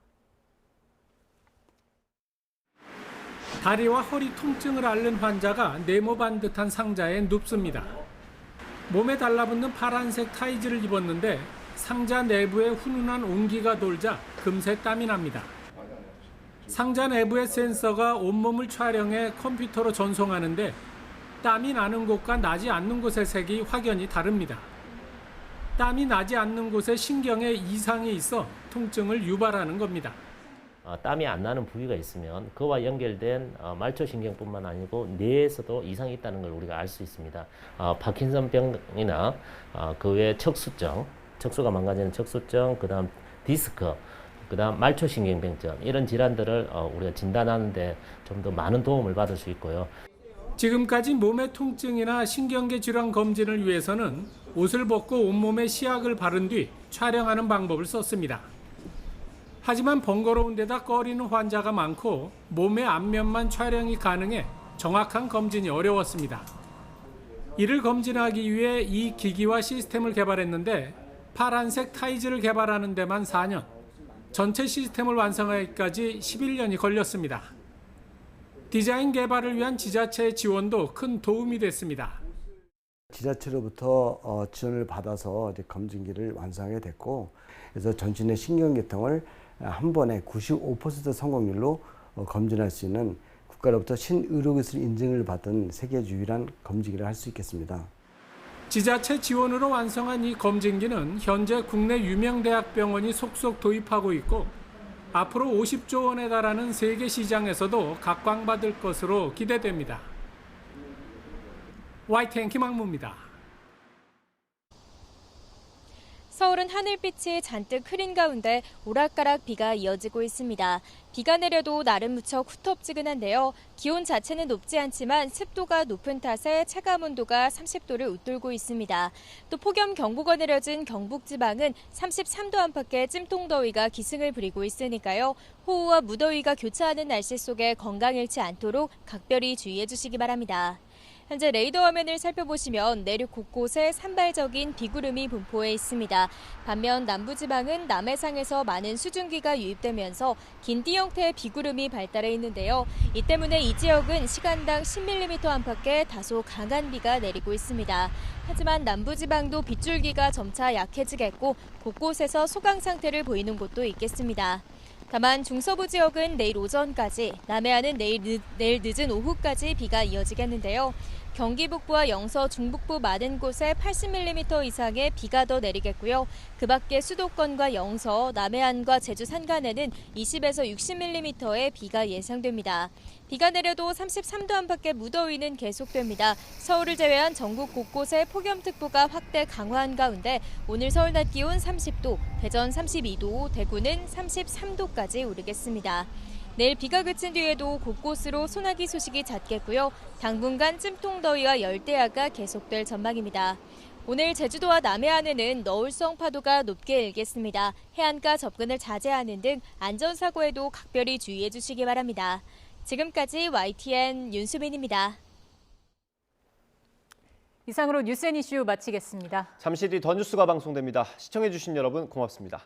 Speaker 17: 다리와 허리 통증을 앓는 환자가 네모반 듯한 상자에 눕습니다. 몸에 달라붙는 파란색 타이즈를 입었는데 상자 내부에 훈훈한 온기가 돌자 금세 땀이 납니다. 상자 내부의 센서가 온몸을 촬영해 컴퓨터로 전송하는데 땀이 나는 곳과 나지 않는 곳의 색이 확연히 다릅니다. 땀이 나지 않는 곳에 신경에 이상이 있어 통증을 유발하는 겁니다.
Speaker 18: 땀이 안 나는 부위가 있으면 그와 연결된 말초신경뿐만 아니고 뇌에서도 이상이 있다는 걸 우리가 알 수 있습니다. 파킨슨병이나 그 외 척수증, 척수가 망가지는 척수증, 그다음 디스크, 그다음 말초신경병증 이런 질환들을 우리가 진단하는 데 좀 더 많은 도움을 받을 수 있고요.
Speaker 17: 지금까지 몸의 통증이나 신경계 질환 검진을 위해서는 옷을 벗고 온몸에 시약을 바른 뒤 촬영하는 방법을 썼습니다. 하지만 번거로운 데다 꺼리는 환자가 많고 몸의 앞면만 촬영이 가능해 정확한 검진이 어려웠습니다. 이를 검진하기 위해 이 기기와 시스템을 개발했는데 파란색 타이즈를 개발하는 데만 4년, 전체 시스템을 완성하기까지 11년이 걸렸습니다. 디자인 개발을 위한 지자체의 지원도 큰 도움이 됐습니다.
Speaker 3: 지자체로부터 지원을 받아서 이제 검진기를 완성하게 됐고, 그래서 전신의 신경계통을 한 번에 95% 성공률로 검진할 수 있는 국가로부터 신의료기술 인증을 받은 세계 유일한 검진기를 할 수 있겠습니다.
Speaker 17: 지자체 지원으로 완성한 이 검진기는 현재 국내 유명 대학병원이 속속 도입하고 있고 앞으로 50조 원에 달하는 세계 시장에서도 각광받을 것으로 기대됩니다. YTN 김학무입니다.
Speaker 4: 서울은 하늘빛이 잔뜩 흐린 가운데 오락가락 비가 이어지고 있습니다. 비가 내려도 나름 무척 후텁지근한데요. 기온 자체는 높지 않지만 습도가 높은 탓에 체감온도가 30도를 웃돌고 있습니다. 또 폭염경보가 내려진 경북지방은 33도 안팎의 찜통더위가 기승을 부리고 있으니까요. 호우와 무더위가 교차하는 날씨 속에 건강 잃지 않도록 각별히 주의해 주시기 바랍니다. 현재 레이더 화면을 살펴보시면 내륙 곳곳에 산발적인 비구름이 분포해 있습니다. 반면 남부지방은 남해상에서 많은 수증기가 유입되면서 긴띠 형태의 비구름이 발달해 있는데요. 이 때문에 이 지역은 시간당 10mm 안팎의 다소 강한 비가 내리고 있습니다. 하지만 남부지방도 빗줄기가 점차 약해지겠고 곳곳에서 소강 상태를 보이는 곳도 있겠습니다. 다만 중서부 지역은 내일 오전까지, 남해안은 내일 늦은 오후까지 비가 이어지겠는데요. 경기 북부와 영서, 중북부 많은 곳에 80mm 이상의 비가 더 내리겠고요. 그 밖에 수도권과 영서, 남해안과 제주 산간에는 20에서 60mm의 비가 예상됩니다. 비가 내려도 33도 안팎의 무더위는 계속됩니다. 서울을 제외한 전국 곳곳에 폭염특보가 확대 강화한 가운데 오늘 서울 낮 기온 30도, 대전 32도, 대구는 33도까지 오르겠습니다. 내일 비가 그친 뒤에도 곳곳으로 소나기 소식이 잦겠고요. 당분간 찜통더위와 열대야가 계속될 전망입니다. 오늘 제주도와 남해안에는 너울성 파도가 높게 일겠습니다. 해안가 접근을 자제하는 등 안전사고에도 각별히 주의해 주시기 바랍니다. 지금까지 YTN 윤수민입니다.
Speaker 2: 이상으로 뉴스앤이슈 마치겠습니다.
Speaker 1: 잠시 뒤 더 뉴스가 방송됩니다. 시청해주신 여러분 고맙습니다.